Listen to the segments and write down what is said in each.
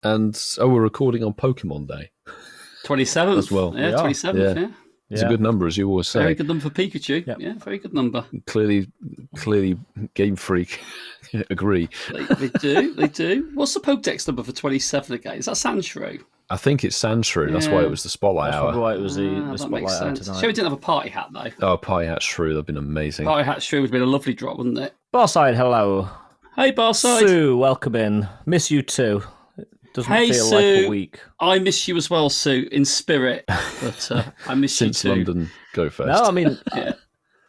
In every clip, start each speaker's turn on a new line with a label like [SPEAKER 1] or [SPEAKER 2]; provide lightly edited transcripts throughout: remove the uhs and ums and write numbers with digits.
[SPEAKER 1] And we're recording on Pokemon Day
[SPEAKER 2] 27th
[SPEAKER 1] as well.
[SPEAKER 2] Yeah, 27th. Yeah.
[SPEAKER 1] It's a good number, as you always say.
[SPEAKER 2] Very good number for Pikachu. Yep. Yeah, very good number.
[SPEAKER 1] Clearly, Game Freak agree.
[SPEAKER 2] They do. What's the Pokedex number for 27 again? Is that Sandshrew?
[SPEAKER 1] I think it's Sandshrew. Yeah. That's why it was the Spotlight Hour.
[SPEAKER 3] That's why it was the Spotlight Hour tonight.
[SPEAKER 2] Sure, we didn't have a party hat, though.
[SPEAKER 1] Oh, party hat Shrew. That'd been amazing.
[SPEAKER 2] Party hat Shrew would have been a lovely drop, wouldn't it?
[SPEAKER 3] Barside, hello.
[SPEAKER 2] Hey, Barside.
[SPEAKER 3] Sue, welcome in. Miss you too. Doesn't feel
[SPEAKER 2] Sue,
[SPEAKER 3] like a week.
[SPEAKER 2] I miss you as well, Sue, in spirit. But I miss you too.
[SPEAKER 1] Since London Go Fest.
[SPEAKER 3] No, I mean,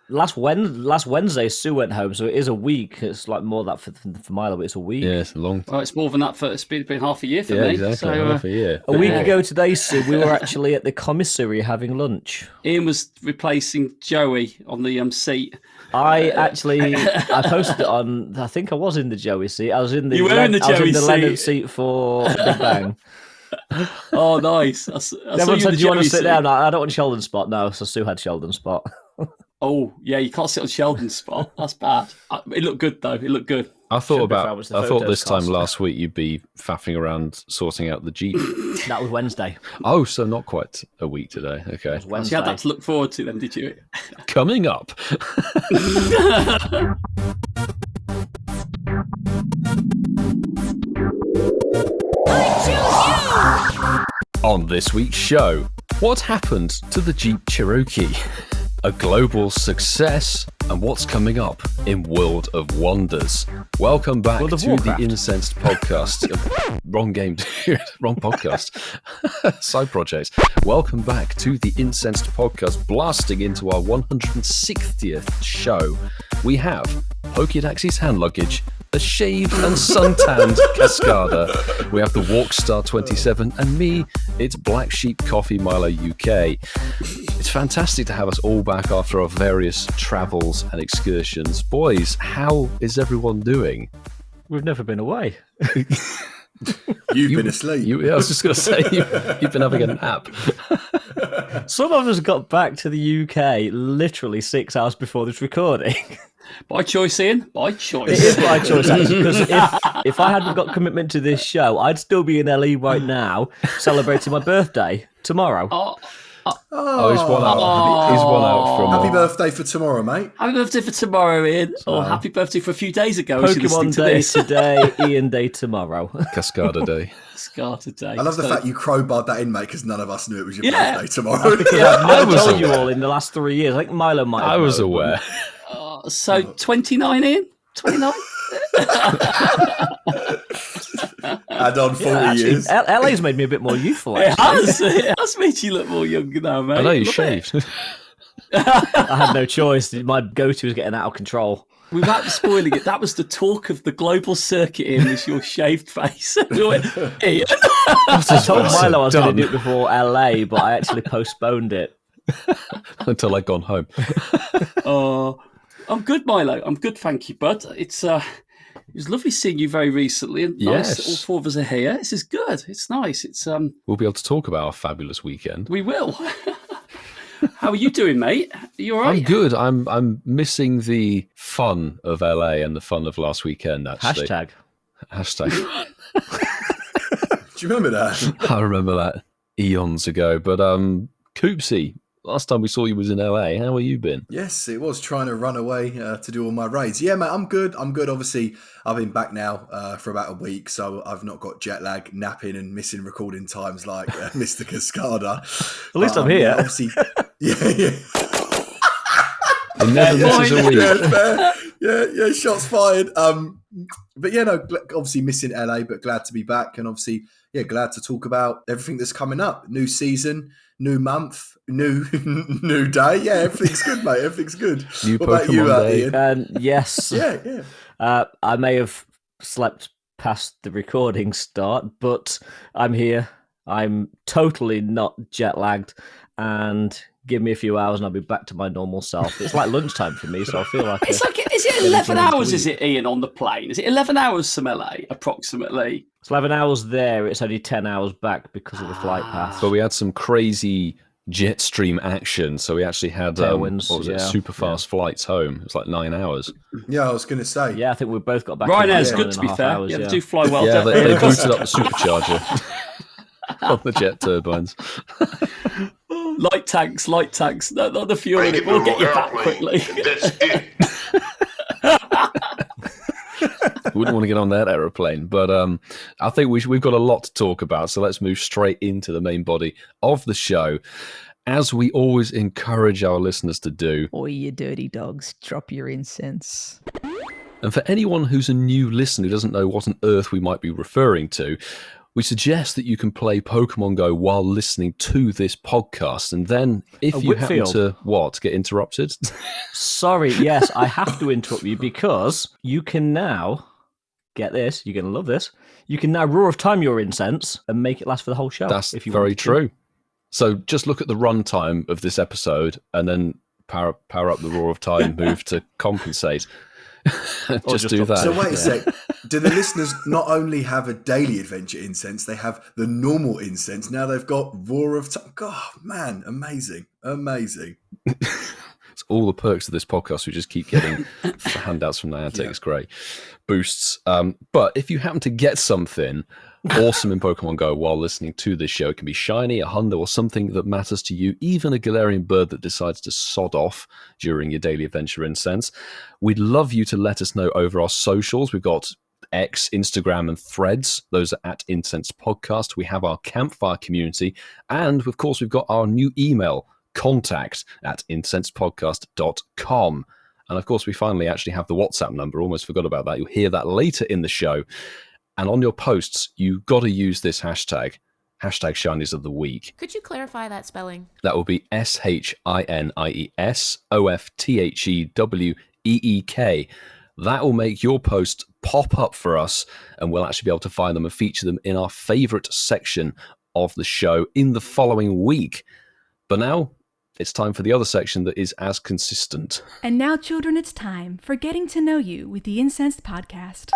[SPEAKER 3] last Wednesday, Sue went home, so it is a week. It's like more that for Milo, but it's a week.
[SPEAKER 1] Yeah, it's a long time.
[SPEAKER 2] Well, it's more than that. It's been half a year for
[SPEAKER 1] me.
[SPEAKER 2] Exactly,
[SPEAKER 1] so, half a year.
[SPEAKER 3] A week ago today, Sue, we were actually at the commissary having lunch.
[SPEAKER 2] Ian was replacing Joey on the seat.
[SPEAKER 3] I posted it on. I think I was in the Joey seat. I was in the.
[SPEAKER 2] You were in the Joey seat.
[SPEAKER 3] Leonard seat for Big Bang.
[SPEAKER 2] Oh, nice!
[SPEAKER 3] Everyone said, "Do you want to sit down?" I don't want Sheldon's spot. No, so Sue had Sheldon's spot.
[SPEAKER 2] Oh yeah, you can't sit on Sheldon's spot. That's bad. It looked good though. It looked good.
[SPEAKER 1] I thought this time last week you'd be faffing around sorting out the Jeep.
[SPEAKER 3] That was Wednesday.
[SPEAKER 1] Oh, so not quite a week today. Okay.
[SPEAKER 2] So you had that to look forward to then, did you?
[SPEAKER 1] Coming up. On this week's show, what happened to the Jeep Cherokee? A global success, and what's coming up in World of Wonders. Welcome back to the Incensed podcast. Wrong game, dude. Wrong podcast. Side project. Welcome back to the Incensed podcast, blasting into our 160th show. We have Pokédexi's hand luggage, a shaved and suntanned Cascada. We have the Walkstar 27, and me, it's Black Sheep Coffee Milo UK. It's fantastic to have us all back after our various travels and excursions. Boys, how is everyone doing?
[SPEAKER 3] We've never been away.
[SPEAKER 4] You've been asleep.
[SPEAKER 1] I was just going to say, you've been having a nap.
[SPEAKER 3] Some of us got back to the UK literally 6 hours before this recording.
[SPEAKER 2] By choice, Ian. By choice.
[SPEAKER 3] It is by choice, actually, because if I hadn't got commitment to this show, I'd still be in LE right now celebrating my birthday tomorrow.
[SPEAKER 1] He's one out. He's one out from.
[SPEAKER 4] Happy birthday for tomorrow, mate.
[SPEAKER 2] Happy birthday for tomorrow, Ian. Or happy birthday for a few days ago.
[SPEAKER 3] Pokemon Day today, Ian Day tomorrow.
[SPEAKER 1] Cascada Day.
[SPEAKER 2] Cascada Day.
[SPEAKER 4] I love the fact you crowbarred that in, mate, because none of us knew it was your birthday tomorrow.
[SPEAKER 3] I've never told you all in the last 3 years. I think Milo might have.
[SPEAKER 1] I was aware.
[SPEAKER 2] So 29, Ian? 29?
[SPEAKER 4] Add on 40 years.
[SPEAKER 3] LA's made me a bit more youthful,
[SPEAKER 2] actually. It has made you look more younger now, mate.
[SPEAKER 1] I know you shaved.
[SPEAKER 3] I had no choice. My go-to was getting out of control.
[SPEAKER 2] Without spoiling it, that was the talk of the global circuit, Ian, was your shaved face. I
[SPEAKER 3] told Milo I was going to do it before LA, but I actually postponed it.
[SPEAKER 1] Until I'd gone home.
[SPEAKER 2] I'm good, Milo. I'm good, thank you, bud. It was lovely seeing you very recently, and nice. All four of us are here. This is good. It's nice.
[SPEAKER 1] We'll be able to talk about our fabulous weekend.
[SPEAKER 2] We will. How are you doing, mate? Are you all right?
[SPEAKER 1] I'm good. I'm missing the fun of LA and the fun of last weekend. Actually, hashtag.
[SPEAKER 4] Do you remember that?
[SPEAKER 1] I remember that eons ago. But Coopsy, last time we saw you was in LA. How have you been?
[SPEAKER 4] Yes, it was trying to run away to do all my raids. Yeah, mate, I'm good. Obviously, I've been back now for about a week, so I've not got jet lag, napping and missing recording times like Mr. Cascada.
[SPEAKER 3] At least I'm here.
[SPEAKER 4] Obviously, yeah.
[SPEAKER 1] It never misses a week.
[SPEAKER 4] Yeah, shots fired. But yeah, no, obviously missing LA, but glad to be back, and obviously, yeah, glad to talk about everything that's coming up. New season, new month, new day. Yeah, everything's good, mate. Everything's good.
[SPEAKER 1] New what Pokemon about you,
[SPEAKER 3] Day. Yes.
[SPEAKER 4] Yeah.
[SPEAKER 3] I may have slept past the recording start, but I'm here. I'm totally not jet lagged, and give me a few hours and I'll be back to my normal self. It's like lunchtime for me, so I feel like
[SPEAKER 2] is it 11 hours? Is it, Ian, on the plane? Is it 11 hours from LA approximately?
[SPEAKER 3] It's 11 hours there. It's only 10 hours back because of the flight path.
[SPEAKER 1] But we had some crazy jet stream action. So we actually had super fast flights home. It was like 9 hours.
[SPEAKER 4] Yeah, I was going to say.
[SPEAKER 3] Yeah, I think we both got back.
[SPEAKER 2] Ryanair's good, to be fair.
[SPEAKER 3] Hours,
[SPEAKER 2] they do fly well.
[SPEAKER 1] Yeah, they boosted up the supercharger on the jet turbines.
[SPEAKER 2] Light tanks. Not the fuel in it. We'll get you back quickly.
[SPEAKER 5] That's it.
[SPEAKER 1] Wouldn't want to get on that aeroplane, but I think we've got a lot to talk about, so let's move straight into the main body of the show, as we always encourage our listeners to do.
[SPEAKER 6] Oi, you dirty dogs, drop your incense.
[SPEAKER 1] And for anyone who's a new listener who doesn't know what on earth we might be referring to, we suggest that you can play Pokemon Go while listening to this podcast. And then if you happen to, get interrupted?
[SPEAKER 3] Sorry, yes, I have to interrupt you because you can now, get this, you're going to love this, you can now Roar of Time your incense and make it last for the whole show.
[SPEAKER 1] That's very true. So just look at the runtime of this episode and then power up the Roar of Time move to compensate. just do that.
[SPEAKER 4] So wait a sec. Do the listeners not only have a daily adventure incense, they have the normal incense. Now they've got Roar of Time. God, man, amazing.
[SPEAKER 1] It's all the perks of this podcast. We just keep getting handouts from Niantic. Yeah. It's great. Boosts. But if you happen to get something awesome in Pokemon Go while listening to this show, it can be shiny, a hundo, or something that matters to you, even a Galarian bird that decides to sod off during your daily adventure incense. We'd love you to let us know over our socials. We've got X, Instagram, and Threads. Those are at Incensed Podcast. We have our campfire community. And, of course, we've got our new email, contact@incensedpodcast.com. And, of course, we finally actually have the WhatsApp number. Almost forgot about that. You'll hear that later in the show. And on your posts, you've got to use this hashtag Shinies of the Week.
[SPEAKER 7] Could you clarify that spelling?
[SPEAKER 1] That will be SHINIESOFTHEWEEK. That will make your post pop up for us, and we'll actually be able to find them and feature them in our favourite section of the show in the following week. But now, it's time for the other section that is as consistent.
[SPEAKER 8] And now, children, it's time for Getting to Know You with the Incensed Podcast.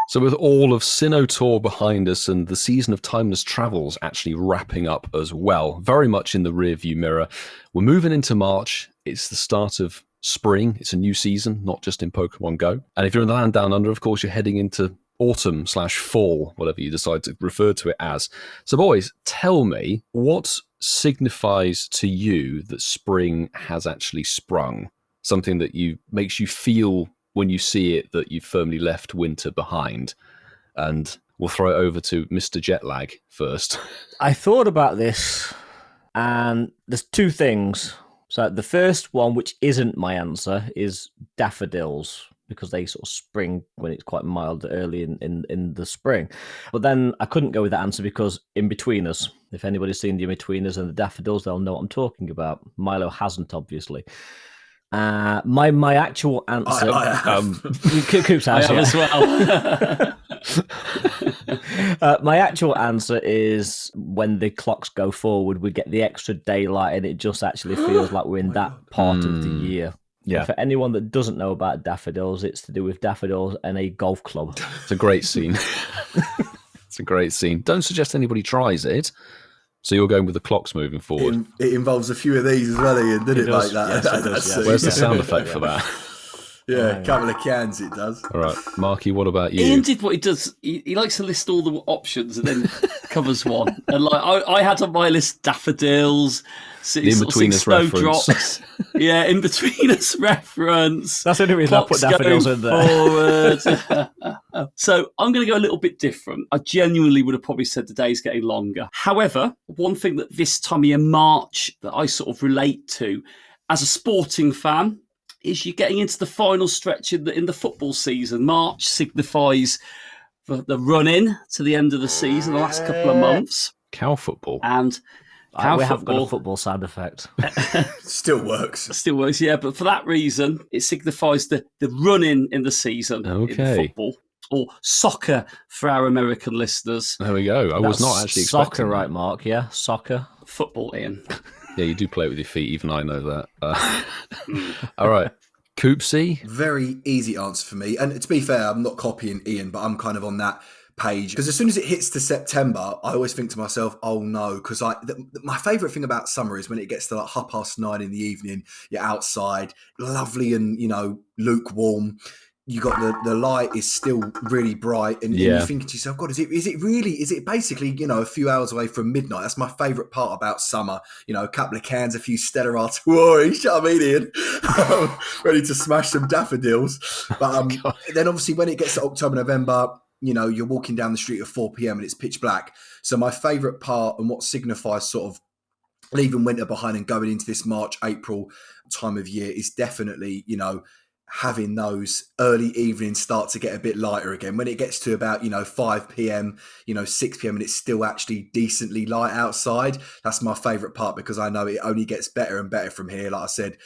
[SPEAKER 1] So with all of Sinnoh Tour behind us and the season of Timeless Travels actually wrapping up as well, very much in the rearview mirror, we're moving into March. It's the start of spring. It's a new season, not just in Pokemon Go. And if you're in the land down under, of course, you're heading into autumn/fall, whatever you decide to refer to it as. So boys, tell me, what signifies to you that spring has actually sprung? Something that makes you feel when you see it that you've firmly left winter behind. And we'll throw it over to Mr. Jetlag first.
[SPEAKER 3] I thought about this, and there's two things. So the first one, which isn't my answer, is daffodils, because they sort of spring when it's quite mild early in the spring. But then I couldn't go with that answer because In-Betweeners. If anybody's seen the In-Betweeners and the daffodils, they'll know what I'm talking about. Milo hasn't, obviously. My actual answer, Coop's house,
[SPEAKER 2] as well.
[SPEAKER 3] My actual answer is when the clocks go forward, we get the extra daylight, and it just actually feels like we're in that part of the year. Yeah. And for anyone that doesn't know about daffodils, it's to do with daffodils and a golf club.
[SPEAKER 1] It's a great scene. It's a great scene. Don't suggest anybody tries it. So you're going with the clocks moving forward.
[SPEAKER 4] It involves a few of these as well, Ian, didn't it? Like that.
[SPEAKER 3] Yes, it does, yes.
[SPEAKER 1] Where's the sound effect for that?
[SPEAKER 4] Yeah, a couple of cans it does.
[SPEAKER 1] All right, Marky, what about you?
[SPEAKER 2] Ian did what he does. He likes to list all the options and then covers one. And like I had on my list daffodils,
[SPEAKER 1] In-Betweeners reference.
[SPEAKER 2] Yeah, In-Betweeners reference.
[SPEAKER 3] That's the only reason I put daffodils in there.
[SPEAKER 2] So I'm going to go a little bit different. I genuinely would have probably said the day's getting longer. However, one thing that this time of year, March, that I sort of relate to as a sporting fan, is you're getting into the final stretch in the football season. March signifies the run-in to the end of the season, the last couple of months.
[SPEAKER 1] Cow football.
[SPEAKER 2] And
[SPEAKER 3] we have got a football sound effect.
[SPEAKER 4] Still works.
[SPEAKER 2] Still works, yeah. But for that reason, it signifies the run-in in the season in football. Or soccer for our American listeners.
[SPEAKER 1] There we go. I was not actually expecting
[SPEAKER 3] soccer, right, Mark? Yeah, soccer.
[SPEAKER 2] Football, Ian.
[SPEAKER 1] Yeah, you do play it with your feet. Even I know that. All right. Coopsy?
[SPEAKER 4] Very easy answer for me. And to be fair, I'm not copying Ian, but I'm kind of on that page, because as soon as it hits to September, I always think to myself, oh no, because my favourite thing about summer is when it gets to like 9:30 in the evening, you're outside, lovely and, lukewarm. You got the light is still really bright, and you're thinking to yourself, God, is it basically, a few hours away from midnight? That's my favourite part about summer. A couple of cans, a few Stella Artois, you know what I mean, Ian? Ready to smash some daffodils. But then obviously when it gets to October, November, you're walking down the street at 4 p.m. and it's pitch black. So my favourite part and what signifies sort of leaving winter behind and going into this March, April time of year is definitely, having those early evenings start to get a bit lighter again. When it gets to about, 5 p.m., 6 p.m. and it's still actually decently light outside, that's my favourite part, because I know it only gets better and better from here. Like I said,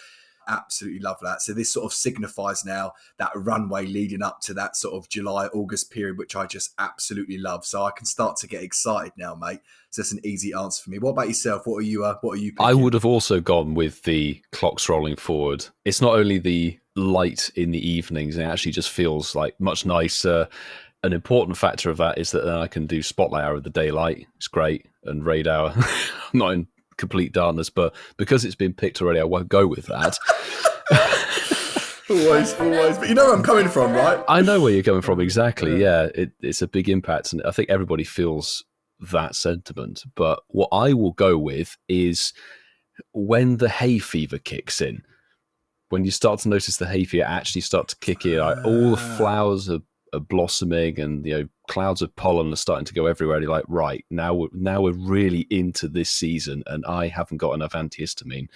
[SPEAKER 4] absolutely love that. So this sort of signifies now that runway leading up to that sort of July, August period, which I just absolutely love. So I can start to get excited now, mate. So that's an easy answer for me. What about yourself? What are you picking?
[SPEAKER 1] I would have also gone with the clocks rolling forward. It's not only the light in the evenings, it actually just feels like much nicer. An important factor of that is that then I can do spotlight hour of the daylight. It's great. And raid hour. I'm not in complete darkness, but because it's been picked already, I won't go with that.
[SPEAKER 4] always. But you know where I'm coming from, right?
[SPEAKER 1] I know where you're coming from, exactly. Yeah, it's a big impact, and I think everybody feels that sentiment. But what I will go with is when the hay fever kicks in. When you start to notice the hay fever actually start to kick in, like all the flowers are blossoming, and clouds of pollen are starting to go everywhere. And you're like, right, now we're really into this season, and I haven't got enough antihistamine.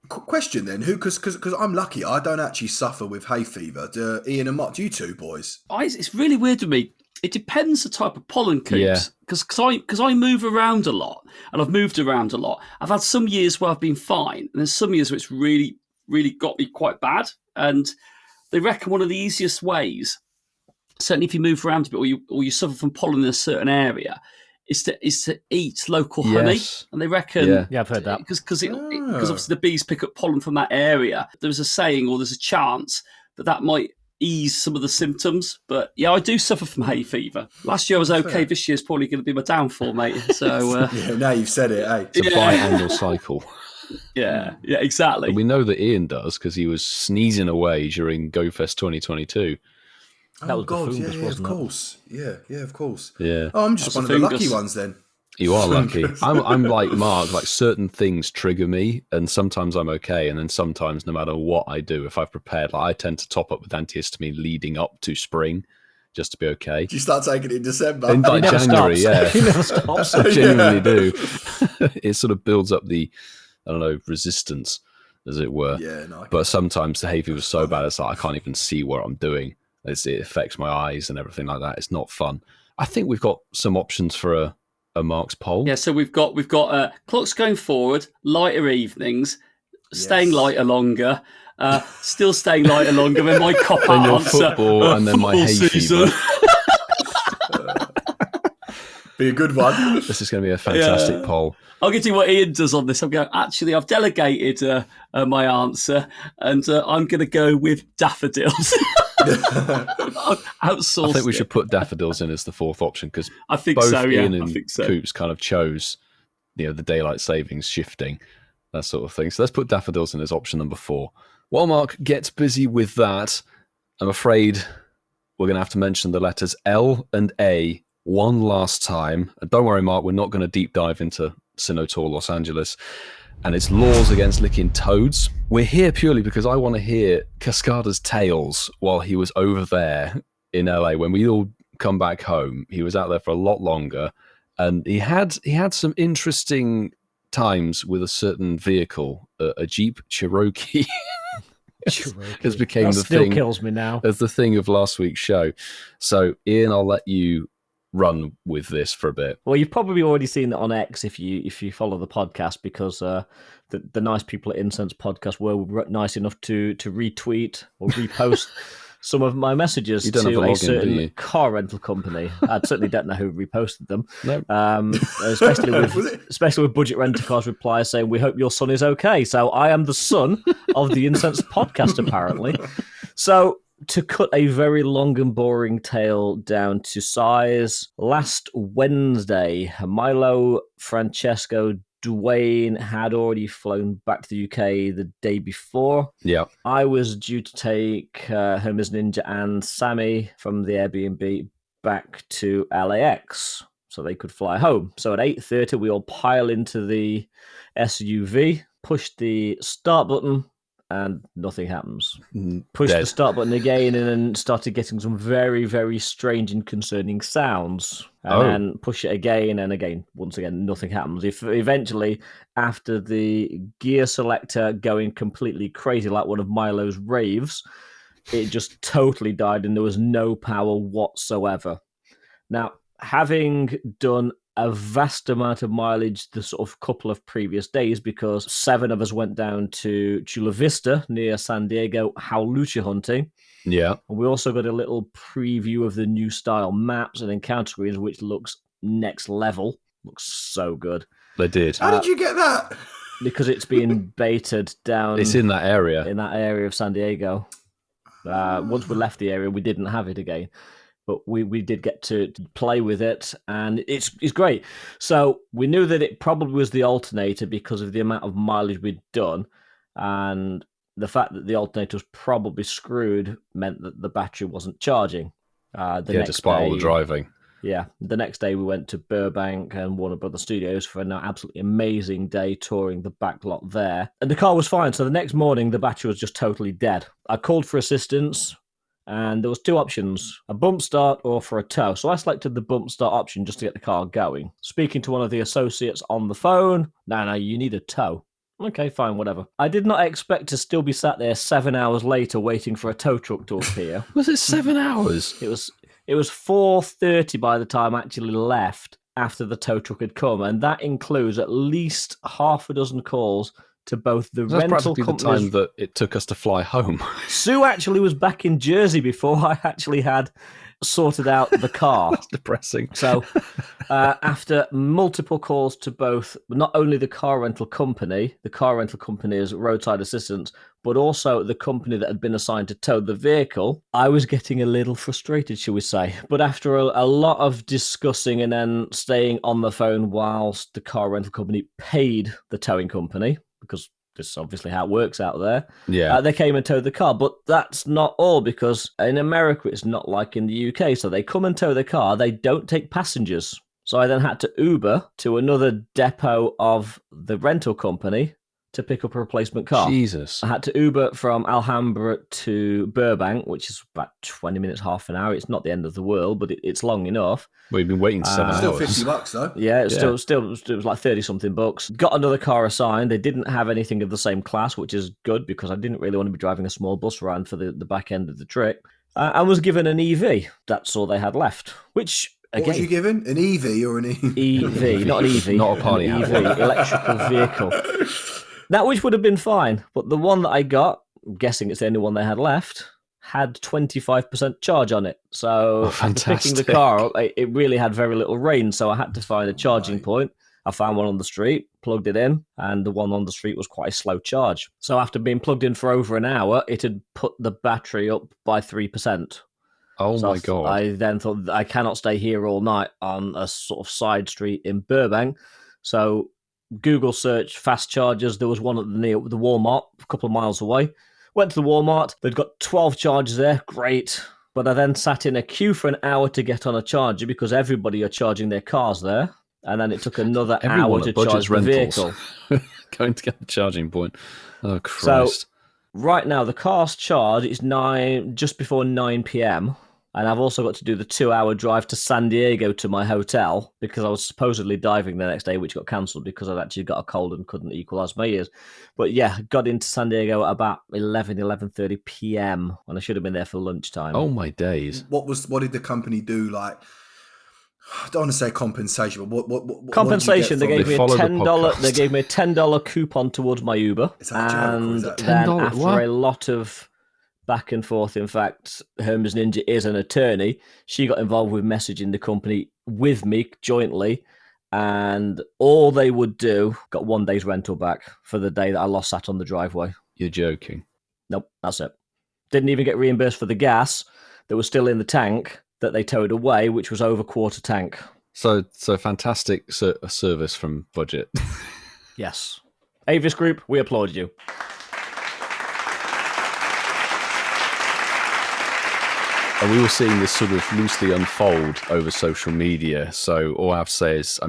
[SPEAKER 4] Question then, because I'm lucky, I don't actually suffer with hay fever. Ian and Mark, do you two boys?
[SPEAKER 2] It's really weird with me. It depends the type of pollen coops, because I move around a lot, and I've moved around a lot. I've had some years where I've been fine, and there's some years where it's really, really got me quite bad. And they reckon one of the easiest ways, certainly if you move around a bit or you suffer from pollen in a certain area, is to eat local honey. And they reckon,
[SPEAKER 3] I've heard that,
[SPEAKER 2] because obviously the bees pick up pollen from that area. There's a saying, or there's a chance that might ease some of the symptoms. But yeah, I do suffer from hay fever. Last year I was okay. This year's probably going to be my downfall, mate. So
[SPEAKER 4] now you've said it, eh?
[SPEAKER 1] It's a biannual cycle.
[SPEAKER 2] Yeah, exactly.
[SPEAKER 1] And we know that Ian does, because he was sneezing away during GoFest 2022.
[SPEAKER 3] That was
[SPEAKER 4] God,
[SPEAKER 3] fungus,
[SPEAKER 4] of
[SPEAKER 3] wasn't
[SPEAKER 4] course. Yeah, of course.
[SPEAKER 1] Yeah.
[SPEAKER 4] Oh, I'm just one of the lucky ones then.
[SPEAKER 1] You are lucky. I'm like Mark, like certain things trigger me, and sometimes I'm okay, and then sometimes no matter what I do, if I've prepared, like I tend to top up with antihistamine leading up to spring, just to be okay.
[SPEAKER 4] Do you start taking it in December?
[SPEAKER 1] In like January,
[SPEAKER 3] He never stops.
[SPEAKER 1] I genuinely do. It sort of builds up the, I don't know, resistance, as it were.
[SPEAKER 4] Yeah, no.
[SPEAKER 1] But sometimes the hay fever was so bad, it's like I can't even see what I'm doing. It affects my eyes and everything like that. It's not fun. I think we've got some options for a Mark's poll.
[SPEAKER 2] Yeah, so we've got clocks going forward, lighter evenings, staying lighter longer, still staying lighter longer than my cop out answer.
[SPEAKER 1] Football and then my hay fever.
[SPEAKER 4] Be a good one.
[SPEAKER 1] This is going to be a fantastic poll.
[SPEAKER 2] I'll get you what Ian does on this. I'm going, actually, I've delegated my answer, and I'm going to go with daffodils. Outsourced.
[SPEAKER 1] I think we should put daffodils in as the fourth option, because
[SPEAKER 2] I think
[SPEAKER 1] both
[SPEAKER 2] so.
[SPEAKER 1] Ian and Coops kind of chose, the daylight savings shifting, that sort of thing. So let's put daffodils in as option number 4. While Mark gets busy with that, I'm afraid we're going to have to mention the letters L and A one last time. And don't worry, Mark, we're not going to deep dive into Sinnoh Tour Los Angeles and its laws against licking toads. We're here purely because I want to hear Cascada's tales while he was over there in LA. When we all come back home, he was out there for a lot longer, and he had some interesting times with a certain vehicle, a Jeep Cherokee. Has became
[SPEAKER 3] that
[SPEAKER 1] the
[SPEAKER 3] still
[SPEAKER 1] thing.
[SPEAKER 3] Kills me now.
[SPEAKER 1] As the thing of last week's show. So, Ian, I'll let you run with this for a bit.
[SPEAKER 3] Well, you've probably already seen it on X if you follow the podcast, because the nice people at Incensed podcast were nice enough to retweet or repost some of my messages to a certain car rental company. I certainly don't know who reposted them.
[SPEAKER 1] Nope.
[SPEAKER 3] Especially with Budget Rent a Car's reply saying, "We hope your son is okay." So I am the son of the Incensed podcast, apparently. So to cut a very long and boring tale down to size, last Wednesday, Milo, Francesco, Dwayne had already flown back to the UK the day before.
[SPEAKER 1] Yeah.
[SPEAKER 3] I was due to take HermesNinja and Sammy from the Airbnb back to LAX so they could fly home. So at 8:30, we all pile into the SUV, push the start button, and nothing happens. Push the start button again and then started getting some very, very strange and concerning sounds. And then push it again and again. Once again, nothing happens. Eventually, after the gear selector going completely crazy like one of Milo's raves, it just totally died and there was no power whatsoever. Now, having done a vast amount of mileage the sort of couple of previous days, because 7 of us went down to Chula Vista near San Diego howlucha hunting.
[SPEAKER 1] Yeah.
[SPEAKER 3] And we also got a little preview of the new style maps and encounter screens, which looks next level. Looks so good.
[SPEAKER 1] They did.
[SPEAKER 4] How did you get that?
[SPEAKER 3] Because it's being baited down.
[SPEAKER 1] It's in that area.
[SPEAKER 3] In that area of San Diego. Once we left the area, we didn't have it again. But we did get to play with it, and it's great. So we knew that it probably was the alternator because of the amount of mileage we'd done, and the fact that the alternator was probably screwed meant that the battery wasn't charging.
[SPEAKER 1] Despite all the driving.
[SPEAKER 3] Yeah, the next day we went to Burbank and Warner Brothers Studios for an absolutely amazing day touring the back lot there. And the car was fine, so the next morning the battery was just totally dead. I called for assistance, and there was 2 options, a bump start or for a tow. So I selected the bump start option just to get the car going. Speaking to one of the associates on the phone, no, you need a tow. Okay, fine, whatever. I did not expect to still be sat there 7 hours later waiting for a tow truck to appear.
[SPEAKER 1] Was it 7 hours?
[SPEAKER 3] It was 4:30 by the time I actually left after the tow truck had come, and that includes at least half a dozen calls to both the
[SPEAKER 1] That's
[SPEAKER 3] rental
[SPEAKER 1] practically
[SPEAKER 3] companies.
[SPEAKER 1] the time that it took us to fly home.
[SPEAKER 3] Sue actually was back in Jersey before I actually had sorted out the car.
[SPEAKER 1] That's depressing.
[SPEAKER 3] So after multiple calls to both, not only the car rental company's roadside assistance, but also the company that had been assigned to tow the vehicle, I was getting a little frustrated, shall we say. But after a lot of discussing and then staying on the phone whilst the car rental company paid the towing company, because this is obviously how it works out there.
[SPEAKER 1] Yeah.
[SPEAKER 3] They came and towed the car, but that's not all, because in America it's not like in the UK. So they come and tow the car, they don't take passengers. So I then had to Uber to another depot of the rental company to pick up a replacement car.
[SPEAKER 1] Jesus.
[SPEAKER 3] I had to Uber from Alhambra to Burbank, which is about 20 minutes, half an hour. It's not the end of the world, but it's long enough.
[SPEAKER 1] Well, you've been waiting 7 hours.
[SPEAKER 4] Still $50 though.
[SPEAKER 3] Yeah, it was like 30-something bucks. Got another car assigned. They didn't have anything of the same class, which is good because I didn't really want to be driving a small bus around for the back end of the trip. And was given an EV. That's all they had left, which... Again,
[SPEAKER 4] what was you given? An EV or an
[SPEAKER 3] EV, not an EV.
[SPEAKER 1] Not a party
[SPEAKER 3] an
[SPEAKER 1] hat.
[SPEAKER 3] EV, electrical vehicle. That which would have been fine, but the one that I got, I'm guessing it's the only one they had left, had 25% charge on it. So after picking the car up, it really had very little range, so I had to find a charging point. I found one on the street, plugged it in, and the one on the street was quite a slow charge. So after being plugged in for over an hour, it had put the battery up by 3%.
[SPEAKER 1] Oh my God.
[SPEAKER 3] I then thought, I cannot stay here all night on a sort of side street in Burbank. So Google search fast chargers. There was one at the Walmart, a couple of miles away. Went to the Walmart. They'd got 12 chargers there. Great. But I then sat in a queue for an hour to get on a charger because everybody are charging their cars there. And then it took another hour to charge the vehicle.
[SPEAKER 1] Going to get the charging point. Oh, Christ.
[SPEAKER 3] So right now, the car's charge is just before 9 p.m. And I've also got to do the 2-hour drive to San Diego to my hotel because I was supposedly diving the next day, which got cancelled because I'd actually got a cold and couldn't equalise my ears. But yeah, got into San Diego at about 11:30 p.m. and I should have been there for lunchtime.
[SPEAKER 1] Oh my days.
[SPEAKER 4] What did the company do? Like, I don't want to say compensation, but what
[SPEAKER 3] compensation?
[SPEAKER 4] What
[SPEAKER 3] they
[SPEAKER 4] did
[SPEAKER 3] gave
[SPEAKER 4] you
[SPEAKER 3] me
[SPEAKER 4] get
[SPEAKER 3] a $10. They gave me a $10 coupon towards my Uber,
[SPEAKER 4] Is that a joke, or
[SPEAKER 3] and
[SPEAKER 4] is that
[SPEAKER 3] then
[SPEAKER 1] $10?
[SPEAKER 3] after
[SPEAKER 1] What?
[SPEAKER 3] a lot of back and forth, in fact, HermesNinja is an attorney. She got involved with messaging the company with me jointly, and all they would do got 1 day's rental back for the day that I lost sat on the driveway.
[SPEAKER 1] You're joking.
[SPEAKER 3] Nope, that's it. Didn't even get reimbursed for the gas that was still in the tank that they towed away, which was over quarter tank.
[SPEAKER 1] So fantastic service from Budget.
[SPEAKER 3] Yes. Avis Group, we applaud you.
[SPEAKER 1] And we were seeing this sort of loosely unfold over social media. So all I have to say is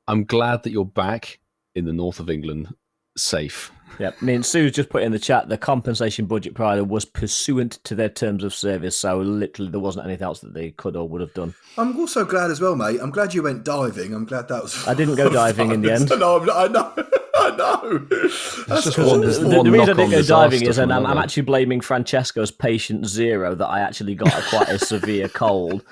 [SPEAKER 1] I'm glad that you're back in the north of England, safe.
[SPEAKER 3] Yeah, I mean, Sue's just put in the chat, the compensation budget provider was pursuant to their terms of service, so literally there wasn't anything else that they could or would have done.
[SPEAKER 4] I'm also glad as well, mate. I'm glad you went diving. I'm glad that was.
[SPEAKER 3] I didn't go diving in the end.
[SPEAKER 4] No, I know.
[SPEAKER 1] It's just
[SPEAKER 3] The reason I didn't go diving is, and I'm
[SPEAKER 1] another.
[SPEAKER 3] actually blaming Francesco's patient zero that I actually got quite a severe cold,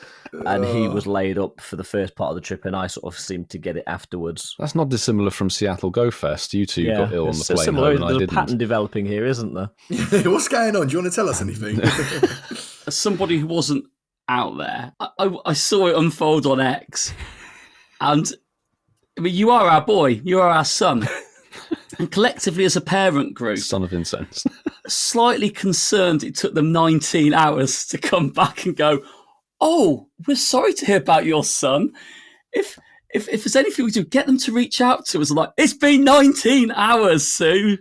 [SPEAKER 3] and he was laid up for the first part of the trip, and I sort of seemed to get it afterwards.
[SPEAKER 1] That's not dissimilar from Seattle Go Fest. You two got ill on the
[SPEAKER 3] it's
[SPEAKER 1] plane
[SPEAKER 3] similar.
[SPEAKER 1] home and I
[SPEAKER 3] There's a
[SPEAKER 1] didn't.
[SPEAKER 3] pattern developing here, isn't there?
[SPEAKER 4] What's going on? Do you want to tell us anything?
[SPEAKER 2] As somebody who wasn't out there, I saw it unfold on X. And I mean, you are our boy, you are our son. And collectively as a parent group,
[SPEAKER 1] Son of Incensed.
[SPEAKER 2] slightly concerned it took them 19 hours to come back and go, oh, we're sorry to hear about your son. If there's anything we do, get them to reach out to us. Like, it's been 19 hours, Sue.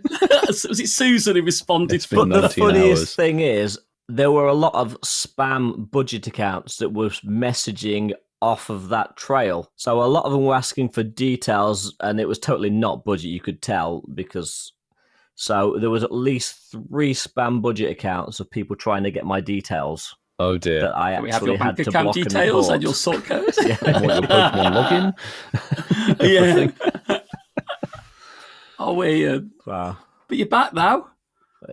[SPEAKER 2] Was it Susan who responded?
[SPEAKER 1] It's been
[SPEAKER 3] But the
[SPEAKER 1] 19
[SPEAKER 3] funniest
[SPEAKER 1] hours.
[SPEAKER 3] thing is, there were a lot of spam budget accounts that were messaging off of that trail. So a lot of them were asking for details, and it was totally not budget, you could tell, because... So there was at least 3 spam budget accounts of people trying to get my details
[SPEAKER 1] Oh dear.
[SPEAKER 3] that I
[SPEAKER 2] Can we have
[SPEAKER 3] actually
[SPEAKER 2] your
[SPEAKER 3] had
[SPEAKER 2] bank
[SPEAKER 3] to
[SPEAKER 2] account
[SPEAKER 3] block
[SPEAKER 2] details
[SPEAKER 3] and
[SPEAKER 2] and your sort code?
[SPEAKER 1] What, your Pokemon login?
[SPEAKER 2] Yeah. Oh, weird.
[SPEAKER 3] Wow.
[SPEAKER 2] But you're back now.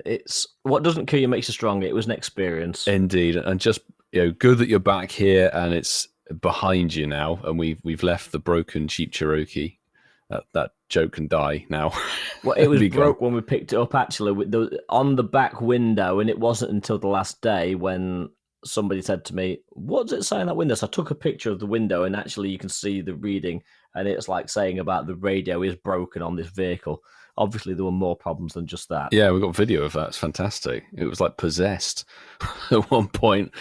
[SPEAKER 3] It's what doesn't kill you makes you stronger. It was an experience.
[SPEAKER 1] Indeed, and just good that you're back here and it's behind you now, and we've left the broken Jeep Cherokee. That joke can die now.
[SPEAKER 3] Well, it was
[SPEAKER 1] Be gone.
[SPEAKER 3] broke when we picked it up, actually, on the back window, and it wasn't until the last day when somebody said to me, "What does it say on that window?" So I took a picture of the window, and actually you can see the reading, and it's like saying about the radio is broken on this vehicle. Obviously, there were more problems than just that.
[SPEAKER 1] Yeah, we got video of that. It's fantastic. It was like possessed at one point.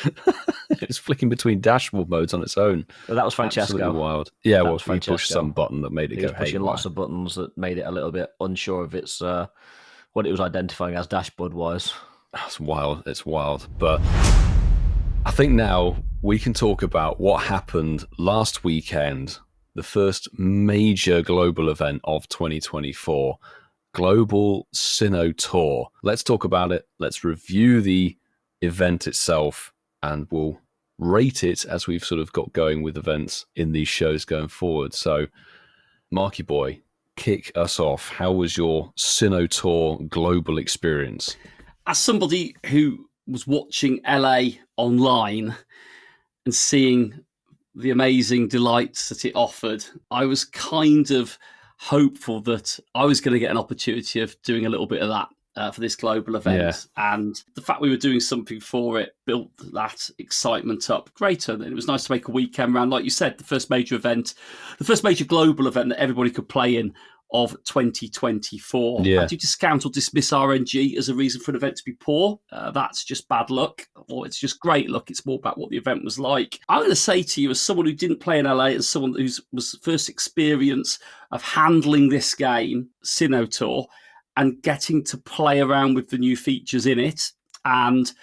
[SPEAKER 1] It was flicking between dashboard modes on its own.
[SPEAKER 3] But that was Francesco.
[SPEAKER 1] Absolutely wild. Yeah,
[SPEAKER 3] That
[SPEAKER 1] well,
[SPEAKER 3] was
[SPEAKER 1] we pushed
[SPEAKER 3] Francesco.
[SPEAKER 1] some button that made it
[SPEAKER 3] He
[SPEAKER 1] go
[SPEAKER 3] was pushing
[SPEAKER 1] haywire.
[SPEAKER 3] lots of buttons that made it a little bit unsure of its what it was identifying as dashboard-wise.
[SPEAKER 1] That's wild. It's wild. But I think now we can talk about what happened last weekend, the first major global event of 2024, Global Sinnoh Tour. Let's talk about it. Let's review the event itself, and we'll rate it as we've sort of got going with events in these shows going forward. So, Marky Boy, kick us off. How was your Sinnoh Tour global experience?
[SPEAKER 2] As somebody who was watching LA online and seeing the amazing delights that it offered, I was kind of hopeful that I was going to get an opportunity of doing a little bit of that for this global event. And the fact we were doing something for it built that excitement up greater. And it was nice to make a weekend round, like you said, the first major event, the first major global event that everybody could play in of 2024.
[SPEAKER 1] Yeah.
[SPEAKER 2] And to discount or dismiss RNG as a reason for an event to be poor, that's just bad luck, or it's just great luck. It's more about what the event was like. I'm going to say to you, as someone who didn't play in LA, as someone whose was first experience of handling this game, Sinnoh Tour, and getting to play around with the new features in it, and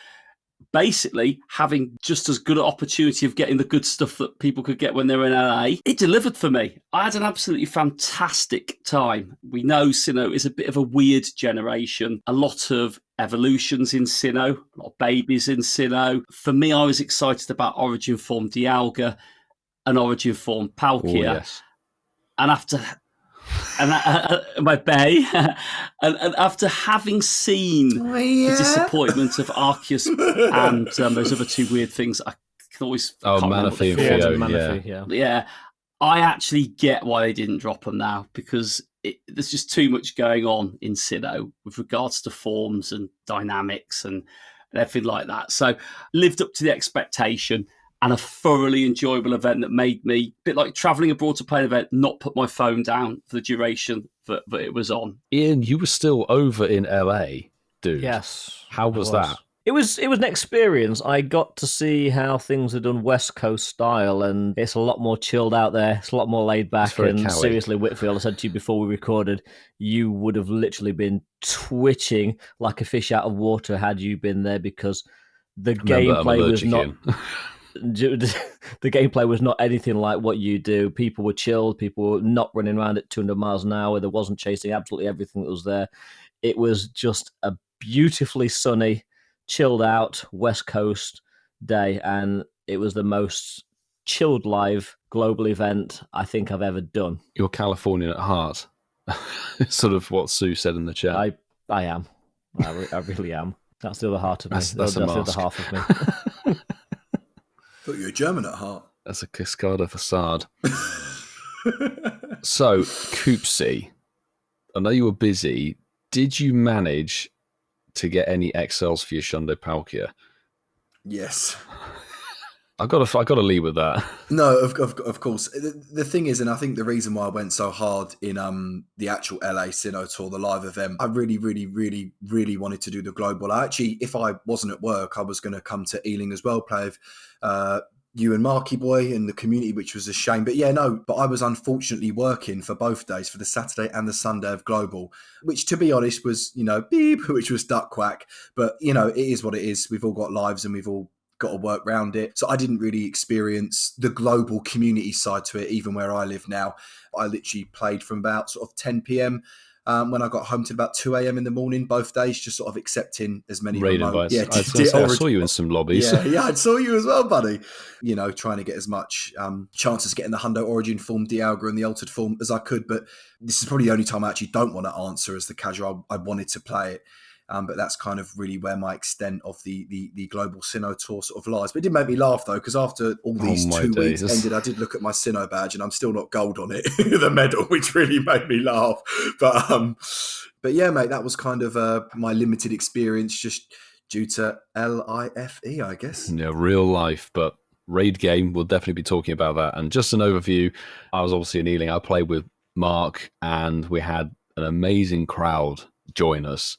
[SPEAKER 2] basically having just as good an opportunity of getting the good stuff that people could get when they're in LA, it delivered for me. I had an absolutely fantastic time. We know Sinnoh is a bit of a weird generation. A lot of evolutions in Sinnoh, a lot of babies in Sinnoh. For me, I was excited about Origin Form Dialga and Origin Form Palkia.
[SPEAKER 1] Oh, yes.
[SPEAKER 2] And after... my bay, and after having seen the disappointment of Arceus and those other two weird things, I can always can't remember what
[SPEAKER 1] Manaphy
[SPEAKER 2] they're
[SPEAKER 1] and
[SPEAKER 2] called.
[SPEAKER 1] Fiona,
[SPEAKER 2] Yeah, I actually get why they didn't drop them now, because there's just too much going on in Sinnoh with regards to forms and dynamics and everything like that. So lived up to the expectation. And a thoroughly enjoyable event that made me, a bit like travelling abroad to play an event, not put my phone down for the duration that it was on.
[SPEAKER 1] Ian, you were still over in LA, dude.
[SPEAKER 3] Yes.
[SPEAKER 1] How
[SPEAKER 3] I
[SPEAKER 1] was that?
[SPEAKER 3] It was an experience. I got to see how things are done West Coast style, and it's a lot more chilled out there. It's a lot more laid back.
[SPEAKER 1] very
[SPEAKER 3] And
[SPEAKER 1] Cali.
[SPEAKER 3] seriously, Whitfield, I said to you before we recorded, you would have literally been twitching like a fish out of water had you been there, because the
[SPEAKER 1] Remember, I'm
[SPEAKER 3] gameplay was
[SPEAKER 1] allergic,
[SPEAKER 3] not.
[SPEAKER 1] Ian.
[SPEAKER 3] The gameplay was not anything like what you do. People were chilled. People were not running around at 200 miles an hour. There wasn't chasing absolutely everything that was there. It was just a beautifully sunny, chilled out West Coast day, and it was the most chilled live global event I think I've ever done.
[SPEAKER 1] You're Californian at heart. Sort of what Sue said in the chat.
[SPEAKER 3] I am. I really am. That's the other heart of me.
[SPEAKER 1] That's a
[SPEAKER 3] the
[SPEAKER 1] mask.
[SPEAKER 3] other half of me.
[SPEAKER 4] Thought you were German at heart.
[SPEAKER 1] That's a Cascada facade. So, Coopsy, I know you were busy. Did you manage to get any XLs for your Shundo Palkia?
[SPEAKER 4] Yes.
[SPEAKER 1] I got to lead with that.
[SPEAKER 4] No, of course. The thing is, and I think the reason why I went so hard in the actual LA Sinnoh Tour, the live event, I really, really, really, really wanted to do the global. I actually, if I wasn't at work, I was going to come to Ealing as well, play with you and Marky Boy and the community, which was a shame. But yeah, no, but I was unfortunately working for both days, for the Saturday and the Sunday of global, which to be honest was, beep, which was duck quack. But, it is what it is. We've all got lives and we've all got to work around it. So I didn't really experience the global community side to it, even where I live now. I literally played from about sort of 10 p.m. When I got home to about 2 a.m. in the morning, both days, just sort of accepting as many
[SPEAKER 1] raid
[SPEAKER 4] remote.
[SPEAKER 1] invites. I saw you in some lobbies.
[SPEAKER 4] Yeah, I saw you as well, buddy. Trying to get as much chances of getting the Hundo Origin form, Dialga, and the altered form as I could. But this is probably the only time I actually don't want to answer as the casual. I wanted to play it. But that's kind of really where my extent of the global Sinnoh Tour sort of lies. But it did make me laugh, though, because after all these 2 weeks ended, I did look at my Sinnoh badge and I'm still not gold on it, the medal, which really made me laugh. But yeah, mate, that was kind of my limited experience just due to LIFE, I guess.
[SPEAKER 1] Yeah, real life, but raid game, we'll definitely be talking about that. And just an overview, I was obviously in Ealing. I played with Mark and we had an amazing crowd join us.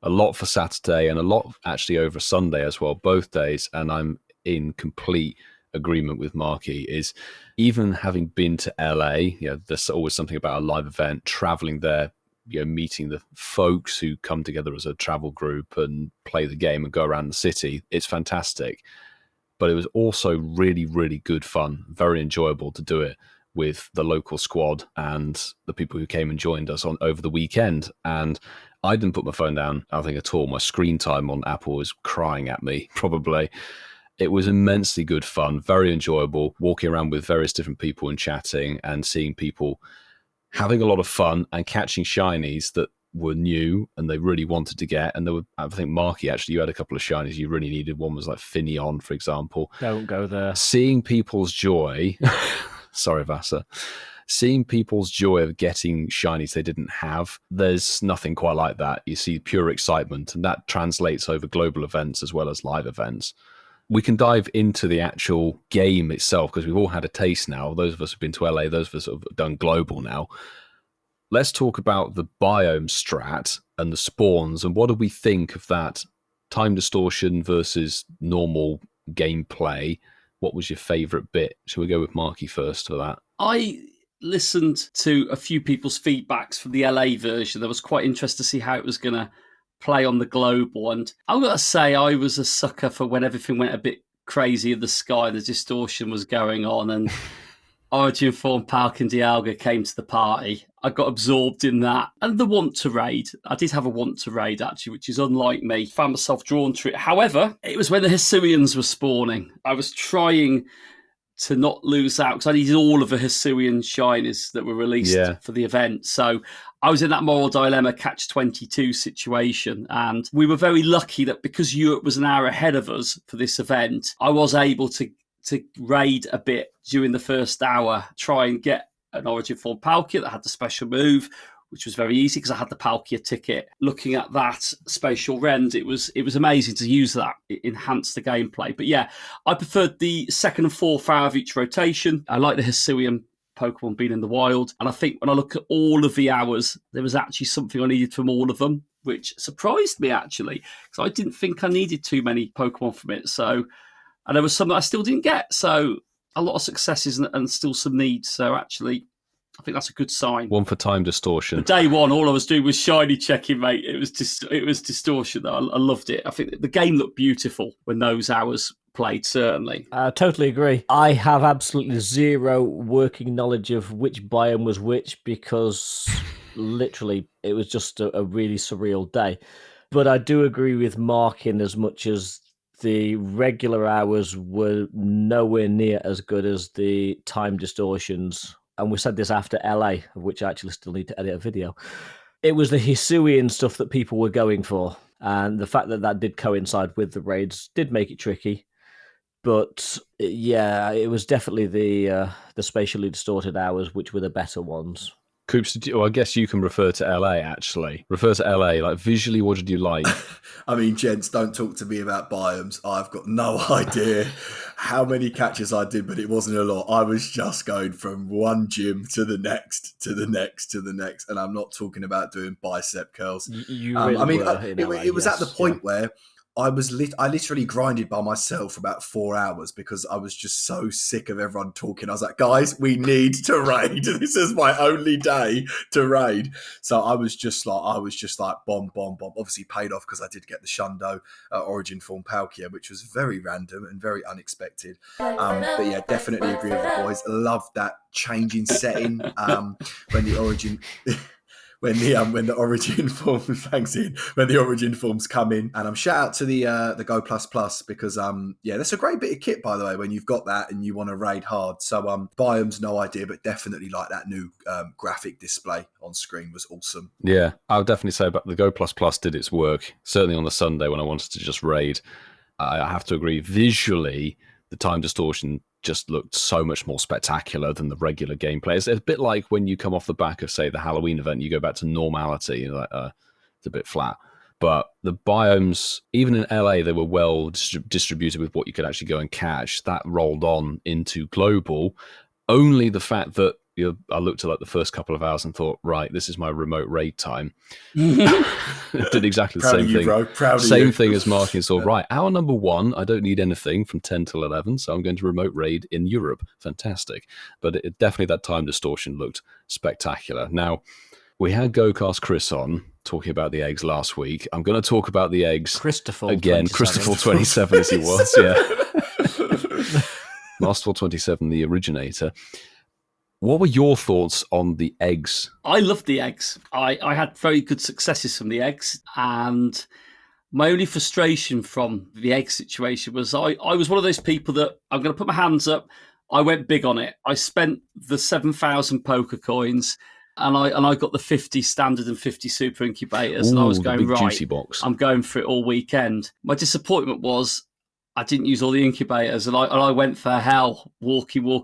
[SPEAKER 1] A lot for Saturday and a lot actually over Sunday as well, both days. And I'm in complete agreement with Marky, is even having been to LA, there's always something about a live event, traveling there, meeting the folks who come together as a travel group and play the game and go around the city. It's fantastic. But it was also really, really good fun, very enjoyable to do it with the local squad and the people who came and joined us over the weekend. And I didn't put my phone down, I think, at all. My screen time on Apple was crying at me, probably. It was immensely good fun, very enjoyable, walking around with various different people and chatting and seeing people having a lot of fun and catching shinies that were new and they really wanted to get. And there were, I think, Marky, actually, you had a couple of shinies you really needed. One was like Finneon, for example.
[SPEAKER 3] Don't go there.
[SPEAKER 1] Seeing people's joy... Sorry, Vasa. Seeing people's joy of getting shinies they didn't have, there's nothing quite like that. You see pure excitement, and that translates over global events as well as live events. We can dive into the actual game itself because we've all had a taste now. Those of us who've been to LA, those of us who have done global now. Let's talk about the biome strat and the spawns, and what do we think of that time distortion versus normal gameplay? What was your favourite bit? Shall we go with Marky first for that?
[SPEAKER 2] I listened to a few people's feedbacks from the LA version. I was quite interested to see how it was going to play on the global. And I've got to say, I was a sucker for when everything went a bit crazy in the sky, the distortion was going on, and Origin form Palkia and Dialga came to the party. I got absorbed in that. And the want to raid. I did have a want to raid, actually, which is unlike me. Found myself drawn to it. However, it was when the Hisuians were spawning. I was trying to not lose out because I needed all of the Hisuian shinies that were released for the event. So I was in that moral dilemma, catch-22 situation. And we were very lucky that because Europe was an hour ahead of us for this event, I was able to raid a bit during the first hour, try and get an Origin form Palkia that had the special move, which was very easy because I had the Palkia ticket. Looking at that spatial rend, it was amazing to use that. It enhanced the gameplay. But yeah, I preferred the second and fourth hour of each rotation. I like the Hisuian Pokemon being in the wild. And I think when I look at all of the hours, there was actually something I needed from all of them. which surprised me actually, because I didn't think I needed too many Pokemon from it. So, and there was some that I still didn't get. So a lot of successes and still some needs. So actually, I think that's a good sign.
[SPEAKER 1] One for time distortion.
[SPEAKER 2] Day one, all I was doing was shiny checking, mate. It was distortion. I loved it. I think the game looked beautiful when those hours played, certainly.
[SPEAKER 3] I totally agree. I have absolutely zero working knowledge of which biome was which because literally it was just a really surreal day. But I do agree with Mark in as much as the regular hours were nowhere near as good as the time distortions. And we said this after LA, of which I actually still need to edit a video. It was the Hisuian stuff that people were going for. And the fact that that did coincide with the raids did make it tricky. But yeah, it was definitely the spatially distorted hours, which were the better ones.
[SPEAKER 1] Coops, I guess you can refer to LA, actually. Refer to LA, like visually, what did you like?
[SPEAKER 4] I mean, gents, don't talk to me about biomes. I've got no idea how many catches I did, but it wasn't a lot. I was just going from one gym to the next, to the next, to the next. And I'm not talking about doing bicep curls. It was at the point where I literally grinded by myself for about 4 hours because I was just so sick of everyone talking. I was like, guys, we need to raid. This is my only day to raid. So I was just like, bomb. Obviously paid off because I did get the Shundo Origin Form Palkia, which was very random and very unexpected. But yeah, definitely agree with the boys. Loved that changing setting when the Origin... When the origin form when the origin forms come in, and shout out to the Go Plus because that's a great bit of kit, by the way, when you've got that and you want to raid hard. So biomes, no idea, but definitely like that new graphic display on screen was awesome.
[SPEAKER 1] Yeah, I would definitely say about the Go Plus did its work. Certainly on the Sunday when I wanted to just raid, I have to agree. Visually, the time distortion just looked so much more spectacular than the regular gameplay. It's a bit like when you come off the back of, say, the Halloween event, you go back to normality. You're like, it's a bit flat. But the biomes, even in LA, they were well distributed with what you could actually go and catch. That rolled on into Global. Only the fact that I looked at like the first couple of hours and thought, right, this is my remote raid time. Did exactly the same thing. Bro. Same thing as marking. So, right, hour number 1, I don't need anything from 10 till 11, so I'm going to remote raid in Europe. Fantastic. But it definitely that time distortion looked spectacular. Now, we had GoCast Chris on talking about the eggs last week. I'm going to talk about the eggs
[SPEAKER 3] Christopher
[SPEAKER 1] again.
[SPEAKER 3] 27.
[SPEAKER 1] Christopher 27 as he was, yeah. Masterful 27, the originator. What were your thoughts on the eggs?
[SPEAKER 2] I loved the eggs. I had very good successes from the eggs, and my only frustration from the egg situation was I was one of those people that I'm going to put my hands up. I went big on it. I spent the 7,000 poker coins, and I got the 50 standard and 50 super incubators, and I was going, right,
[SPEAKER 1] juicy box.
[SPEAKER 2] I'm going for it all weekend. My disappointment was I didn't use all the incubators, and I went for hell, walking,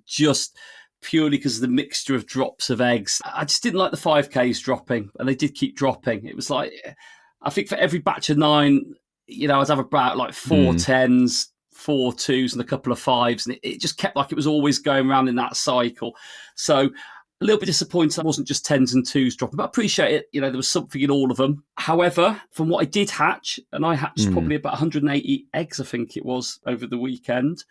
[SPEAKER 2] just purely because of the mixture of drops of eggs. I just didn't like the 5Ks dropping, and they did keep dropping. It was like, I think for every batch of 9, I'd have about like 4 10s, 4 2s, and a couple of 5s, and it just kept like it was always going around in that cycle. So a little bit disappointed I wasn't just 10s and 2s dropping, but I appreciate it. There was something in all of them. However, from what I did hatch, and I hatched probably about 180 eggs, I think it was, over the weekend,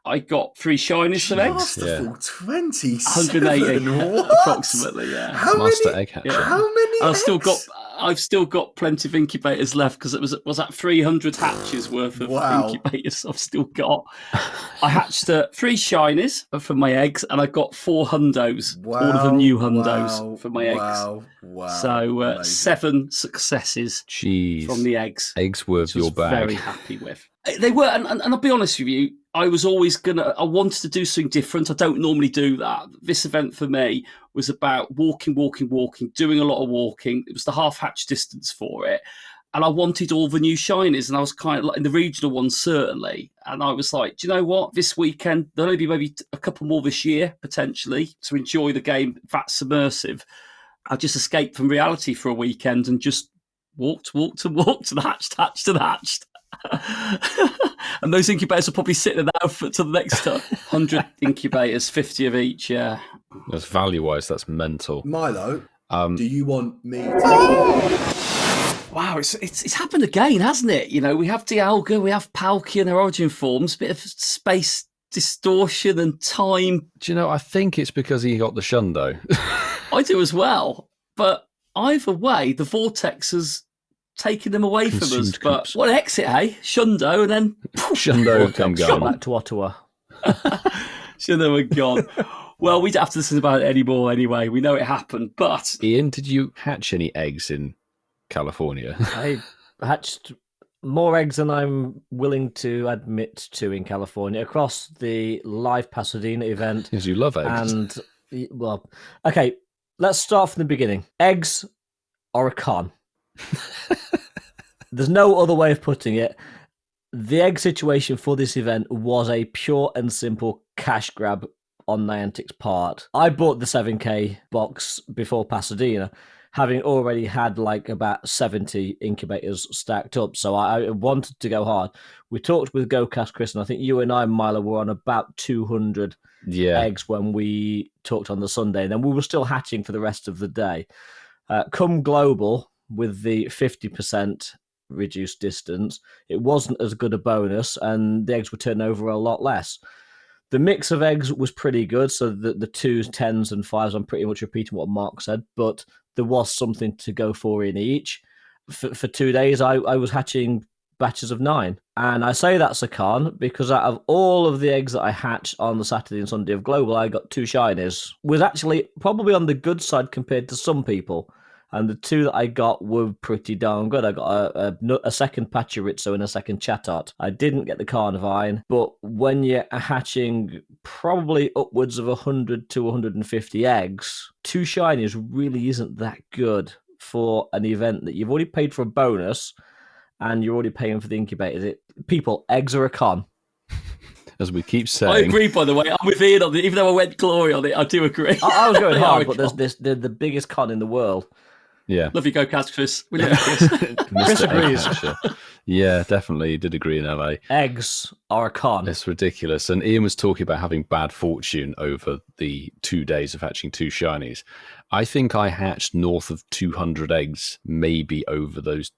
[SPEAKER 2] I got 3 shinies of eggs.
[SPEAKER 4] Masterful 27.
[SPEAKER 2] 180 approximately, yeah.
[SPEAKER 1] Master egg hatcher.
[SPEAKER 4] How many eggs?
[SPEAKER 2] I've still got plenty of incubators left because it was at 300 hatches worth of incubators I've still got. I hatched 3 shinies from my eggs, and I got 4 hundos, all of them new hundos for my eggs.
[SPEAKER 4] Wow.
[SPEAKER 2] So 7 successes from the eggs.
[SPEAKER 1] Eggs were your bag.
[SPEAKER 2] Very happy with. They were, and I'll be honest with you, I was always I wanted to do something different. I don't normally do that. This event for me was about walking, doing a lot of walking. It was the half hatch distance for it. And I wanted all the new shinies, and I was kind of like in the regional ones, certainly. And I was like, do you know what? This weekend, there'll only be maybe a couple more this year, potentially, to enjoy the game that's immersive. I just escaped from reality for a weekend and just walked and hatched and hatched. And those incubators are probably sitting now to the next 100 incubators, 50 of each, yeah.
[SPEAKER 1] That's value-wise, that's mental.
[SPEAKER 4] Milo, do you want me to...
[SPEAKER 2] Wow, it's happened again, hasn't it? You know, we have Dialga, we have Palkia in their origin forms, bit of space distortion and time.
[SPEAKER 1] Do you know, I think it's because he got the Shundo.
[SPEAKER 2] I do as well. But either way, the Vortex has taken them away from us.
[SPEAKER 1] Consumed
[SPEAKER 2] But
[SPEAKER 1] coops.
[SPEAKER 2] what an exit, eh? Shundo, and then
[SPEAKER 1] Shundo and
[SPEAKER 3] Shot
[SPEAKER 1] gone.
[SPEAKER 3] back to Ottawa.
[SPEAKER 2] Shundo and gone. Well, we don't have to listen about it anymore anyway. We know it happened. But
[SPEAKER 1] Ian, did you hatch any eggs in California?
[SPEAKER 3] I hatched more eggs than I'm willing to admit to in California across the live Pasadena event.
[SPEAKER 1] Because you love eggs.
[SPEAKER 3] And, well, okay, let's start from the beginning. Eggs are a con. There's no other way of putting it. The egg situation for this event was a pure and simple cash grab on Niantic's part. I bought the 7K box before Pasadena, having already had like about 70 incubators stacked up. So I wanted to go hard. We talked with GoCast Chris, and I think you and I, Milo, were on about 200 eggs when we talked on the Sunday. And then we were still hatching for the rest of the day. Come Global, with the 50% reduced distance, it wasn't as good a bonus, and the eggs were turning over a lot less. The mix of eggs was pretty good, so the 2s, 10s, and 5s, I'm pretty much repeating what Mark said, but there was something to go for in each. For 2 days, I was hatching batches of 9. And I say that's a con because out of all of the eggs that I hatched on the Saturday and Sunday of Global, I got 2 shinies. Was actually probably on the good side compared to some people. And the 2 that I got were pretty darn good. I got a second Pachirizo and a second Chatot. I didn't get the Carnivine, but when you're hatching probably upwards of 100 to 150 eggs, 2 shinies really isn't that good for an event that you've already paid for a bonus and you're already paying for the incubators. People, eggs are a con.
[SPEAKER 1] As we keep saying.
[SPEAKER 2] I agree, by the way. I'm with Ian on it. Even though I went glory on it, I do agree.
[SPEAKER 3] I was going
[SPEAKER 2] They
[SPEAKER 3] hard,
[SPEAKER 2] are a
[SPEAKER 3] but
[SPEAKER 2] con.
[SPEAKER 3] there's the biggest con in the world.
[SPEAKER 1] Yeah.
[SPEAKER 2] Love you, GoCast Chris. We love you, Chris.
[SPEAKER 3] Chris agrees.
[SPEAKER 1] Yeah, definitely did agree in LA.
[SPEAKER 3] Eggs are a con.
[SPEAKER 1] It's ridiculous. And Ian was talking about having bad fortune over the 2 days of hatching 2 shinies. I think I hatched north of 200 eggs, maybe over those.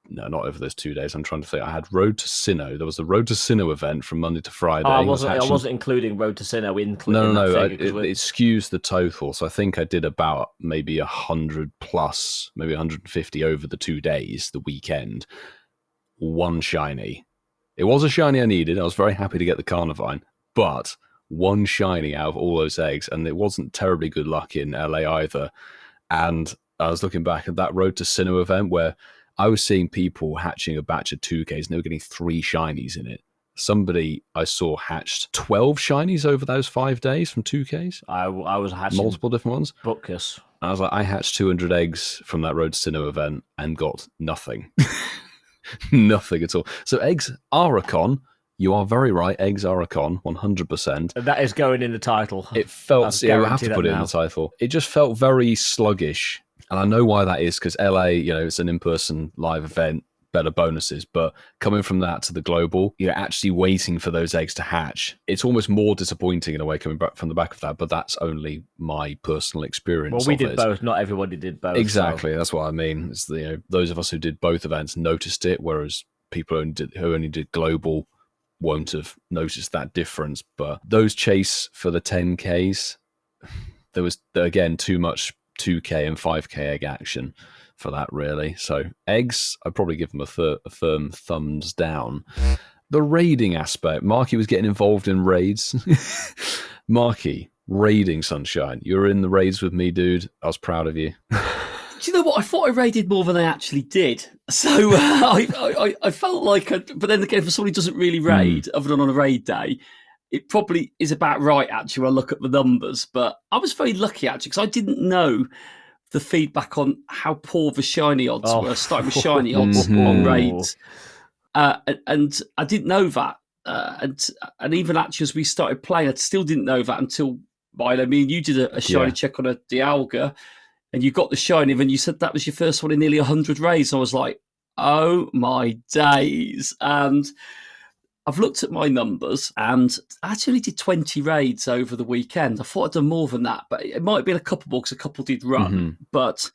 [SPEAKER 1] No, not over those 2 days. I'm trying to think. I had Road to Sinnoh. There was the Road to Sinnoh event from Monday to Friday.
[SPEAKER 3] I wasn't including Road to Sinnoh.
[SPEAKER 1] No. It skews the total. So I think I did about maybe 100 plus, maybe 150 over the 2 days, the weekend. 1 shiny. It was a shiny I needed. I was very happy to get the Carnivine, but 1 shiny out of all those eggs, and it wasn't terribly good luck in LA either. And I was looking back at that Road to Sinnoh event where I was seeing people hatching a batch of 2Ks and they were getting 3 shinies in it. Somebody I saw hatched 12 shinies over those 5 days from 2Ks.
[SPEAKER 3] I was hatching
[SPEAKER 1] multiple different ones.
[SPEAKER 3] Buckus.
[SPEAKER 1] I was like, I hatched 200 eggs from that Road to Sinnoh event and got nothing. Nothing at all. So eggs are a con. You are very right. Eggs are a con, 100%.
[SPEAKER 3] That is going in the title.
[SPEAKER 1] It felt, yeah, we'll have to put it in the title. It just felt very sluggish. And I know why that is, because LA, it's an in-person live event, better bonuses. But coming from that to the global, you're actually waiting for those eggs to hatch. It's almost more disappointing in a way coming back from the back of that, but that's only my personal experience.
[SPEAKER 3] Well, we did both. Not everybody did both.
[SPEAKER 1] Exactly.
[SPEAKER 3] So.
[SPEAKER 1] That's what I mean. It's those of us who did both events noticed it, whereas people who only did global won't have noticed that difference. But those chase for the 10Ks, there was, again, too much 2K and 5K egg action for that, really. So eggs, I'd probably give them a firm thumbs down. The raiding aspect, Marky was getting involved in raids. Marky, raiding Sunshine. You were in the raids with me, dude. I was proud of you.
[SPEAKER 2] Do you know what? I thought I raided more than I actually did. So I felt like, but then again, for somebody who doesn't really raid, other than on a raid day, it probably is about right, actually, when I look at the numbers. But I was very lucky, actually, because I didn't know the feedback on how poor the shiny odds were, starting with shiny odds on raids. And I didn't know that. And even actually, as we started playing, I still didn't know that until, Milo, me and you did a shiny check on a Dialga, and you got the shiny, and you said that was your first one in nearly 100 raids. I was like, oh my days. And I've looked at my numbers, and I actually did 20 raids over the weekend. I thought I'd done more than that, but it might have been a couple more because a couple did run. But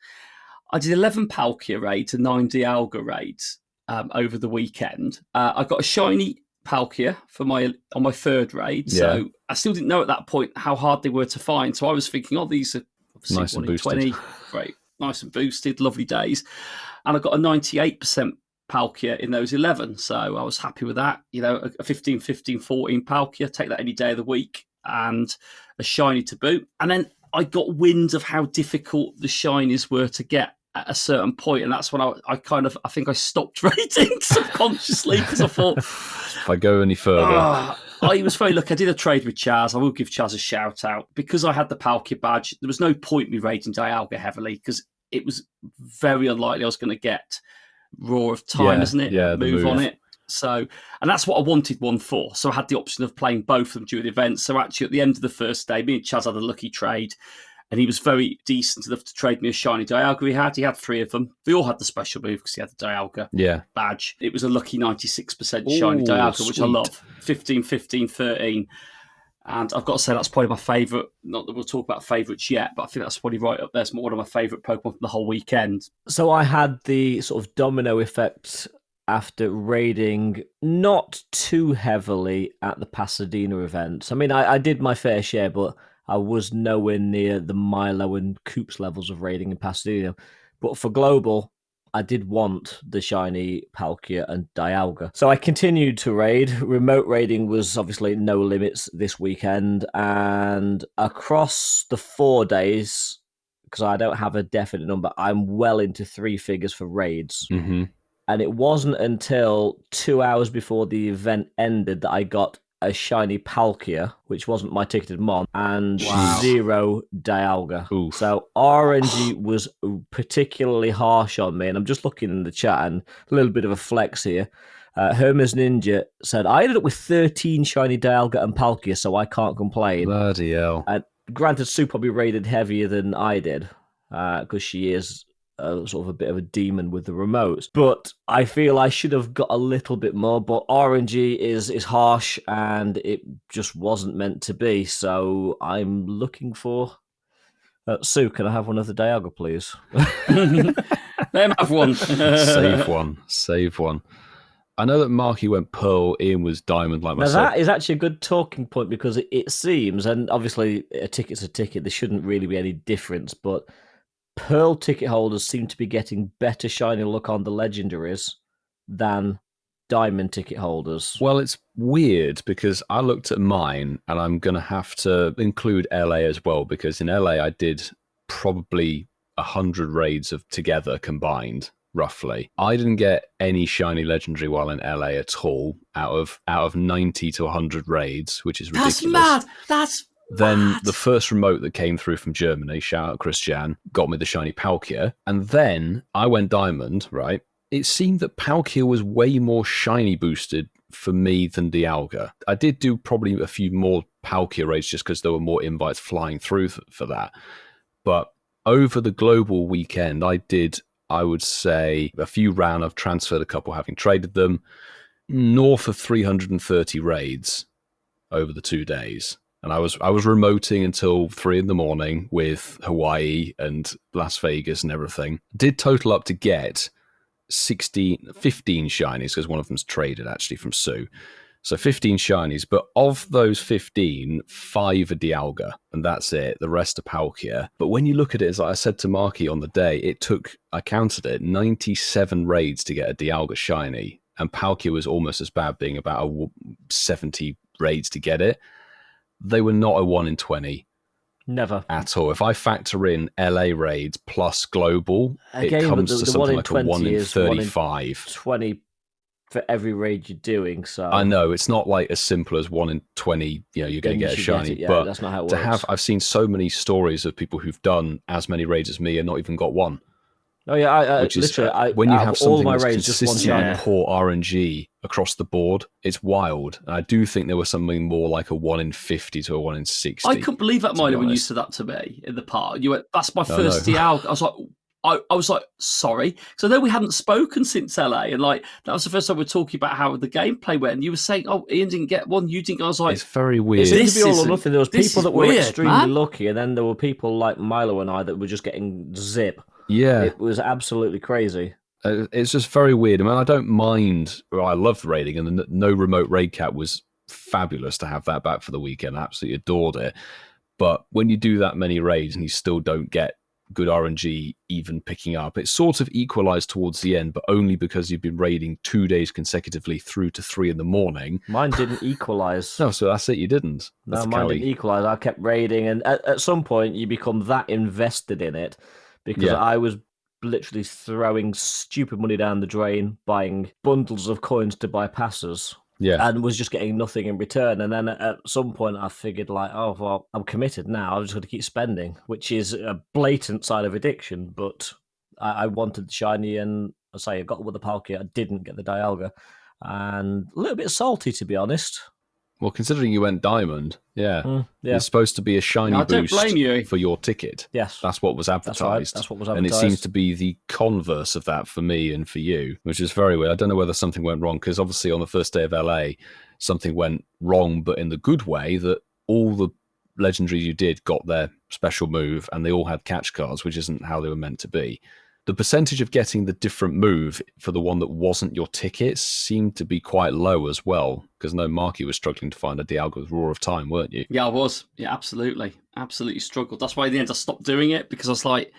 [SPEAKER 2] I did 11 Palkia raids and 9 Dialga raids over the weekend. I got a shiny Palkia on my third raid. So I still didn't know at that point how hard they were to find. So I was thinking, these are obviously
[SPEAKER 1] Nice and
[SPEAKER 2] 20. Great. Nice and boosted. Lovely days. And I got a 98% Palkia in those 11. So I was happy with that. A 15, 15, 14 Palkia. Take that any day of the week. And a shiny to boot. And then I got wind of how difficult the shinies were to get at a certain point, and that's when I think I stopped raiding subconsciously because I thought,
[SPEAKER 1] if I go any further,
[SPEAKER 2] I was very lucky. I did a trade with Chaz. I will give Chaz a shout out because I had the Palkia badge. There was no point me raiding Dialga heavily because it was very unlikely I was going to get Roar of Time, isn't it?
[SPEAKER 1] Yeah,
[SPEAKER 2] move on it. So, and that's what I wanted one for. So I had the option of playing both of them during the event. So actually, at the end of the first day, me and Chaz had a lucky trade. And he was very decent enough to trade me a shiny Dialga. He had 3 of them. They all had the special move because he had the Dialga badge. It was a lucky 96% shiny Dialga, which I love. 15, 15, 13. And I've got to say, that's probably my favourite. Not that we'll talk about favourites yet, but I think that's probably right up there. It's one of my favourite Pokemon from the whole weekend.
[SPEAKER 3] So I had the sort of domino effect after raiding not too heavily at the Pasadena event. I mean, I did my fair share, but I was nowhere near the Milo and Coops levels of raiding in Pasadena. But for Global, I did want the shiny Palkia and Dialga. So I continued to raid. Remote raiding was obviously no limits this weekend. And across the 4 days, because I don't have a definite number, I'm well into 3 figures for raids.
[SPEAKER 1] Mm-hmm.
[SPEAKER 3] And it wasn't until 2 hours before the event ended that I got a shiny Palkia, which wasn't my ticketed mon, and 0 Dialga.
[SPEAKER 1] Oof.
[SPEAKER 3] So RNG was particularly harsh on me, and I'm just looking in the chat, and a little bit of a flex here. HermesNinja said, I ended up with 13 shiny Dialga and Palkia, so I can't complain.
[SPEAKER 1] Bloody hell.
[SPEAKER 3] And granted, Sue probably raided heavier than I did, because she is sort of a bit of a demon with the remotes, but I feel I should have got a little bit more. But RNG is harsh, and it just wasn't meant to be. So I'm looking for Sue. Can I have one of the Dialga, please?
[SPEAKER 2] Let him have one.
[SPEAKER 1] Save one. I know that Marky went Pearl, Ian was Diamond, like myself.
[SPEAKER 3] Now that is actually a good talking point because it seems, and obviously a ticket's a ticket. There shouldn't really be any difference, but Pearl ticket holders seem to be getting better shiny luck on the legendaries than Diamond ticket holders.
[SPEAKER 1] Well, it's weird because I looked at mine, and I'm going to have to include LA as well, because in LA I did probably 100 raids of together combined, roughly. I didn't get any shiny legendary while in LA at all out of 90 to 100 raids, which is ridiculous.
[SPEAKER 2] That's
[SPEAKER 1] Then the first remote that came through from Germany, shout out Christian, got me the shiny Palkia. And then I went Diamond, right? It seemed that Palkia was way more shiny boosted for me than Dialga. I did do probably a few more Palkia raids just because there were more invites flying through for that. But over the global weekend, I would say, a few round. I've transferred a couple having traded them. North of 330 raids over the 2 days. And I was remoting until 3 a.m. with Hawaii and Las Vegas and everything. Did total up to get 15 shinies, because one of them's traded actually from Sue. So 15 shinies, but of those 15, 5 are Dialga, and that's it. The rest are Palkia. But when you look at it, as I said to Marky on the day, I counted it, 97 raids to get a Dialga shiny, and Palkia was almost as bad, being about 70 raids to get it. They were not a 1 in 20.
[SPEAKER 3] Never.
[SPEAKER 1] At all. If I factor in LA raids plus global,
[SPEAKER 3] Again,
[SPEAKER 1] it comes to something like a 1 in
[SPEAKER 3] 35. 20 for every raid you're doing. So
[SPEAKER 1] I know it's not like as simple as 1 in 20, you're going to get a shiny. But
[SPEAKER 3] that's not how it works.
[SPEAKER 1] I've seen so many stories of people who've done as many raids as me and not even got one.
[SPEAKER 3] Oh yeah,
[SPEAKER 1] when you have something that's
[SPEAKER 3] raids,
[SPEAKER 1] consistently poor RNG across the board, it's wild. And I do think there was something more like a 1 in 50 to a 1 in 60.
[SPEAKER 2] I couldn't believe that, Milo, when you said that to me in the park. You went, "That's my first Dialga." I was like, sorry. So I know we hadn't spoken since LA, and like that was the first time we were talking about how the gameplay went. And you were saying, "Oh, Ian didn't get one. You didn't." I was like,
[SPEAKER 1] "It's very weird."
[SPEAKER 3] It seemed to be all or nothing. There was people that were
[SPEAKER 2] weird,
[SPEAKER 3] extremely lucky, and then there were people like Milo and I that were just getting zip.
[SPEAKER 1] Yeah.
[SPEAKER 3] It was absolutely crazy.
[SPEAKER 1] It's just very weird. I mean, I don't mind. Well, I love the raiding, and the no remote raid cap was fabulous to have that back for the weekend. I absolutely adored it. But when you do that many raids and you still don't get good RNG even picking up, it's sort of equalized towards the end, but only because you've been raiding 2 days consecutively through to 3 in the morning.
[SPEAKER 3] Mine didn't equalize.
[SPEAKER 1] No, so that's it. You didn't.
[SPEAKER 3] No, mine didn't equalize. I kept raiding, and at some point you become that invested in it because I was literally throwing stupid money down the drain, buying bundles of coins to buy passes.
[SPEAKER 1] Yeah.
[SPEAKER 3] And was just getting nothing in return. And then at some point I figured like, oh, well, I'm committed now. I'm just going to keep spending, which is a blatant sign of addiction. But I wanted the shiny, and I got with the Palkia. I didn't get the Dialga. And a little bit salty, to be honest.
[SPEAKER 1] Well, considering you went diamond, it's supposed to be a shiny boost
[SPEAKER 2] blame you.
[SPEAKER 1] for your ticket.
[SPEAKER 3] Yes.
[SPEAKER 1] That's what was advertised.
[SPEAKER 3] That's right. That's what was
[SPEAKER 1] And
[SPEAKER 3] advertised.
[SPEAKER 1] it seems to be the converse of that for me and for you, which is very weird. I don't know whether something went wrong, because obviously on the first day of LA, something went wrong, but in the good way, that all the legendaries you did got their special move, and they all had catch cards, which isn't how they were meant to be. The percentage of getting the different move for the one that wasn't your ticket seemed to be quite low as well, because no, Marky was struggling to find a Dialga with Roar of Time, weren't you?
[SPEAKER 2] Yeah, I was. Yeah, absolutely. Absolutely struggled. That's why in the end I stopped doing it, because I was like,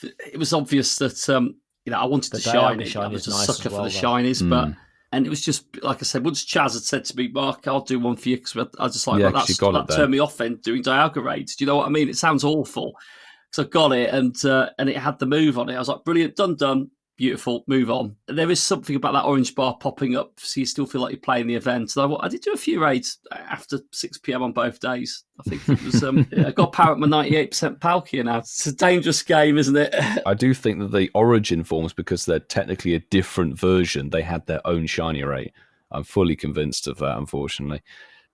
[SPEAKER 2] it was obvious that, I wanted to shine it. I was a sucker for the shinies, but... And it was just, like I said, once Chaz had said to me, Mark, I'll do one for you, because I was just like, that turned me off then, doing Dialga raids. Do you know what I mean? It sounds awful. So I got it, and it had the move on it. I was like, brilliant, done, beautiful, move on. There is something about that orange bar popping up, so you still feel like you're playing the event. And I did do a few raids after 6 p.m. on both days. I think it was, I got power at my 98% Palkia now. It's a dangerous game, isn't it?
[SPEAKER 1] I do think that the Origin forms, because they're technically a different version, they had their own shiny rate. I'm fully convinced of that, unfortunately.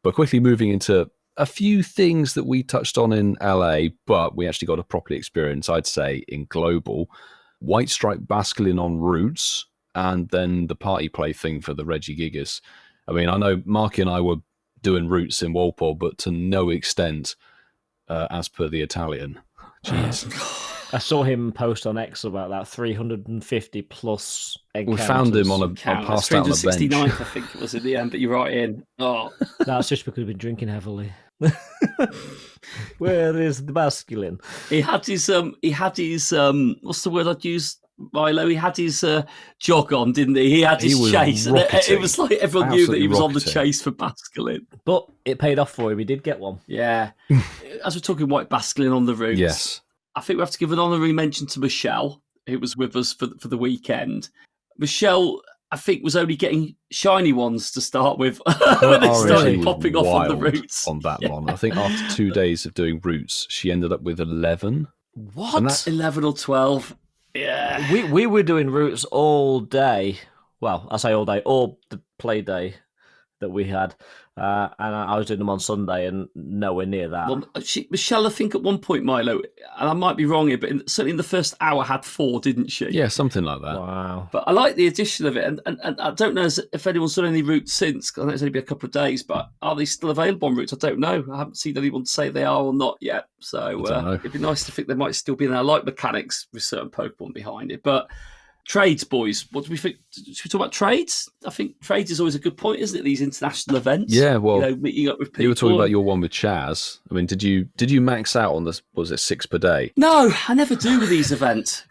[SPEAKER 1] But quickly moving into a few things that we touched on in LA, but we actually got to properly experience, I'd say, in Global. White Stripe Basculin on Roots, and then the party play thing for the Reggie Gigas. I mean, I know Marky and I were doing Roots in Walpole, but to no extent as per the Italian. Jeez.
[SPEAKER 3] I saw him post on X about that 350 plus encounters.
[SPEAKER 1] We found him on passed out on a bench.
[SPEAKER 2] 369th, I think it was in the end, but you're right in. Oh,
[SPEAKER 3] that's just because we've been drinking heavily. Where is the Basculin?
[SPEAKER 2] He had his what's the word I'd use, Milo? He had his jog on, didn't he? He had his chase. It was like everyone knew that he was on the chase for Basculin.
[SPEAKER 3] But it paid off for him. He did get one.
[SPEAKER 2] Yeah. As we're talking White Basculin on the routes,
[SPEAKER 1] yes.
[SPEAKER 2] I think we have to give an honorary mention to Michelle, who was with us for the weekend. Michelle, I think, was only getting shiny ones to start with when they started popping off on the routes.
[SPEAKER 1] On that one, I think after 2 days of doing routes, she ended up with 11.
[SPEAKER 3] What?
[SPEAKER 2] 11 or 12? Yeah.
[SPEAKER 3] We were doing routes all day. Well, I say all day, all the play day that we had. And I was doing them on Sunday and nowhere near that.
[SPEAKER 2] Well, Michelle, I think at one point, Milo, and I might be wrong here, but certainly in the first hour had 4, didn't she?
[SPEAKER 1] Yeah, something like that.
[SPEAKER 3] Wow.
[SPEAKER 2] But I like the addition of it. And I don't know if anyone's done any routes since, because I know it's only been a couple of days, but are they still available on routes? I don't know. I haven't seen anyone say they are or not yet. So it'd be nice to think they might still be there. I like mechanics with certain Pokemon behind it. But trades, boys. What do we think? Should we talk about trades? I think trades is always a good point, isn't it? These international events.
[SPEAKER 1] Yeah, well,
[SPEAKER 2] meeting up with people.
[SPEAKER 1] You were talking about your one with Chaz. I mean, did you max out on this? Was it 6 per day?
[SPEAKER 2] No, I never do with these events.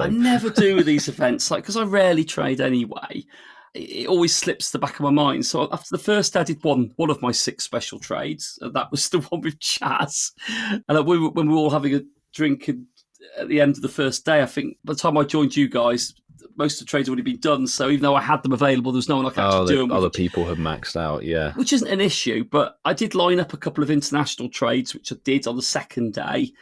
[SPEAKER 2] I never do with these events, because I rarely trade anyway. It always slips the back of my mind. So after the first, I did one of my 6 special trades, and that was the one with Chaz. And when we were all having a drink at the end of the first day, I think by the time I joined you guys, most of the trades had already been done. So even though I had them available, there was no one I could actually do them with.
[SPEAKER 1] Other people have maxed out, yeah.
[SPEAKER 2] Which isn't an issue, but I did line up a couple of international trades, which I did on the second day.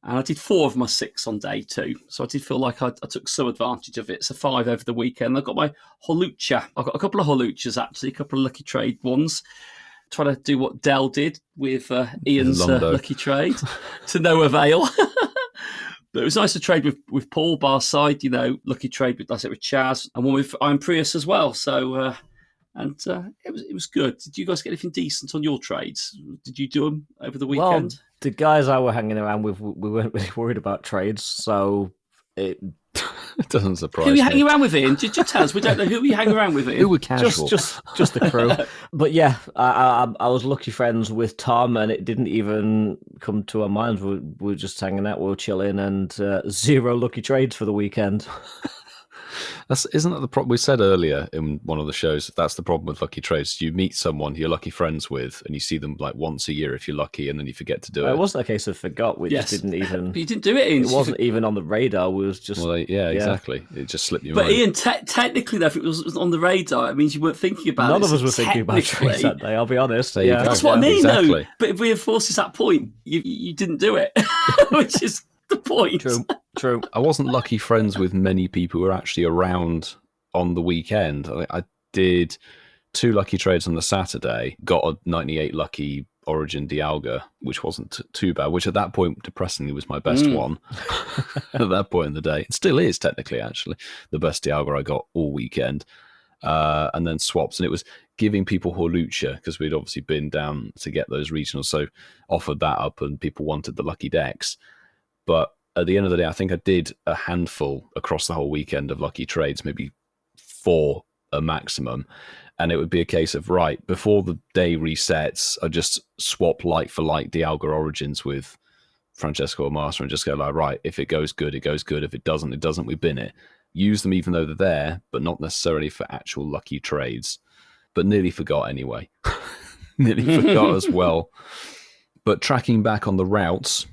[SPEAKER 2] And I did 4 of my 6 on day 2. So I did feel like I took some advantage of it. So 5 over the weekend. I got my Holucha. I got a couple of Holuchas, actually, a couple of lucky trade ones. Trying to do what Dell did with Ian's lucky trade to no avail. But it was nice to trade with Paul, bar side, lucky trade with Chaz, and one with Iron Prius as well. So, it was good. Did you guys get anything decent on your trades? Did you do them over the weekend?
[SPEAKER 3] Well, the guys I were hanging around with, we weren't really worried about trades. So It
[SPEAKER 1] It doesn't surprise
[SPEAKER 2] Who are you
[SPEAKER 1] me.
[SPEAKER 2] hanging around with, Ian? Just tell us. We don't know who you hang around with, Ian.
[SPEAKER 1] Who were casual?
[SPEAKER 3] just the crew. But yeah, I was lucky friends with Tom, and it didn't even come to our minds. We were just hanging out, we were chilling, and 0 lucky trades for the weekend.
[SPEAKER 1] Isn't that the problem? We said earlier in one of the shows, that's the problem with lucky trades. You meet someone you're lucky friends with, and you see them like once a year if you're lucky, and then you forget to do it.
[SPEAKER 3] It wasn't a case of forgot. We
[SPEAKER 2] Yes.
[SPEAKER 3] just didn't even.
[SPEAKER 2] But you didn't do it, Ian.
[SPEAKER 3] It wasn't even on the radar. We was just.
[SPEAKER 1] Well, yeah, exactly. It just slipped your
[SPEAKER 2] But
[SPEAKER 1] mind.
[SPEAKER 2] Ian, technically, though, if it was on the radar, it means you weren't thinking about it.
[SPEAKER 3] None of
[SPEAKER 2] So
[SPEAKER 3] us were thinking about trades that day. I'll be honest.
[SPEAKER 1] There you go.
[SPEAKER 2] That's what I mean,
[SPEAKER 1] exactly.
[SPEAKER 2] though. But it reinforces that point. You didn't do it, which is the point.
[SPEAKER 3] True.
[SPEAKER 1] I wasn't lucky friends with many people who were actually around on the weekend. I did 2 lucky trades on the Saturday, got a 98 lucky Origin Dialga, which wasn't too bad, which at that point, depressingly, was my best one at that point in the day. It still is, technically, actually, the best Dialga I got all weekend. And then swaps, and it was giving people Horlucha, because we'd obviously been down to get those regionals, so offered that up, and people wanted the lucky decks. But at the end of the day, I think I did a handful across the whole weekend of lucky trades, maybe 4 a maximum. And it would be a case of, right, before the day resets, I just swap like for like Dialga Origins with Francesco or Master and just go like, right, if it goes good, it goes good. If it doesn't, we bin it. Use them even though they're there, but not necessarily for actual lucky trades. But nearly forgot anyway. Nearly forgot as well. But tracking back on the routes,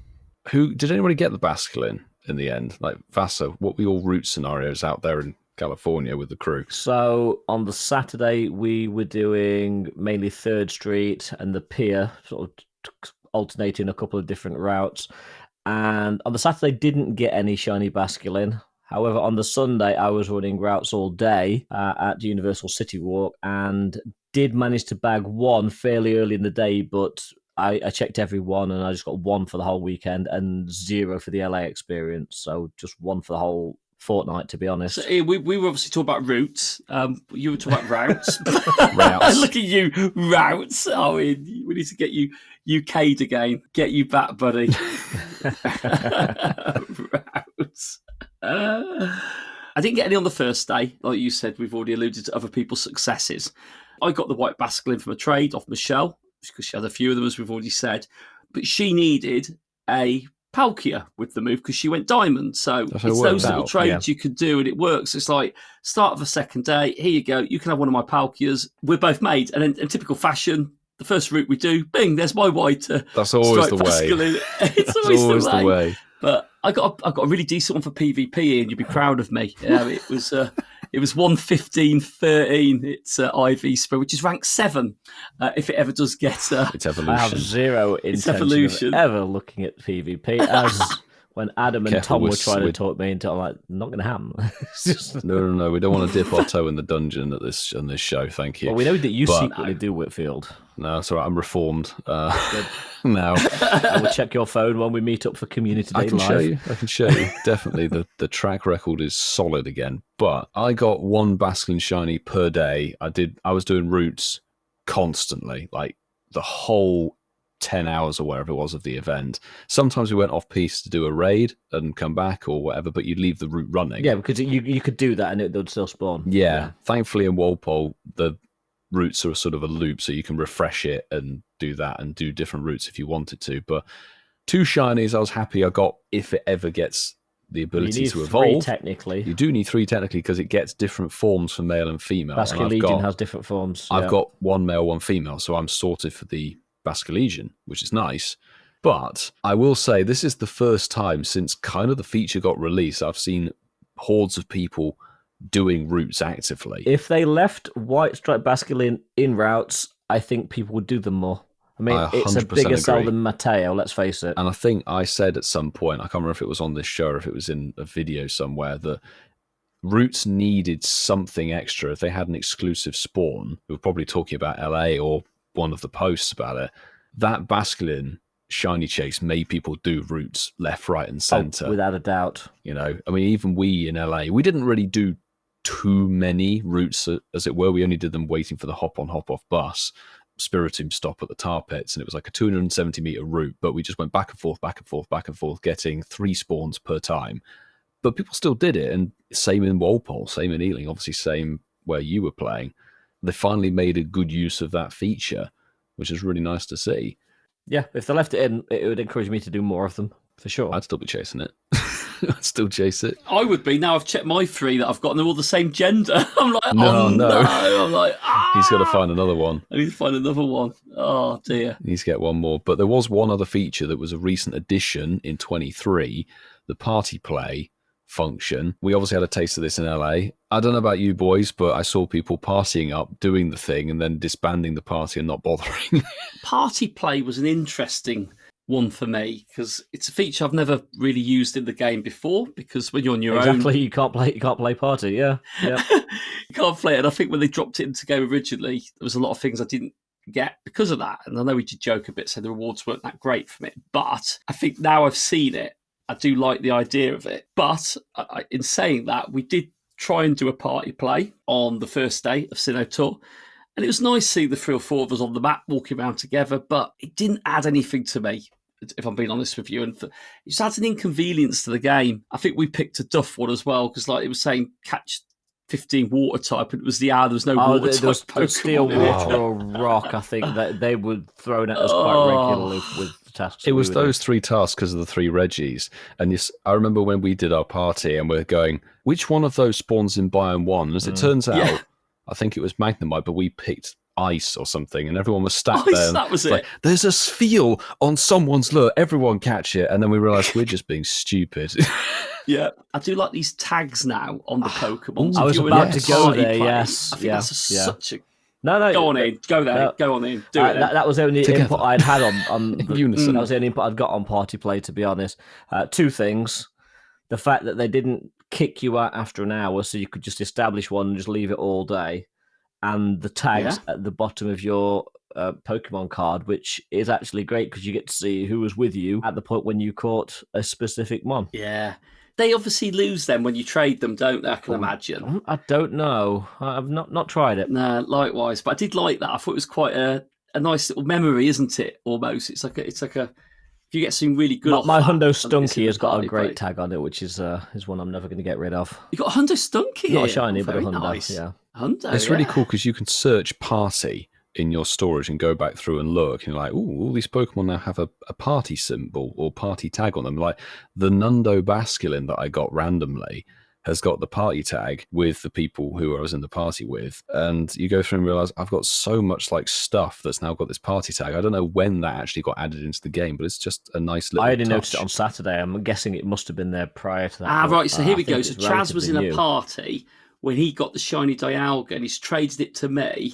[SPEAKER 1] did anybody get the Basculin in the end? Like, Vasa, what were your route scenarios out there in California with the crew?
[SPEAKER 3] So on the Saturday, we were doing mainly 3rd Street and the pier, sort of alternating a couple of different routes. And on the Saturday, didn't get any shiny Basculin. However, on the Sunday, I was running routes all day at Universal City Walk and did manage to bag 1 fairly early in the day, but I checked every one and I just got 1 for the whole weekend and 0 for the LA experience. So just 1 for the whole fortnight, to be honest.
[SPEAKER 2] So, we were obviously talking about routes. You were talking about routes.
[SPEAKER 1] Routes.
[SPEAKER 2] Look at you, routes. Oh, we need to get you UK'd again. Get you back, buddy. Routes. I didn't get any on the first day. Like you said, we've already alluded to other people's successes. I got the white Basculin from a trade off Michelle, because she had a few of them, as we've already said. But she needed a Palkia with the move because she went diamond. So it's those little trades you could do, and it works. It's like, start of the second day, here you go, you can have one of my Palkias. We're both made. And then in typical fashion, the first route we do, bing, there's my white.
[SPEAKER 1] That's always the way.
[SPEAKER 2] It's always the way. But I got a really decent one for PvP, and you'd be proud of me. It was 115.13. It's IV Spur, which is rank 7. If it ever does get
[SPEAKER 1] it's evolution.
[SPEAKER 3] I have 0 intention of ever looking at PvP, as when Adam and Tom were trying to talk me into it, I'm like, not going to happen.
[SPEAKER 1] No. We don't want to dip our toe in the dungeon on this show. Thank you.
[SPEAKER 3] Well, we know that you secretly do, Whitfield.
[SPEAKER 1] No, it's all right. I'm reformed now.
[SPEAKER 3] I will check your phone when we meet up for Community Day Live.
[SPEAKER 1] I can show you. Definitely, the track record is solid again. But I got 1 Basculin shiny per day. I was doing routes constantly, like the whole 10 hours or wherever it was of the event. Sometimes we went off piece to do a raid and come back or whatever, but you'd leave the route running.
[SPEAKER 3] Yeah, because you could do that and it would still spawn.
[SPEAKER 1] Yeah. Thankfully in Walpole, the routes are sort of a loop, so you can refresh it and do that and do different routes if you wanted to. But 2 shinies I was happy I got if it ever gets the ability to evolve.
[SPEAKER 3] 3 technically.
[SPEAKER 1] You do need 3 technically because it gets different forms for male and female.
[SPEAKER 3] Basculin Legion has different forms.
[SPEAKER 1] I've got 1 male, 1 female, so I'm sorted for the Basculin Legion, which is nice. But I will say this is the first time since kind of the feature got released I've seen hordes of people doing routes actively.
[SPEAKER 3] If they left White Stripe Basculin in routes, I think people would do them more. I mean, it's a bigger sell than Mateo, let's face it.
[SPEAKER 1] And I think I said at some point, I can't remember if it was on this show or if it was in a video somewhere, that routes needed something extra. If they had an exclusive spawn, we were probably talking about LA or one of the posts about it, that Basculin shiny chase made people do routes left, right, and center.
[SPEAKER 3] Without a doubt.
[SPEAKER 1] You know, I mean, even we in LA, we didn't really do too many routes, as it were. We only did them waiting for the hop-on, hop-off bus, Spiritomb stop at the tar pits, and it was like a 270-meter route, but we just went back and forth, getting 3 spawns per time. But people still did it, and same in Walpole, same in Ealing, obviously same where you were playing. They finally made a good use of that feature, which is really nice to see.
[SPEAKER 3] Yeah, if they left it in, it would encourage me to do more of them, for sure.
[SPEAKER 1] I'd still be chasing it. I'd still chase it.
[SPEAKER 2] I would be. Now I've checked my 3 that I've got, and they're all the same gender. I'm like,
[SPEAKER 1] No,
[SPEAKER 2] oh
[SPEAKER 1] no.
[SPEAKER 2] no. I'm like,
[SPEAKER 1] He's got to find another one.
[SPEAKER 2] I need to find another one. Oh dear.
[SPEAKER 1] He needs to get one more. But there was one other feature that was a recent addition in 23, the party play function. We obviously had a taste of this in LA. I don't know about you boys, but I saw people partying up, doing the thing, and then disbanding the party and not bothering.
[SPEAKER 2] Party play was an interesting one for me because it's a feature I've never really used in the game before. Because when you're on your own,
[SPEAKER 3] You can't play party. Yeah.
[SPEAKER 2] you can't play it. And I think when they dropped it into game originally, there was a lot of things I didn't get because of that. And I know we did joke a bit, so the rewards weren't that great from it. But I think now I've seen it, I do like the idea of it. But in saying that, we did try and do a party play on the first day of Sinnoh Tour. And it was nice seeing the 3 or 4 of us on the map walking around together, but it didn't add anything to me, if I'm being honest with you. And it just adds an inconvenience to the game. I think we picked a duff one as well, because like it was saying catch 15 water type, and it was the hour there was no water type.
[SPEAKER 3] There was
[SPEAKER 2] Pokemon
[SPEAKER 3] steel,
[SPEAKER 2] in it.
[SPEAKER 3] water, or rock. I think that they would throw at us quite regularly with the tasks.
[SPEAKER 1] It was those 3 tasks because of the 3 Reggies. And I remember when we did our party and we're going, which one of those spawns in Biome 1? And as it turns out, I think it was Magnemite, but we picked ice or something, and everyone was sat there. And
[SPEAKER 2] that was it.
[SPEAKER 1] Like, there's a Spheal on someone's lure. Everyone catch it. And then we realised we're just being stupid.
[SPEAKER 2] Yeah, I do like these tags now on the Pokemon.
[SPEAKER 3] I was about to go there, yes.
[SPEAKER 2] I think that's such a...
[SPEAKER 3] No.
[SPEAKER 2] Go on in. Go there.
[SPEAKER 3] No.
[SPEAKER 2] Go on in. Do it.
[SPEAKER 3] That was the only input I'd had on
[SPEAKER 1] Unison.
[SPEAKER 3] That was the only input I'd got on party play, to be honest. 2 things. The fact that they didn't kick you out after an hour, so you could just establish one and just leave it all day. And the tags at the bottom of your Pokemon card, which is actually great because you get to see who was with you at the point when you caught a specific mon.
[SPEAKER 2] Yeah. They obviously lose them when you trade them, don't they? I can imagine.
[SPEAKER 3] I don't know. I've not tried it.
[SPEAKER 2] No, likewise. But I did like that. I thought it was quite a nice little memory, isn't it? Almost. It's like a. If you get something really good.
[SPEAKER 3] My Hundo Stunky has got a great tag on it, which is one I'm never going to get rid of.
[SPEAKER 2] You got a Hundo Stunky.
[SPEAKER 3] Not a shiny, but a Hundo.
[SPEAKER 2] Nice.
[SPEAKER 3] Yeah.
[SPEAKER 2] Hundo.
[SPEAKER 1] It's really cool because you can search party in your storage and go back through and look, and you're like, ooh, all these Pokemon now have a party symbol or party tag on them. Like the Nundo Basculin that I got randomly has got the party tag with the people who I was in the party with. And you go through and realize I've got so much like stuff that's now got this party tag. I don't know when that actually got added into the game, but it's just a nice little
[SPEAKER 3] I only
[SPEAKER 1] touch.
[SPEAKER 3] noticed it on Saturday. I'm guessing it must have been there prior to that.
[SPEAKER 2] Right. So here we go.
[SPEAKER 3] I
[SPEAKER 2] So
[SPEAKER 3] think it's
[SPEAKER 2] Chaz was in
[SPEAKER 3] relatively
[SPEAKER 2] a
[SPEAKER 3] new.
[SPEAKER 2] party when he got the shiny Dialga, and he's traded it to me,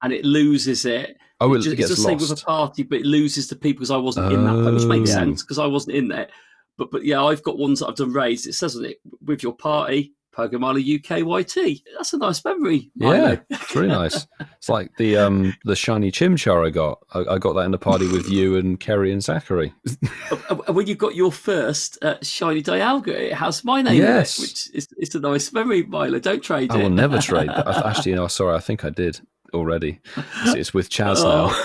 [SPEAKER 2] and it loses it.
[SPEAKER 1] Oh, it
[SPEAKER 2] just,
[SPEAKER 1] gets
[SPEAKER 2] it's the same with
[SPEAKER 1] lost.
[SPEAKER 2] a party, but it loses to people because I wasn't in that, which makes
[SPEAKER 1] yeah.
[SPEAKER 2] sense because I wasn't in there. But yeah, I've got ones that I've done raids. It says on it, with your party, Pokemon UKYT. That's a nice memory. Milo.
[SPEAKER 1] Yeah, it's really nice. It's like the shiny Chimchar I got. I got that in the party with you and Kerry and Zachary.
[SPEAKER 2] And when you got your first shiny Dialga, it has my name
[SPEAKER 1] Yes.
[SPEAKER 2] in it, which is a nice memory, Milo. Don't trade
[SPEAKER 1] I
[SPEAKER 2] it.
[SPEAKER 1] will never trade. Actually, no, sorry, I think I did already. It's with Chaz now.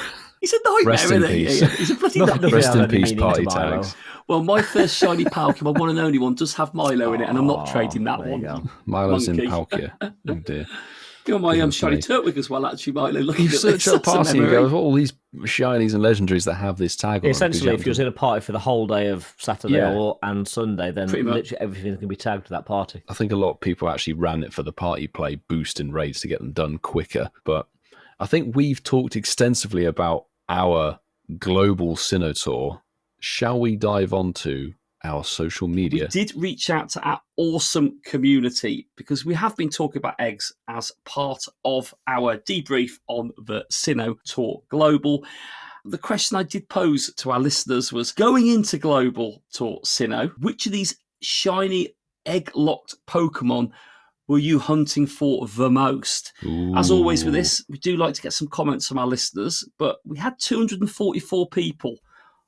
[SPEAKER 2] He's a nightmare,
[SPEAKER 1] Rest in
[SPEAKER 2] isn't he?
[SPEAKER 1] peace.
[SPEAKER 2] He's a bloody
[SPEAKER 3] Nothing
[SPEAKER 2] nightmare.
[SPEAKER 1] Rest in
[SPEAKER 3] any
[SPEAKER 1] peace,
[SPEAKER 3] meaning
[SPEAKER 1] party
[SPEAKER 3] to Milo.
[SPEAKER 1] tags.
[SPEAKER 2] Well, my first shiny Pokemon, one and only one, does have Milo in it, and I'm not
[SPEAKER 3] Oh,
[SPEAKER 2] trading that
[SPEAKER 3] there you
[SPEAKER 2] one.
[SPEAKER 3] go.
[SPEAKER 1] Milo's
[SPEAKER 2] Monkey.
[SPEAKER 1] in Palkia. Oh dear.
[SPEAKER 2] You're on my
[SPEAKER 1] Goodness
[SPEAKER 2] shiny
[SPEAKER 1] me.
[SPEAKER 2] Turtwig as well, actually, Milo. Looking
[SPEAKER 1] You
[SPEAKER 2] at
[SPEAKER 1] search
[SPEAKER 2] this,
[SPEAKER 1] up
[SPEAKER 2] that's a
[SPEAKER 1] party and
[SPEAKER 2] memory.
[SPEAKER 1] go, all these shinies and legendaries that have this tag on them, 'cause
[SPEAKER 3] Essentially, if
[SPEAKER 1] have
[SPEAKER 3] you was
[SPEAKER 1] to-
[SPEAKER 3] in a party for the whole day of Saturday
[SPEAKER 1] Yeah.
[SPEAKER 3] and Sunday, then
[SPEAKER 2] Pretty much.
[SPEAKER 3] literally everything can be tagged to that party.
[SPEAKER 1] I think a lot of people actually ran it for the party play boost in raids to get them done quicker. But I think we've talked extensively about our global Sinnoh Tour. Shall we dive onto our social media?
[SPEAKER 2] We did reach out to our awesome community because we have been talking about eggs as part of our debrief on the Sinnoh Tour Global. The question I did pose to our listeners was, going into Global Tour Sinnoh, which of these shiny egg-locked Pokemon were you hunting for the most? As always with this, we do like to get some comments from our listeners, but we had 244 people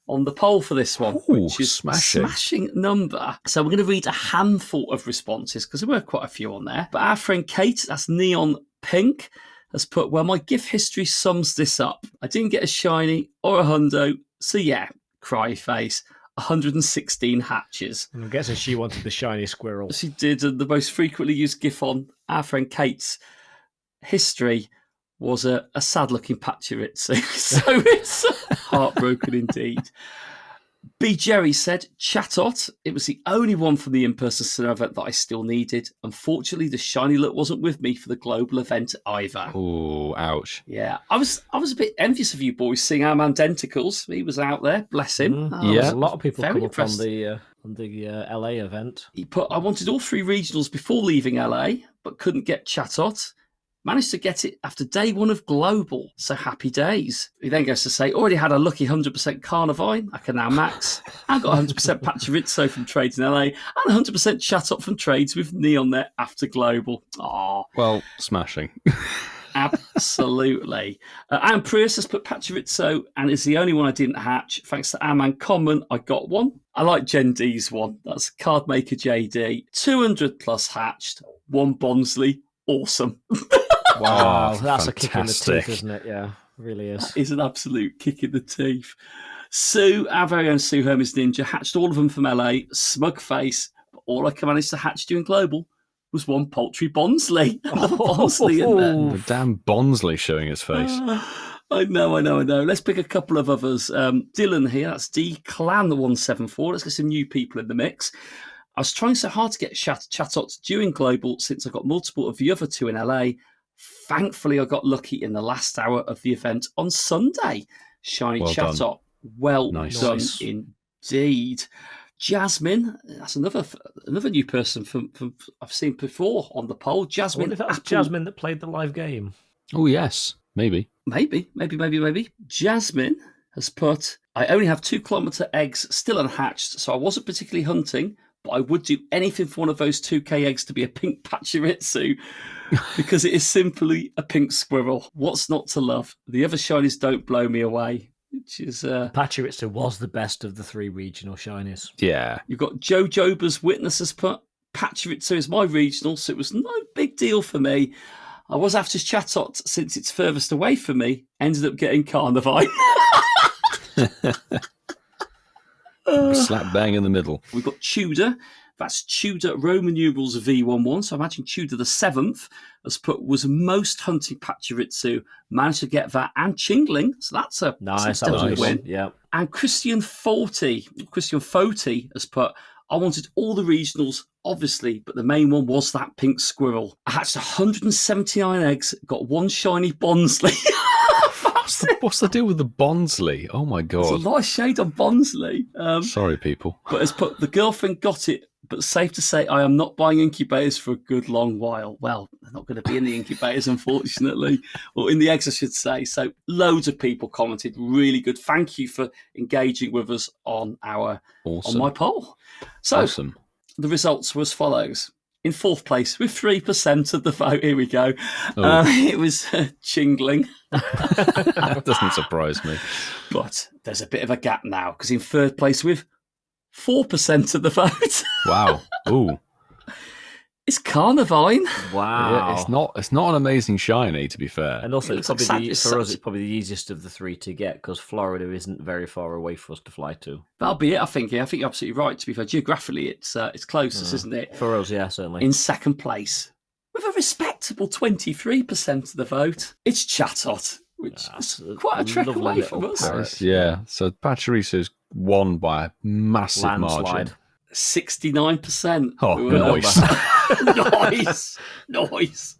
[SPEAKER 2] on the poll for this one,
[SPEAKER 1] Ooh,
[SPEAKER 2] which is
[SPEAKER 1] smashing.
[SPEAKER 2] a smashing number. So we're going to read a handful of responses because there were quite a few on there. But our friend Kate, that's Neon Pink, has put, well, my gift history sums this up. I didn't get a shiny or a hundo, so yeah, cry face. 116 hatches.
[SPEAKER 3] I'm guessing she wanted the shiny squirrel.
[SPEAKER 2] She did, and the most frequently used GIF on our friend Kate's history was a sad-looking Pachirisu. So it's heartbroken indeed. B. Jerry said, Chatot, it was the only one from the in-person Sinnoh event that I still needed. Unfortunately, the shiny look wasn't with me for the global event either.
[SPEAKER 1] Oh, ouch.
[SPEAKER 2] Yeah, I was a bit envious of you boys seeing our man Denticles. He was out there, bless him.
[SPEAKER 3] Yeah, a lot of people
[SPEAKER 2] very
[SPEAKER 3] come
[SPEAKER 2] impressed.
[SPEAKER 3] up on the LA event.
[SPEAKER 2] He put, I wanted all 3 regionals before leaving LA, but couldn't get Chatot. Managed to get it after day 1 of Global, so happy days. He then goes to say, already had a lucky 100% Carnivine, I can now max. I got 100% Pachirisu from trades in LA, and 100% Chatot from trades with Neon there after Global. Aww.
[SPEAKER 1] Well, smashing.
[SPEAKER 2] Absolutely. And Prius has put Pachirisu and is the only one I didn't hatch. Thanks to our man Common, I got one. I like Gen D's one. That's Cardmaker JD. 200 plus hatched, 1 Bonsley. Awesome.
[SPEAKER 3] Wow, that's
[SPEAKER 1] fantastic.
[SPEAKER 3] a kick in the teeth, isn't it? Yeah, it really is.
[SPEAKER 2] It's an absolute kick in the teeth. Sue, our very own Sue HermesNinja, hatched all of them from LA, smug face, but all I can manage to hatch during Global was 1 Poultry Bonsley. Bonsley in there.
[SPEAKER 1] The damn Bonsley showing his face.
[SPEAKER 2] I know. Let's pick a couple of others. Dylan here, that's D Clan the 174. Let's get some new people in the mix. I was trying so hard to get Chatots during Global since I got multiple of the other 2 in LA. Thankfully, I got lucky in the last hour of the event on Sunday. Shiny
[SPEAKER 1] Well
[SPEAKER 2] Chatot.
[SPEAKER 1] done.
[SPEAKER 2] Well
[SPEAKER 1] Nice.
[SPEAKER 2] done indeed. Jasmine, that's another new person from I've seen before on the poll.
[SPEAKER 3] I
[SPEAKER 2] Jasmine.
[SPEAKER 3] wonder if that's
[SPEAKER 2] Apple-
[SPEAKER 3] Jasmine that played the live game.
[SPEAKER 1] Oh, yes. Maybe.
[SPEAKER 2] Maybe. Jasmine has put, I only have 2 kilometre eggs still unhatched, so I wasn't particularly hunting, but I would do anything for one of those 2K eggs to be a pink Pachirisu because it is simply a pink squirrel. What's not to love? The other shinies don't blow me away, which is...
[SPEAKER 3] Pachirisu was the best of the 3 regional shinies.
[SPEAKER 1] Yeah.
[SPEAKER 2] You've got Joe Joba's Witness has put, Pachirisu is my regional, so it was no big deal for me. I was after Chatot since it's furthest away from me. Ended up getting Carnivine.
[SPEAKER 1] Slap bang in the middle.
[SPEAKER 2] We've got Tudor. That's Tudor Roman numerals V11. So I imagine Tudor the 7th has put was most hunting Pachirisu. Managed to get that and Chingling. So that's a
[SPEAKER 3] Nice,
[SPEAKER 2] that's a
[SPEAKER 3] that was a
[SPEAKER 2] double
[SPEAKER 3] good
[SPEAKER 2] win.
[SPEAKER 3] one. Yeah.
[SPEAKER 2] And Christian Foti has put, I wanted all the regionals, obviously, but the main one was that pink squirrel. I hatched 179 eggs, got 1 shiny Bonsley.
[SPEAKER 1] What's the deal with the Bonsley? Oh, my
[SPEAKER 2] There's a
[SPEAKER 1] God.
[SPEAKER 2] lot of shade on Bonsley.
[SPEAKER 1] Sorry, people.
[SPEAKER 2] But has put, the girlfriend got it, but safe to say I am not buying incubators for a good long while. Well, they're not going to be in the incubators, unfortunately, or in the eggs, I should say. So loads of people commented. Really good. Thank you for engaging with us on our
[SPEAKER 1] Awesome.
[SPEAKER 2] on my poll. So
[SPEAKER 1] Awesome.
[SPEAKER 2] the results were as follows. In 4th place, with 3% of the vote, here we go.
[SPEAKER 1] Oh.
[SPEAKER 2] It was Chingling.
[SPEAKER 1] That doesn't surprise me.
[SPEAKER 2] But there's a bit of a gap now, because in 3rd place, with 4% of the vote,
[SPEAKER 1] Wow. Ooh.
[SPEAKER 2] it's Carnivine.
[SPEAKER 3] Wow.
[SPEAKER 1] Yeah, it's not an amazing shiny, to be fair.
[SPEAKER 3] And also,
[SPEAKER 2] It
[SPEAKER 3] it's
[SPEAKER 2] looks
[SPEAKER 3] probably
[SPEAKER 2] like
[SPEAKER 3] for us, it's probably the easiest of the 3 to get because Florida isn't very far away for us to fly to.
[SPEAKER 2] That'll be it, I think. Yeah, I think you're absolutely right. To be fair, geographically, it's closest, isn't it?
[SPEAKER 3] For us, yeah, certainly.
[SPEAKER 2] In 2nd place, with a respectable 23% of the vote, it's Chatot, which is quite a trek
[SPEAKER 3] lovely
[SPEAKER 2] away
[SPEAKER 3] little
[SPEAKER 2] from us.
[SPEAKER 3] parrot.
[SPEAKER 1] Yeah. So Pachirisu's won by a massive
[SPEAKER 3] Landslide.
[SPEAKER 1] margin.
[SPEAKER 2] 69%.
[SPEAKER 1] Oh,
[SPEAKER 2] We were
[SPEAKER 1] nice.
[SPEAKER 2] Nice.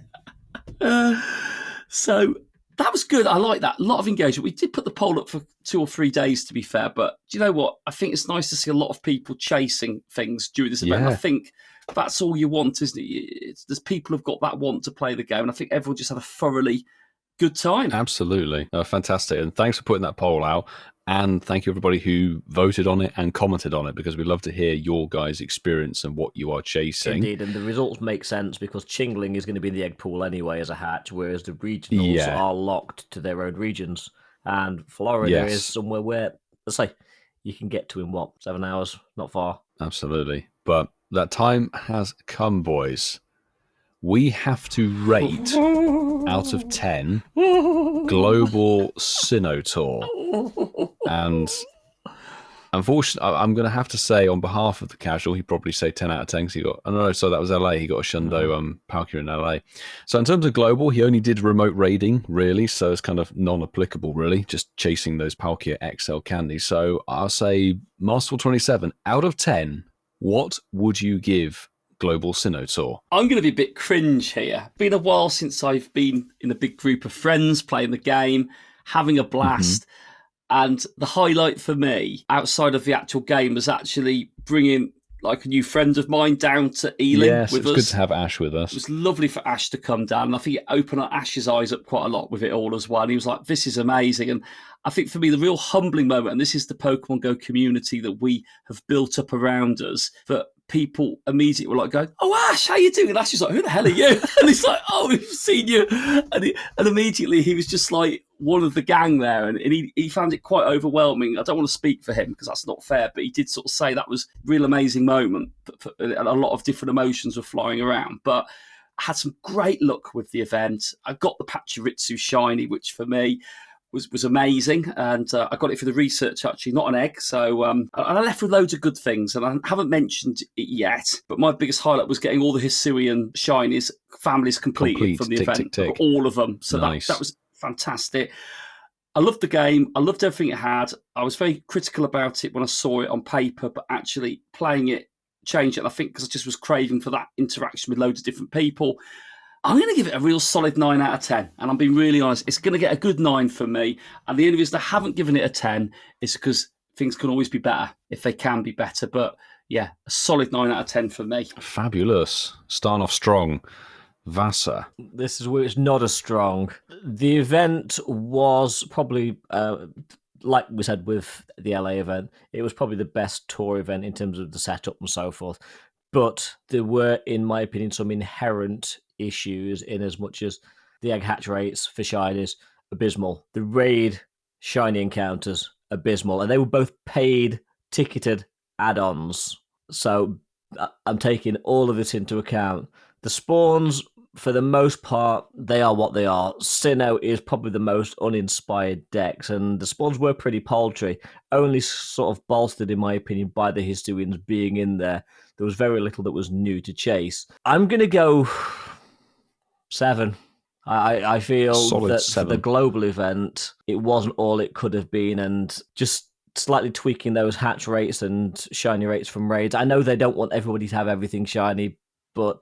[SPEAKER 2] So that was good. I like that. A lot of engagement. We did put the poll up for 2 or 3 days, to be fair. But do you know what? I think it's nice to see a lot of people chasing things during this event.
[SPEAKER 1] Yeah.
[SPEAKER 2] I think that's all you want, isn't it? There's people who've got that want to play the game. And I think everyone just had a thoroughly good time.
[SPEAKER 1] Absolutely. Fantastic. And thanks for putting that poll out. And thank you, everybody who voted on it and commented on it, because we'd love to hear your guys' experience and what you are chasing.
[SPEAKER 3] Indeed, and the results make sense because Chingling is going to be in the egg pool anyway as a hatch, whereas the regionals are locked to their own regions. And Florida is somewhere where, let's say, you can get to in 7 hours? Not far.
[SPEAKER 1] Absolutely. But that time has come, boys. We have to rate out of 10 Global Sinnoh Tour. And Unfortunately, I'm going to have to say on behalf of the casual, he'd probably say 10 out of 10 because he got, oh no, so that was LA. He got a Shundo Palkia in LA. So in terms of global, he only did remote raiding, really. So it's kind of non-applicable, really, just chasing those Palkia XL candies. So I'll say Masterful 27 out of 10. What would you give Global Sinnoh Tour?
[SPEAKER 2] I'm going to be a bit cringe here. Been a while since I've been in a big group of friends playing the game, having a blast. And the highlight for me, outside of the actual game, was actually bringing like a new friend of mine down to Ealing with us.
[SPEAKER 1] It's good to have Ash with us.
[SPEAKER 2] It was lovely for Ash to come down. And I think it opened up Ash's eyes up quite a lot with it all as well. And he was like, this is amazing. And I think for me, the real humbling moment, and this is the Pokemon Go community that we have built up around us, that people immediately were like going, oh, Ash, how you doing? And Ash is like, who the hell are you? And he's like, oh, we've seen you. And immediately he was just like one of the gang there. And he found it quite overwhelming. I don't want to speak for him because that's not fair, but he did sort of say that was a real amazing moment. And a lot of different emotions were flying around. But I had some great luck with the event. I got the Pachirisu shiny, which for me was amazing, and I got it for the research, actually, not an egg. So and I left with loads of good things, and I haven't mentioned it yet, but my biggest highlight was getting all the Hisuian shinies families completed from the event.
[SPEAKER 1] Tick.
[SPEAKER 2] All of them. So
[SPEAKER 1] nice.
[SPEAKER 2] that was fantastic. I loved the game. I loved everything it had. I was very critical about it when I saw it on paper, but actually playing it changed it. And I think because I just was craving for that interaction with loads of different people. I'm going to give it a real solid 9 out of 10. And I'm being really honest. It's going to get a good 9 from me. And the only reason I haven't given it a 10 is because things can always be better if they can be better. But yeah, a solid 9 out of 10 for me.
[SPEAKER 1] Fabulous. Starting off strong. Vasa.
[SPEAKER 3] This is where it's not as strong. The event was probably, like we said with the LA event, it was probably the best tour event in terms of the setup and so forth. But there were, in my opinion, some inherent issues in as much as the egg hatch rates for shinies, abysmal. The raid shiny encounters, abysmal. And they were both paid, ticketed add-ons. So I'm taking all of this into account. The spawns, for the most part, they are what they are. Sinnoh is probably the most uninspired dex, and the spawns were pretty paltry, only sort of bolstered, in my opinion, by the Hisuians being in there. There was very little that was new to chase. I'm going to go 7. I feel
[SPEAKER 1] solid
[SPEAKER 3] that
[SPEAKER 1] 7.
[SPEAKER 3] For the global event, it wasn't all it could have been, and just slightly tweaking those hatch rates and shiny rates from raids. I know they don't want everybody to have everything shiny, but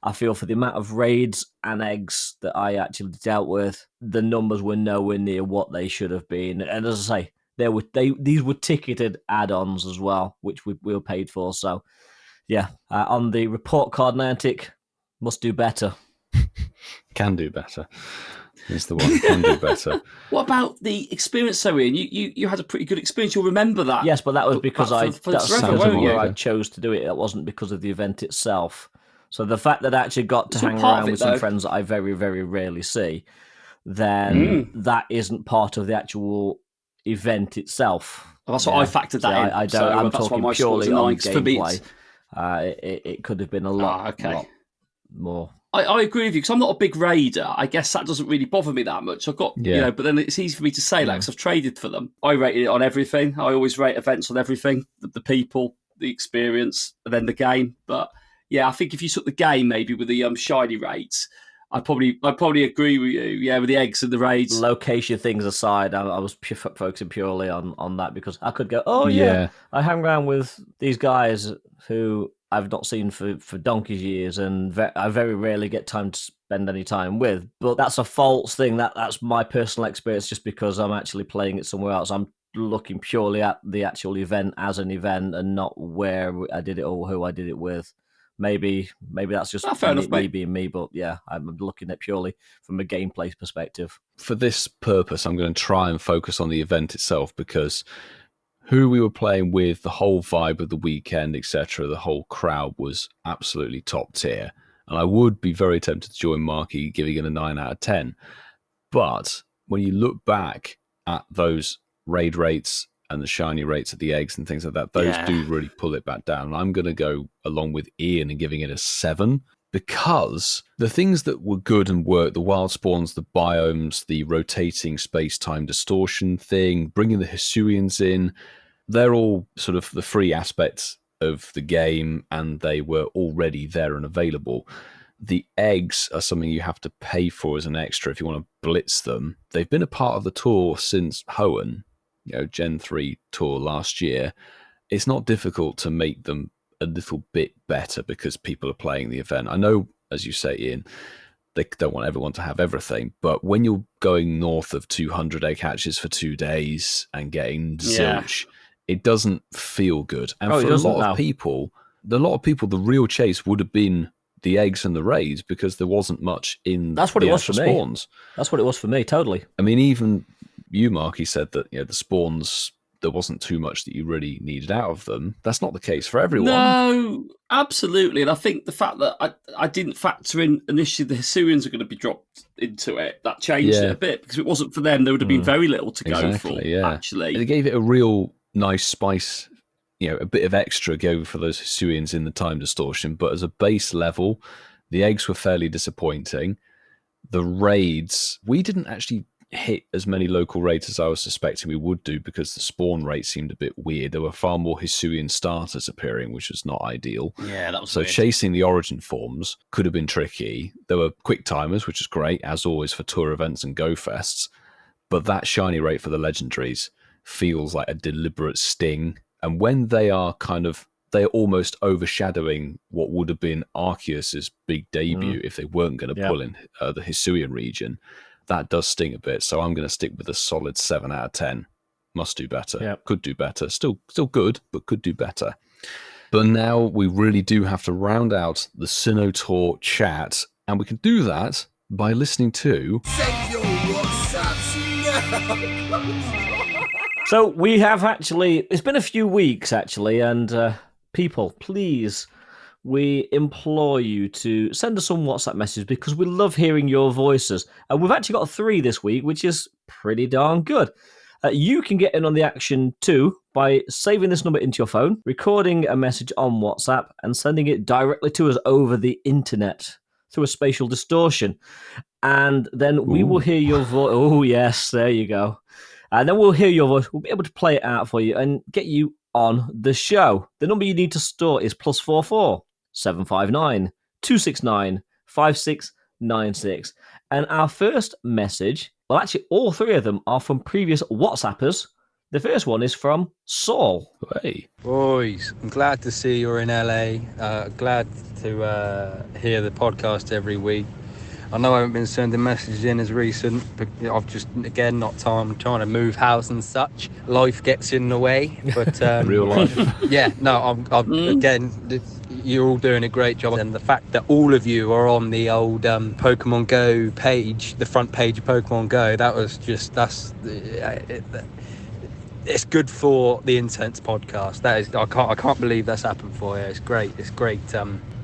[SPEAKER 3] I feel for the amount of raids and eggs that I actually dealt with, the numbers were nowhere near what they should have been. And as I say, these were ticketed add-ons as well, which we were paid for. So, yeah, on the report card, Niantic must do better.
[SPEAKER 1] Can do better. Is the one. Can do better.
[SPEAKER 2] What about the experience, Zoe? And you had a pretty good experience. You'll remember that.
[SPEAKER 3] Yes, but that was because I chose to do it. It wasn't because of the event itself. So the fact that I actually got to hang around with some friends that I very, very rarely see, then that isn't part of the actual event itself.
[SPEAKER 2] Well, that's what I factored that in.
[SPEAKER 3] I don't.
[SPEAKER 2] So
[SPEAKER 3] I'm
[SPEAKER 2] that's
[SPEAKER 3] talking
[SPEAKER 2] why
[SPEAKER 3] purely on
[SPEAKER 2] for me,
[SPEAKER 3] gameplay. It could have been a lot more.
[SPEAKER 2] I agree with you because I'm not a big raider. I guess that doesn't really bother me that much. I've got, but then it's easy for me to say that because I've traded for them. I rated it on everything. I always rate events on everything: the people, the experience, and then the game. But yeah, I think if you took the game maybe with the shiny rates, I'd probably agree with you. Yeah, with the eggs and the raids.
[SPEAKER 3] Location things aside, I was focusing purely on that because I could go, I hang around with these guys who I've not seen for donkey's years, and I very rarely get time to spend any time with. But that's a false thing. That's my personal experience, just because I'm actually playing it somewhere else. I'm looking purely at the actual event as an event, and not where I did it or who I did it with. Maybe that's just me being me, but yeah, I'm looking at purely from a gameplay perspective.
[SPEAKER 1] For this purpose, I'm going to try and focus on the event itself, because who we were playing with, the whole vibe of the weekend, etc., the whole crowd was absolutely top tier. And I would be very tempted to join Marky, giving it a 9 out of 10. But when you look back at those raid rates and the shiny rates of the eggs and things like that, those do really pull it back down. And I'm going to go along with Ian and giving it a 7, because the things that were good and worked, the wild spawns, the biomes, the rotating space-time distortion thing, bringing the Hisuians in, they're all sort of the free aspects of the game, and they were already there and available. The eggs are something you have to pay for as an extra if you want to blitz them. They've been a part of the tour since Hoenn, Gen 3 tour last year. It's not difficult to make them a little bit better because people are playing the event. I know, as you say, Ian, they don't want everyone to have everything, but when you're going north of 200 egg hatches for 2 days and getting zilch, it doesn't feel good. And for a lot of people, the real chase would have been the eggs and the raids because there wasn't much in
[SPEAKER 3] That's what it was for
[SPEAKER 1] spawns.
[SPEAKER 3] Me. That's what it was for me, totally.
[SPEAKER 1] I mean, even you, Marky, said that the spawns, there wasn't too much that you really needed out of them. That's not the case for everyone.
[SPEAKER 2] No, absolutely. And I think the fact that I didn't factor in initially the Hisuians are going to be dropped into it, that changed it a bit, because if it wasn't for them, there would have been very little to go for, actually.
[SPEAKER 1] It gave it a real nice spice, a bit of extra go for those Hisuians in the time distortion. But as a base level, the eggs were fairly disappointing. The raids, we didn't actually hit as many local raids as I was suspecting we would do because the spawn rate seemed a bit weird. There were far more Hisuian starters appearing, which was not ideal.
[SPEAKER 2] Yeah, that was
[SPEAKER 1] so
[SPEAKER 2] weird.
[SPEAKER 1] Chasing the origin forms could have been tricky. There were quick timers, which is great, as always for tour events and go fests. But that shiny rate for the legendaries feels like a deliberate sting. And when they are they're almost overshadowing what would have been Arceus's big debut if they weren't going to pull in the Hisuian region. That does sting a bit. So I'm going to stick with a solid 7 out of 10. Must do better. Yep. Could do better. Still good, but could do better. But now we really do have to round out the Sinnoh Tour chat. And we can do that by listening to...
[SPEAKER 4] Send your WhatsApps now!
[SPEAKER 3] So we have it's been a few weeks actually, and people, please, we implore you to send us some WhatsApp messages because we love hearing your voices. And we've actually got 3 this week, which is pretty darn good. You can get in on the action too by saving this number into your phone, recording a message on WhatsApp, and sending it directly to us over the internet through a spatial distortion. And then we will hear your voice. Oh, yes, there you go. And then we'll hear your voice. We'll be able to play it out for you and get you on the show. The number you need to store is +44 759 269 5696. And our first message, well, actually, all 3 of them are from previous WhatsAppers. The first one is from Saul.
[SPEAKER 1] Hey.
[SPEAKER 5] Boys, I'm glad to see you're in LA. Glad to hear the podcast every week. I know I haven't been sending messages in as recent, but I've just, again, not time. I'm trying to move house and such. Life gets in the way, but...
[SPEAKER 1] Real life.
[SPEAKER 5] Yeah, no, again, you're all doing a great job. And the fact that all of you are on the old Pokemon Go page, the front page of Pokemon Go, that was just, it's good for the Incensed podcast. That is, I can't believe that's happened for you. It's great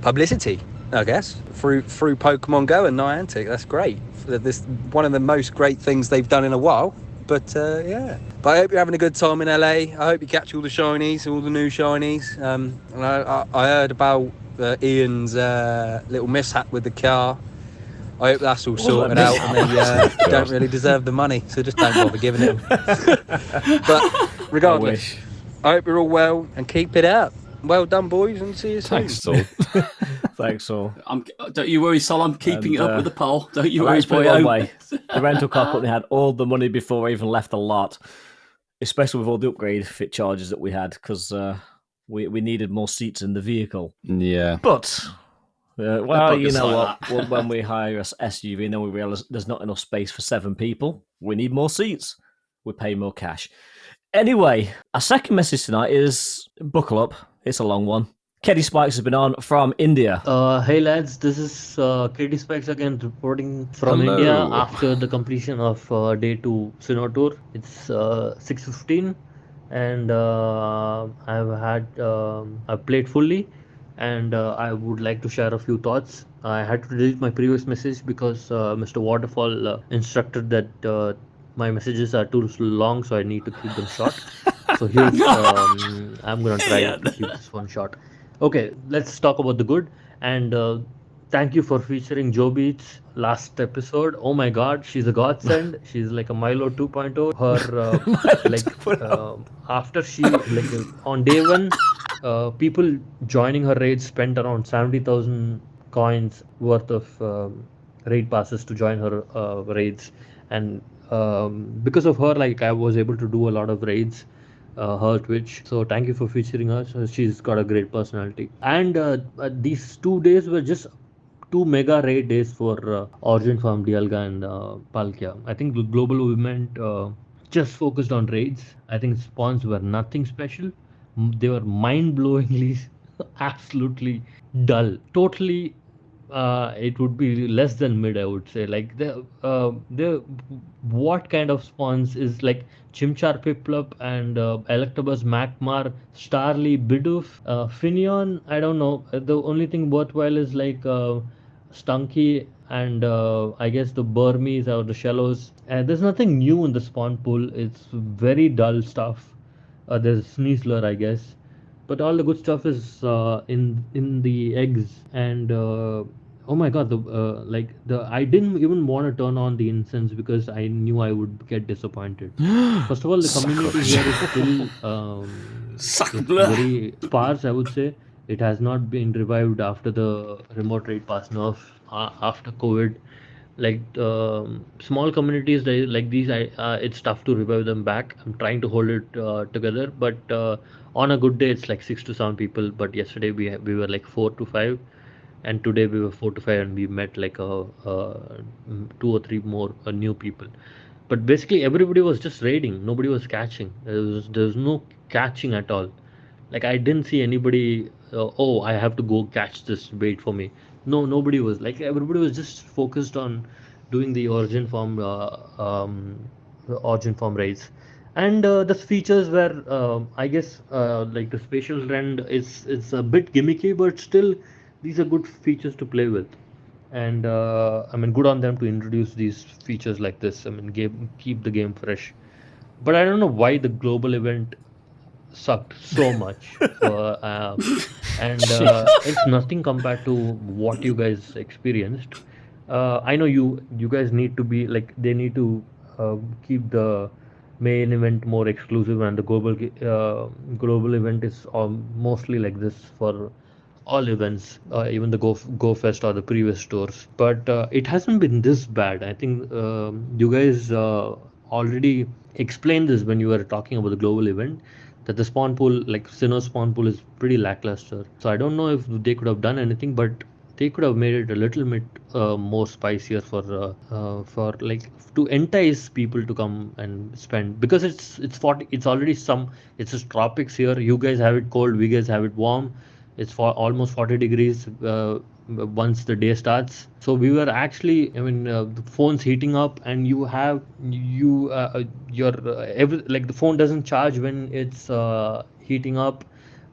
[SPEAKER 5] publicity, I guess, through Pokemon Go and Niantic. That's great. This one of the most great things they've done in a while. But yeah. But I hope you're having a good time in LA. I hope you catch all the shinies, all the new shinies. And I heard about Ian's little mishap with the car. I hope that's all sorted out, and they don't really deserve the money, so just don't bother giving it them. But regardless, I hope you're all well and keep it up. Well done, boys, and see you soon.
[SPEAKER 1] Thanks, Saul.
[SPEAKER 3] Thanks, Saul.
[SPEAKER 2] Don't you worry, Sol. I'm keeping it up with the poll. Don't you worry, boy.
[SPEAKER 3] The rental car company had all the money before I even left the lot, especially with all the upgrade fit charges that we had, because we needed more seats in the vehicle.
[SPEAKER 1] Yeah.
[SPEAKER 3] But, well, you know what? When we hire a SUV and then we realise there's not enough space for 7 people, we need more seats. We pay more cash. Anyway, our second message tonight is buckle up. It's a long one. Kerry Spikes has been on from India.
[SPEAKER 7] Hey lads, this is Kerry Spikes again reporting from India after the completion of day 2 Sinnoh Tour. It's 6:15 and I've played fully, and I would like to share a few thoughts. I had to delete my previous message because Mr. Waterfall instructed that my messages are too long, so I need to keep them short. So here's I'm gonna try to keep this one short. Okay, let's talk about the good. And Thank you for featuring Joe Beats last episode. Oh my God, she's a godsend. She's like a Milo 2.0. Her after she on day one, people joining her raid spent around 70,000 coins worth of raid passes to join her raids, and because of her, like I was able to do a lot of raids. Her Twitch. So thank you for featuring her. So she's got a great personality. And these 2 days were just two mega raid days for Origin Farm, Dialga, and Palkia. I think the global movement just focused on raids. I think spawns were nothing special. They were mind-blowingly, absolutely dull. Totally, it would be less than mid, I would say. Like the what kind of spawns is like Chimchar Piplup and Electabuzz Magmar, Starly, Bidoof, Finneon. I don't know. The only thing worthwhile is like Stunky and I guess the Burmese or the Shallows. There's nothing new in the spawn pool. It's very dull stuff. There's Sneasler, I guess, but all the good stuff is in the eggs. And oh my God, the I didn't even want to turn on the incense because I knew I would get disappointed. First of all, the community here is still it's very sparse, I would say. It has not been revived after the remote raid pass nerf after COVID. Like small communities like these, it's tough to revive them back. I'm trying to hold it together, but on a good day, it's like 6 to 7 people. But yesterday we were like 4 to 5, and today we were 4 to 5, and we met like 2 or 3 more new people. But basically, everybody was just raiding. Nobody was catching. There was no catching at all. Like I didn't see anybody. Oh, I have to go catch this. Wait for me. No, nobody was. Like everybody was just focused on doing the origin form raids, and the features were, I guess, like the spatial rend is a bit gimmicky, but still, these are good features to play with. And I mean, good on them to introduce these features like this. I mean, keep the game fresh. But I don't know why the global event sucked so much. And it's nothing compared to what you guys experienced. I know you guys need to be like, they need to keep the main event more exclusive, and the global event is mostly like this for all events, even the Go Fest or the previous tours. But it hasn't been this bad. I think you guys already explained this when you were talking about the global event, that the spawn pool, like Sinnoh spawn pool, is pretty lackluster. So I don't know if they could have done anything, but they could have made it a little bit more spicier for like to entice people to come and spend, because it's already it's just tropics here. You guys have it cold, we guys have it warm. It's for almost 40 degrees once the day starts. So we were actually, I mean, the phone's heating up, and your like the phone doesn't charge when it's heating up.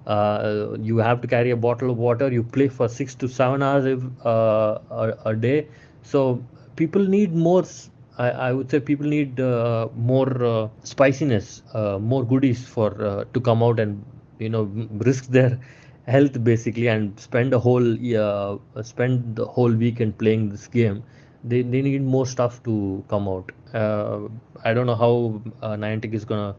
[SPEAKER 7] You have to carry a bottle of water. You play for 6 to 7 hours a day. So people need more. I would say people need more spiciness, more goodies for to come out and risk their health basically, and spend the whole weekend playing this game. They need more stuff to come out. I don't know how Niantic is gonna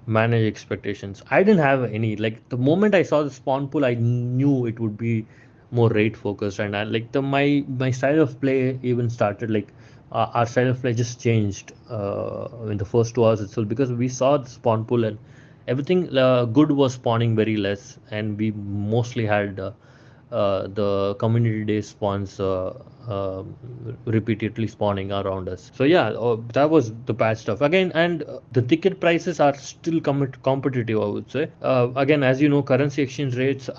[SPEAKER 7] manage expectations. I didn't have any. Like the moment I saw the spawn pool, I knew it would be more raid focused, and I like my style of play even started like our style of play just changed in the first 2 hours itself, because we saw the spawn pool and everything good was spawning very less, and we mostly had the community day spawns repeatedly spawning around us. So yeah, that was the bad stuff again. And the ticket prices are still competitive, I would say. Again, as you know, currency exchange rates,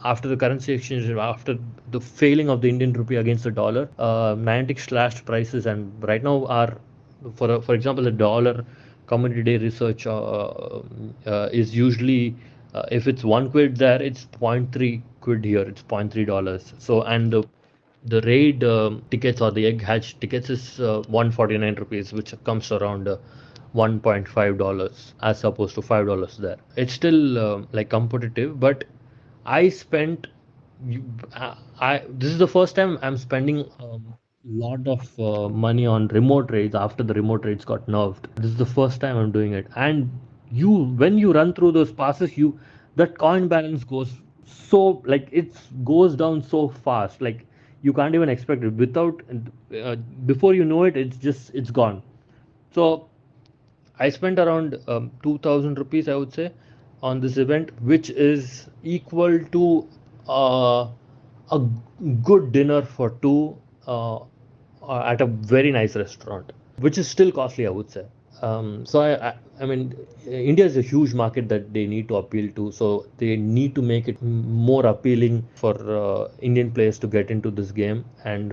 [SPEAKER 7] after the failing of the Indian rupee against the dollar, Niantic slashed prices, and right now are, for example, the dollar community day research is usually, if it's 1 quid there, it's 0.3 quid here, it's $0.3. So, and the raid tickets or the egg hatch tickets is 149 rupees, which comes around $1.5 as opposed to $5 there. It's still like competitive, but I spent this is the first time I'm spending a lot of money on remote raids after the remote raids got nerfed. This is the first time I'm doing it, and when you run through those passes, that coin balance goes so, like, it goes down so fast, like you can't even expect it. Before you know it, it's gone. So I spent around 2,000 rupees, I would say, on this event, which is equal to a good dinner for two at a very nice restaurant, which is still costly, I would say. So I mean, India is a huge market that they need to appeal to. So they need to make it more appealing for Indian players to get into this game, and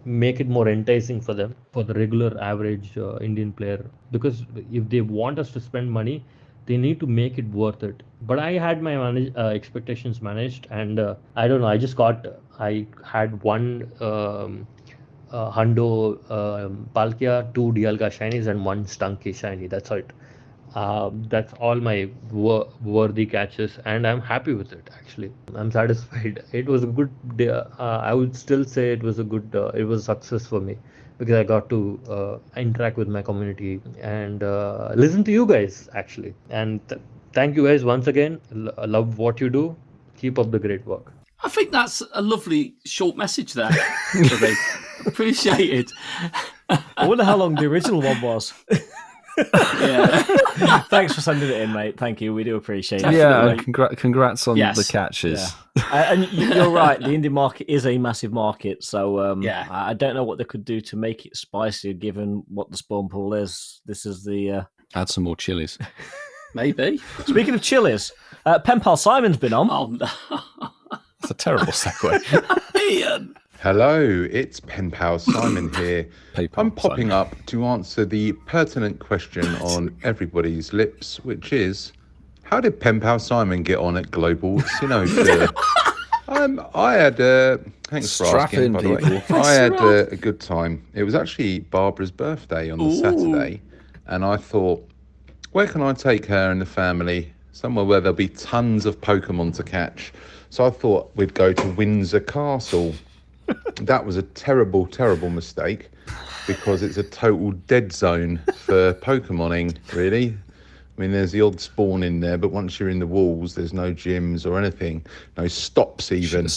[SPEAKER 7] make it more enticing for them, for the regular average Indian player. Because if they want us to spend money, they need to make it worth it. But I had my expectations managed, and I don't know. I had one Hundo Palkia, 2 Dialga shinies, and 1 Stunky shiny. That's it. That's all my worthy catches, and I'm happy with it. Actually, I'm satisfied. It was a good day. I would still say it was it was a success for me, because I got to interact with my community and listen to you guys, actually. And thank you guys once again. I love what you do. Keep up the great work.
[SPEAKER 2] I think that's a lovely short message there. Appreciate it.
[SPEAKER 3] I wonder how long the original one was.
[SPEAKER 2] Yeah.
[SPEAKER 3] Thanks for sending it in, mate. Thank you. We do appreciate it.
[SPEAKER 1] Yeah, congrats on the catches.
[SPEAKER 3] Yeah. And you're right. The indie market is a massive market. So
[SPEAKER 2] yeah.
[SPEAKER 3] I don't know what they could do to make it spicier, given what the spawn pool is. This is the...
[SPEAKER 1] Add some more chilies.
[SPEAKER 2] Maybe.
[SPEAKER 3] Speaking of chilies, Pen Pal Simon's been on.
[SPEAKER 2] Oh, no.
[SPEAKER 1] That's a terrible segue.
[SPEAKER 2] Ian.
[SPEAKER 9] Hello, it's Pen Pal Simon here. I'm popping up to answer the pertinent question on everybody's lips, which is, how did Pen Pal Simon get on at Global Sinnoh Tour? I had thanks for asking, by the way. I had a good time. It was actually Barbara's birthday on the Saturday, and I thought, where can I take her and the family? Somewhere where there'll be tons of Pokemon to catch. So I thought we'd go to Windsor Castle. That was a terrible, terrible mistake, because it's a total dead zone for Pokemoning, really. I mean, there's the odd spawn in there, but once you're in the walls, there's no gyms or anything, no stops even,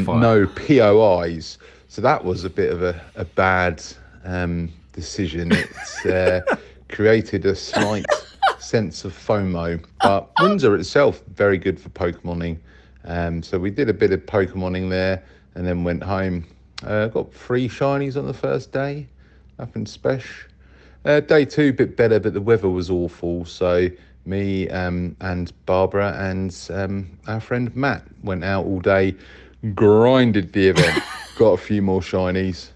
[SPEAKER 9] no POIs. So that was a bit of a bad decision. It's created a slight sense of FOMO. But Windsor itself, very good for Pokemoning. So we did a bit of Pokemoning there, and then went home. Got 3 shinies on the first day, nothing special. Day 2, a bit better, but the weather was awful. So me and Barbara and our friend Matt went out all day, grinded the event, got a few more shinies,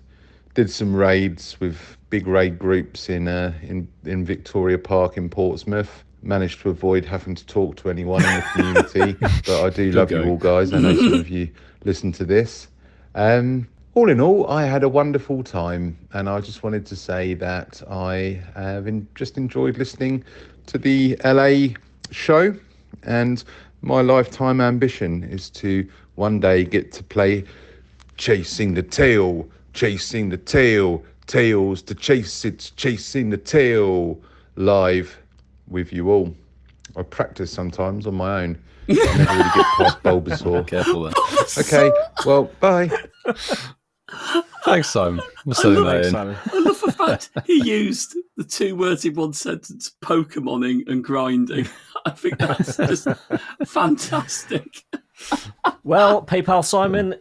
[SPEAKER 9] did some raids with big raid groups in Victoria Park in Portsmouth. Managed to avoid having to talk to anyone in the community, but I do love you all, guys. I know some of you listen to this. All in all, I had a wonderful time, and I just wanted to say that I have just enjoyed listening to the LA show, and my lifetime ambition is to one day get to play Chasing the Tail, Tails to chase it, Chasing the Tail live with you all. I practice sometimes on my own. I never really get past Bulbasaur.
[SPEAKER 1] Careful then.
[SPEAKER 9] Okay, well, bye.
[SPEAKER 1] Thanks, Simon. I'm sending that in.
[SPEAKER 2] I love the fact he used the 2 words in one sentence, Pokemoning and grinding. I think that's just fantastic.
[SPEAKER 3] Well, PayPal Simon,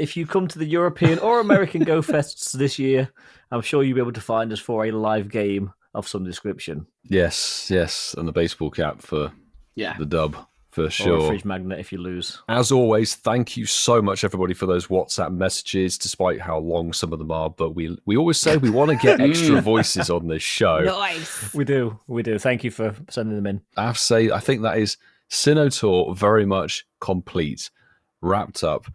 [SPEAKER 3] if you come to the European or American Go Fests this year, I'm sure you'll be able to find us for a live game of some description.
[SPEAKER 1] Yes, and the baseball cap for the dub, for sure.
[SPEAKER 3] Or a fridge magnet if you lose.
[SPEAKER 1] As always, thank you so much, everybody, for those WhatsApp messages, despite how long some of them are. But we always say we want to get extra voices on this show.
[SPEAKER 6] Nice.
[SPEAKER 3] We do. Thank you for sending them in.
[SPEAKER 1] I have to say, I think that is Sinnoh Tour very much complete, wrapped up.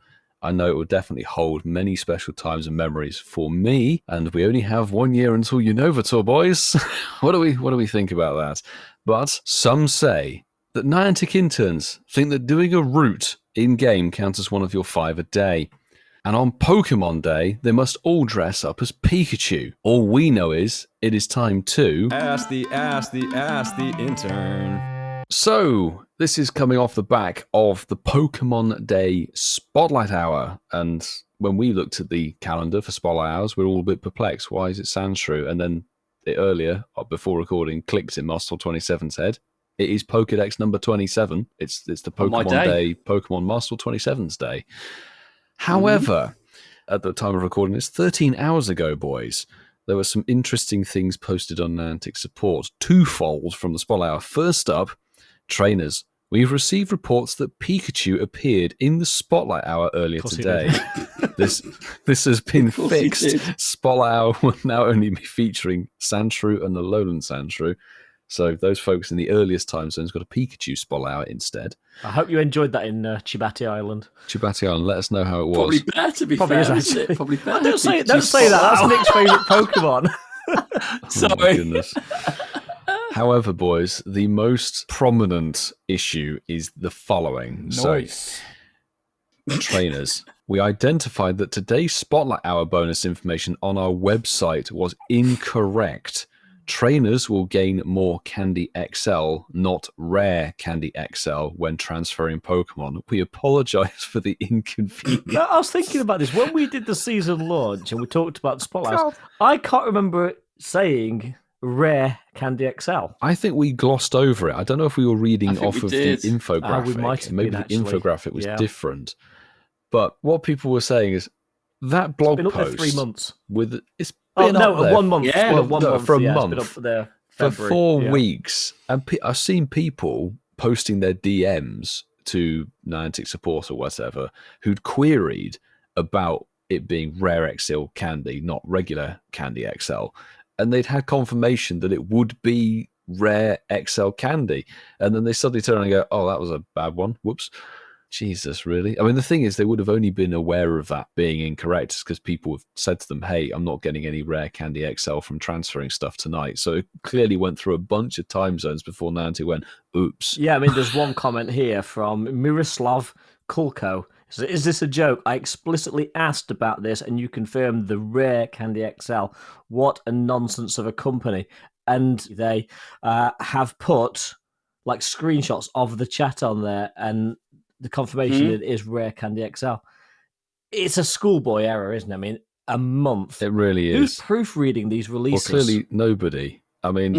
[SPEAKER 1] I know it will definitely hold many special times and memories for me, and we only have 1 year until Unova Tour, boys. What do we think about that? But some say that Niantic interns think that doing a route in-game count as one of your 5 a day. And on Pokemon Day, they must all dress up as Pikachu. All we know is, it is time to...
[SPEAKER 10] Ask the intern.
[SPEAKER 1] So, this is coming off the back of the Pokemon Day Spotlight Hour. And when we looked at the calendar for Spotlight Hours, we're all a bit perplexed. Why is it Sandshrew? And then earlier, before recording, clicked in Mustle27's head. It is Pokedex number 27. It's the Pokemon Day, Pokemon Muscle 27's day. However, at the time of recording this, 13 hours ago, boys, there were some interesting things posted on Niantic support. Twofold from the Spotlight Hour. First up, trainers. We've received reports that Pikachu appeared in the Spotlight Hour earlier today. This has been fixed. Spotlight Hour will now only be featuring Sandshrew and the Lowland Sandshrew. So those folks in the earliest time zones got a Pikachu Spotlight Hour instead.
[SPEAKER 3] I hope you enjoyed that in Chibati Island.
[SPEAKER 1] Chibati Island, let us know how it was.
[SPEAKER 2] Probably better, to be fair, isn't it? Probably better.
[SPEAKER 3] Don't say that. That's Nick's favourite Pokemon.
[SPEAKER 2] Sorry.
[SPEAKER 1] Oh my goodness. However, boys, the most prominent issue is the following.
[SPEAKER 10] Nice.
[SPEAKER 1] So, trainers, we identified that today's Spotlight Hour bonus information on our website was incorrect. Trainers will gain more Candy XL, not rare Candy XL, when transferring Pokemon. We apologise for the inconvenience.
[SPEAKER 3] No, I was thinking about this. When we did the season launch and we talked about the Spotlights, I can't remember saying rare Candy XL.
[SPEAKER 1] I think we glossed over it. I don't know if we were reading off of the
[SPEAKER 3] we
[SPEAKER 1] infographic.
[SPEAKER 3] might have
[SPEAKER 1] Maybe
[SPEAKER 3] been,
[SPEAKER 1] the infographic was
[SPEAKER 3] yeah.
[SPEAKER 1] different. But what people were saying is that blog
[SPEAKER 3] It's been up
[SPEAKER 1] post
[SPEAKER 3] there 3 months.
[SPEAKER 1] with it's
[SPEAKER 3] Oh,
[SPEAKER 1] been up
[SPEAKER 3] no,
[SPEAKER 1] there
[SPEAKER 3] 1 month.
[SPEAKER 2] Yeah.
[SPEAKER 3] Well, 1 month.
[SPEAKER 1] for a
[SPEAKER 3] yeah,
[SPEAKER 1] month.
[SPEAKER 3] It's been up there
[SPEAKER 1] for
[SPEAKER 3] February,
[SPEAKER 1] 4
[SPEAKER 3] yeah.
[SPEAKER 1] weeks. And I've seen people posting their DMs to Niantic support or whatever who'd queried about it being rare XL candy, not regular Candy XL. And they'd had confirmation that it would be rare XL candy. And then they suddenly turn and go, oh, that was a bad one. Whoops. Jesus, really? I mean, the thing is, they would have only been aware of that being incorrect because people have said to them, hey, I'm not getting any rare Candy XL from transferring stuff tonight. So it clearly went through a bunch of time zones before Niantic went, oops.
[SPEAKER 3] Yeah, I mean, there's one comment here from Miroslav Kulko. So, is this a joke? I explicitly asked about this and you confirmed the rare Candy XL. What a nonsense of a company. And they have put like screenshots of the chat on there and the confirmation it is rare Candy XL. It's a schoolboy error, isn't it? I mean, a month.
[SPEAKER 1] It really is.
[SPEAKER 3] Who's proofreading these releases?
[SPEAKER 1] Well, clearly nobody. I mean,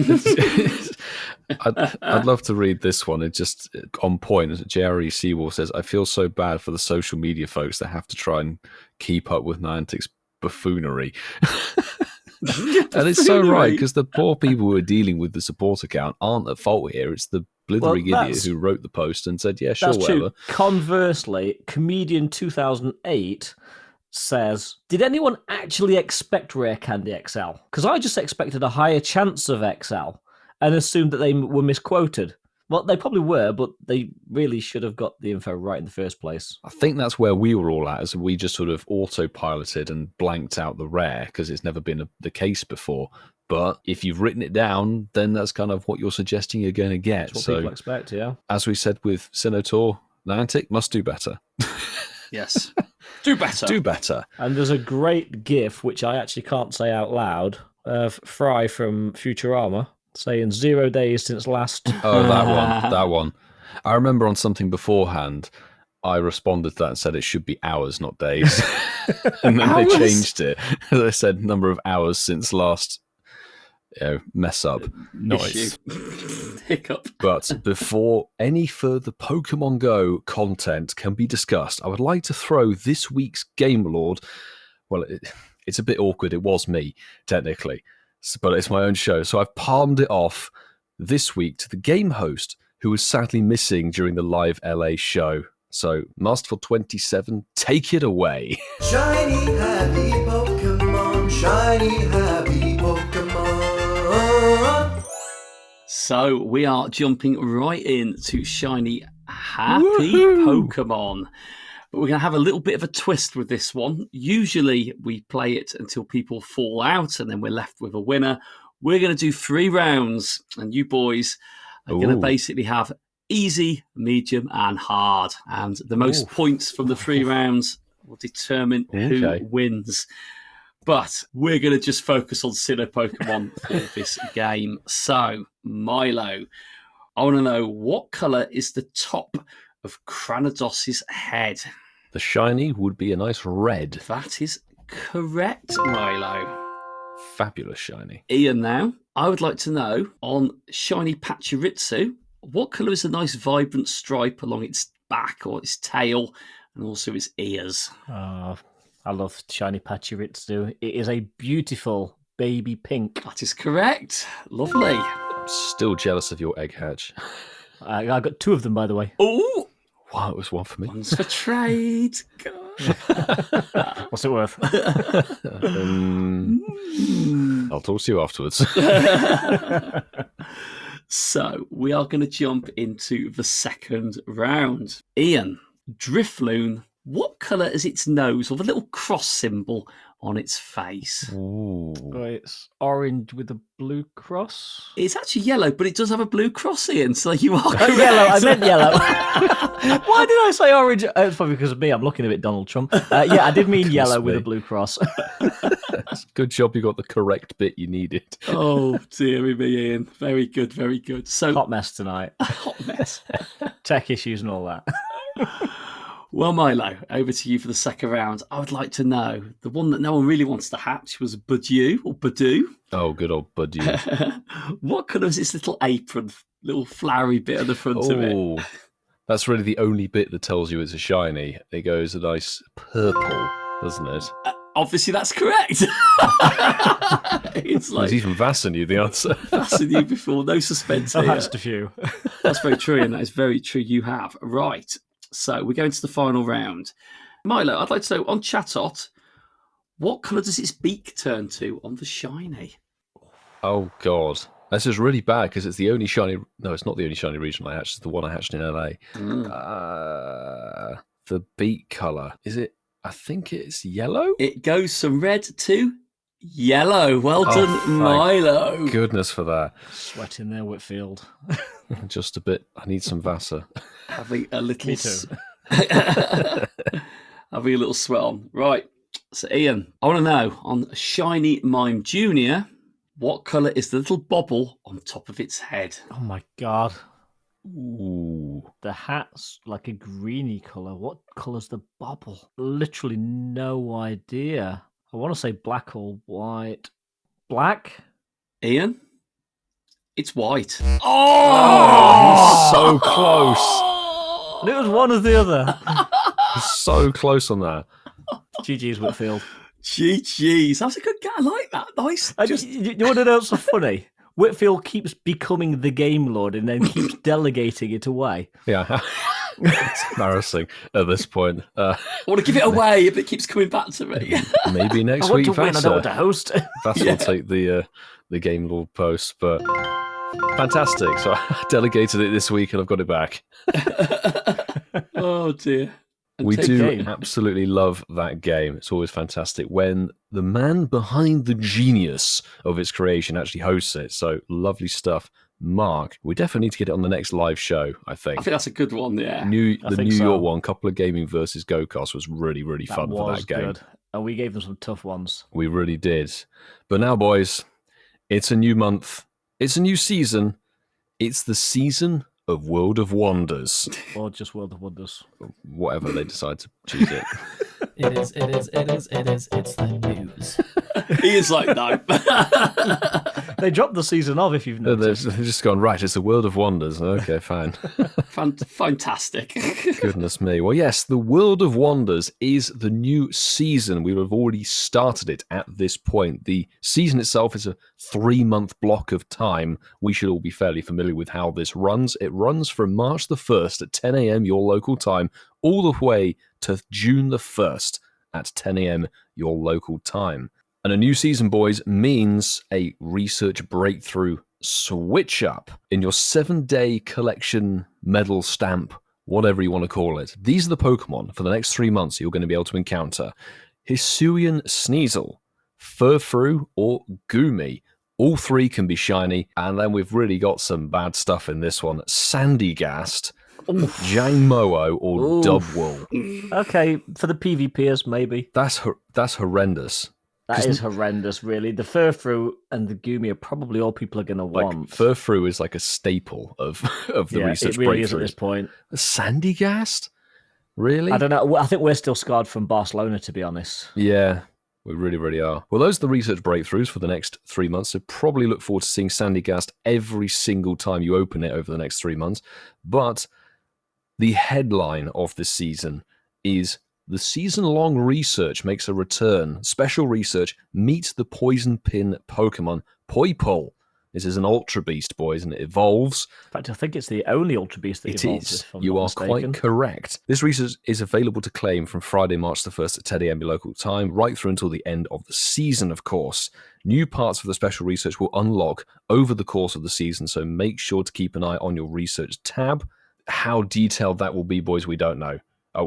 [SPEAKER 1] I'd love to read this one. It's just on point. JRE Seawall says, I feel so bad for the social media folks that have to try and keep up with Niantic's buffoonery. And it's so right, because the poor people who are dealing with the support account aren't at fault here. It's the blithering idiot who wrote the post and said, yeah, sure,
[SPEAKER 3] that's
[SPEAKER 1] whatever.
[SPEAKER 3] True. Conversely, Comedian 2008 says, did anyone actually expect rare Candy XL? Because I just expected a higher chance of XL and assumed that they were misquoted. Well, they probably were, but they really should have got the info right in the first place.
[SPEAKER 1] I think that's where we were all at, as we just sort of autopiloted and blanked out the rare because it's never been the case before. But if you've written it down, then that's kind of what you're suggesting you're going to get.
[SPEAKER 3] That's what people expect, yeah.
[SPEAKER 1] As we said with Sinnoh Tour, Niantic must do better.
[SPEAKER 2] Yes. Do better.
[SPEAKER 1] Do better.
[SPEAKER 3] And there's a great GIF, which I actually can't say out loud, of Fry from Futurama saying 0 days since last.
[SPEAKER 1] Oh, that one. I remember on something beforehand, I responded to that and said it should be hours, not days. And then they changed it. They said number of hours since last mess up.
[SPEAKER 2] Nice. Hiccup.
[SPEAKER 1] But before any further Pokemon Go content can be discussed, I would like to throw this week's Game Lord. Well, it's a bit awkward. It was me, technically, but it's my own show. So I've palmed it off this week to the game host, who was sadly missing during the live LA show. So, Masterful27, take it away.
[SPEAKER 11] Shiny, happy Pokemon, shiny, happy Pokemon.
[SPEAKER 2] So, we are jumping right into shiny, happy Pokemon. But we're going to have a little bit of a twist with this one. Usually, we play it until people fall out, and then we're left with a winner. We're going to do 3 rounds, and you boys are going to basically have easy, medium, and hard. And the most points from the 3 rounds will determine who wins. But we're going to just focus on Sinnoh Pokemon for this game. So, Milo, I want to know, what colour is the top of Cranados's head?
[SPEAKER 1] The shiny would be a nice red.
[SPEAKER 2] That is correct, Milo.
[SPEAKER 1] Fabulous shiny.
[SPEAKER 2] Ian, now, I would like to know, on shiny Pachirisu, what colour is a nice vibrant stripe along its back or its tail and also its ears?
[SPEAKER 3] I love shiny Pachirisu. It is a beautiful baby pink.
[SPEAKER 2] That is correct. Lovely.
[SPEAKER 1] I'm still jealous of your egg hatch.
[SPEAKER 3] I got 2 of them, by the way.
[SPEAKER 2] Oh!
[SPEAKER 1] Wow, it was 1 for me.
[SPEAKER 2] One's for trade.
[SPEAKER 3] What's it worth?
[SPEAKER 1] I'll talk to you afterwards.
[SPEAKER 2] So, we are going to jump into the second round. Ian, Drifloon, what colour is its nose or the little cross symbol on its face?
[SPEAKER 3] Oh, it's orange with a blue cross.
[SPEAKER 2] It's actually yellow, but it does have a blue cross, Ian, so you are correct.
[SPEAKER 3] Yellow, I meant yellow. Why did I say orange? It's probably because of me. I'm looking a bit Donald Trump. Yeah, I did mean yellow with a blue cross.
[SPEAKER 1] Good job you got the correct bit you needed.
[SPEAKER 2] Oh, dearie me, Ian. Very good, very good. So,
[SPEAKER 3] hot mess tonight.
[SPEAKER 2] Hot mess.
[SPEAKER 3] Tech issues and all that.
[SPEAKER 2] Well, Milo, over to you for the second round. I would like to know, the one that no one really wants to hatch was Badoo or Badoo.
[SPEAKER 1] Oh, good old Badoo.
[SPEAKER 2] What colour is its little apron, little flowery bit at the front of it?
[SPEAKER 1] That's really the only bit that tells you it's a shiny. It goes a nice purple, doesn't it?
[SPEAKER 2] Obviously, that's correct. It's like,
[SPEAKER 1] I was even vassing you the answer.
[SPEAKER 2] Vassing you before, no suspense here.
[SPEAKER 3] That's a few.
[SPEAKER 2] That's very true, and that is very true. You have. Right. So we're going to the final round. Milo, I'd like to know, on Chatot, what colour does its beak turn to on the shiny?
[SPEAKER 1] Oh, God. This is really bad because it's the only shiny... No, it's not the only shiny region I hatched. It's the one I hatched in LA. The beak colour. Is it... I think it's yellow?
[SPEAKER 2] It goes from red to yellow. Well done, Milo.
[SPEAKER 1] Goodness for that.
[SPEAKER 3] Sweat in there, Whitfield.
[SPEAKER 1] Just a bit. I need some Vassar.
[SPEAKER 2] Having a little...
[SPEAKER 3] Me too.
[SPEAKER 2] Having a little sweat on. Right. So, Ian, I want to know, on Shiny Mime Jr., what colour is the little bobble on top of its head?
[SPEAKER 3] Oh, my God.
[SPEAKER 1] Ooh.
[SPEAKER 3] The hat's like a greeny colour. What colour's the bobble? Literally no idea. I want to say black or white. Black?
[SPEAKER 2] Ian? It's white.
[SPEAKER 1] Oh! So close.
[SPEAKER 3] And it was one or the other.
[SPEAKER 1] So close on that.
[SPEAKER 3] GG's, Whitfield.
[SPEAKER 2] GG's. That was a good guy. I like that. Nice.
[SPEAKER 3] You want to know what's so funny? Whitfield keeps becoming the game lord and then keeps delegating it away.
[SPEAKER 1] Yeah. It's embarrassing at this point.
[SPEAKER 2] I want to give it away, but it keeps coming back to me.
[SPEAKER 1] Maybe next
[SPEAKER 3] I want
[SPEAKER 1] week,
[SPEAKER 3] to win, I don't want to host.
[SPEAKER 1] Vass will take the game lord post, but fantastic. So I delegated it this week and I've got it back.
[SPEAKER 2] Oh, dear.
[SPEAKER 1] We do absolutely love that game. It's always fantastic when the man behind the genius of its creation actually hosts it. So lovely stuff. Mark, we definitely need to get it on the next live show, I think.
[SPEAKER 2] I think that's a good one, yeah.
[SPEAKER 1] The New York one, couple of gaming versus Go-Karts, was really, really fun for that game.
[SPEAKER 3] Good. And we gave them some tough ones.
[SPEAKER 1] We really did. But now, boys, it's a new month. It's a new season. It's the season of World of Wonders.
[SPEAKER 3] Or just World of Wonders.
[SPEAKER 1] Whatever they decide to choose it.
[SPEAKER 10] It's the news.
[SPEAKER 2] He is like, no.
[SPEAKER 3] They dropped the season off, if you've noticed.
[SPEAKER 1] They've just gone, right, it's the World of Wonders. Okay, fine.
[SPEAKER 2] Fantastic.
[SPEAKER 1] Goodness me. Well, yes, the World of Wonders is the new season. We have already started it at this point. The season itself is a 3-month block of time. We should all be fairly familiar with how this runs. It runs from March the 1st at 10 a.m. your local time, all the way to June the 1st at 10 a.m. your local time. And a new season, boys, means a research breakthrough switch up in your 7-day collection medal stamp, whatever you want to call it. These are the Pokemon for the next 3 months you're going to be able to encounter. Hisuian Sneasel, Furfrou, or Goomy. All 3 can be shiny, and then we've really got some bad stuff in this one. Sandygast, Jangmo-o, or Dubwool.
[SPEAKER 3] Okay, for the PvPers, maybe.
[SPEAKER 1] That's horrendous.
[SPEAKER 3] That is horrendous, really. The Furfrou and the Goomy are probably all people are going to want.
[SPEAKER 1] Furfrou is like a staple of the research
[SPEAKER 3] it really
[SPEAKER 1] breakthroughs.
[SPEAKER 3] is at this point.
[SPEAKER 1] Sandygast? Really?
[SPEAKER 3] I don't know. I think we're still scarred from Barcelona, to be honest.
[SPEAKER 1] Yeah, we really, really are. Well, those are the research breakthroughs for the next 3 months. So probably look forward to seeing Sandygast every single time you open it over the next 3 months. But the headline of this season is the season-long research makes a return. Special research, meet the poison pin Pokemon Poipole. This is an Ultra Beast, boys, and it evolves.
[SPEAKER 3] In fact, I think it's the only Ultra Beast that evolves.
[SPEAKER 1] It is.
[SPEAKER 3] If I'm
[SPEAKER 1] You
[SPEAKER 3] not
[SPEAKER 1] are
[SPEAKER 3] mistaken.
[SPEAKER 1] quite correct. This research is available to claim from Friday, March the 1st at 10 a.m. your local time, right through until the end of the season, of course. New parts of the special research will unlock over the course of the season, so make sure to keep an eye on your research tab. How detailed that will be, boys, we don't know.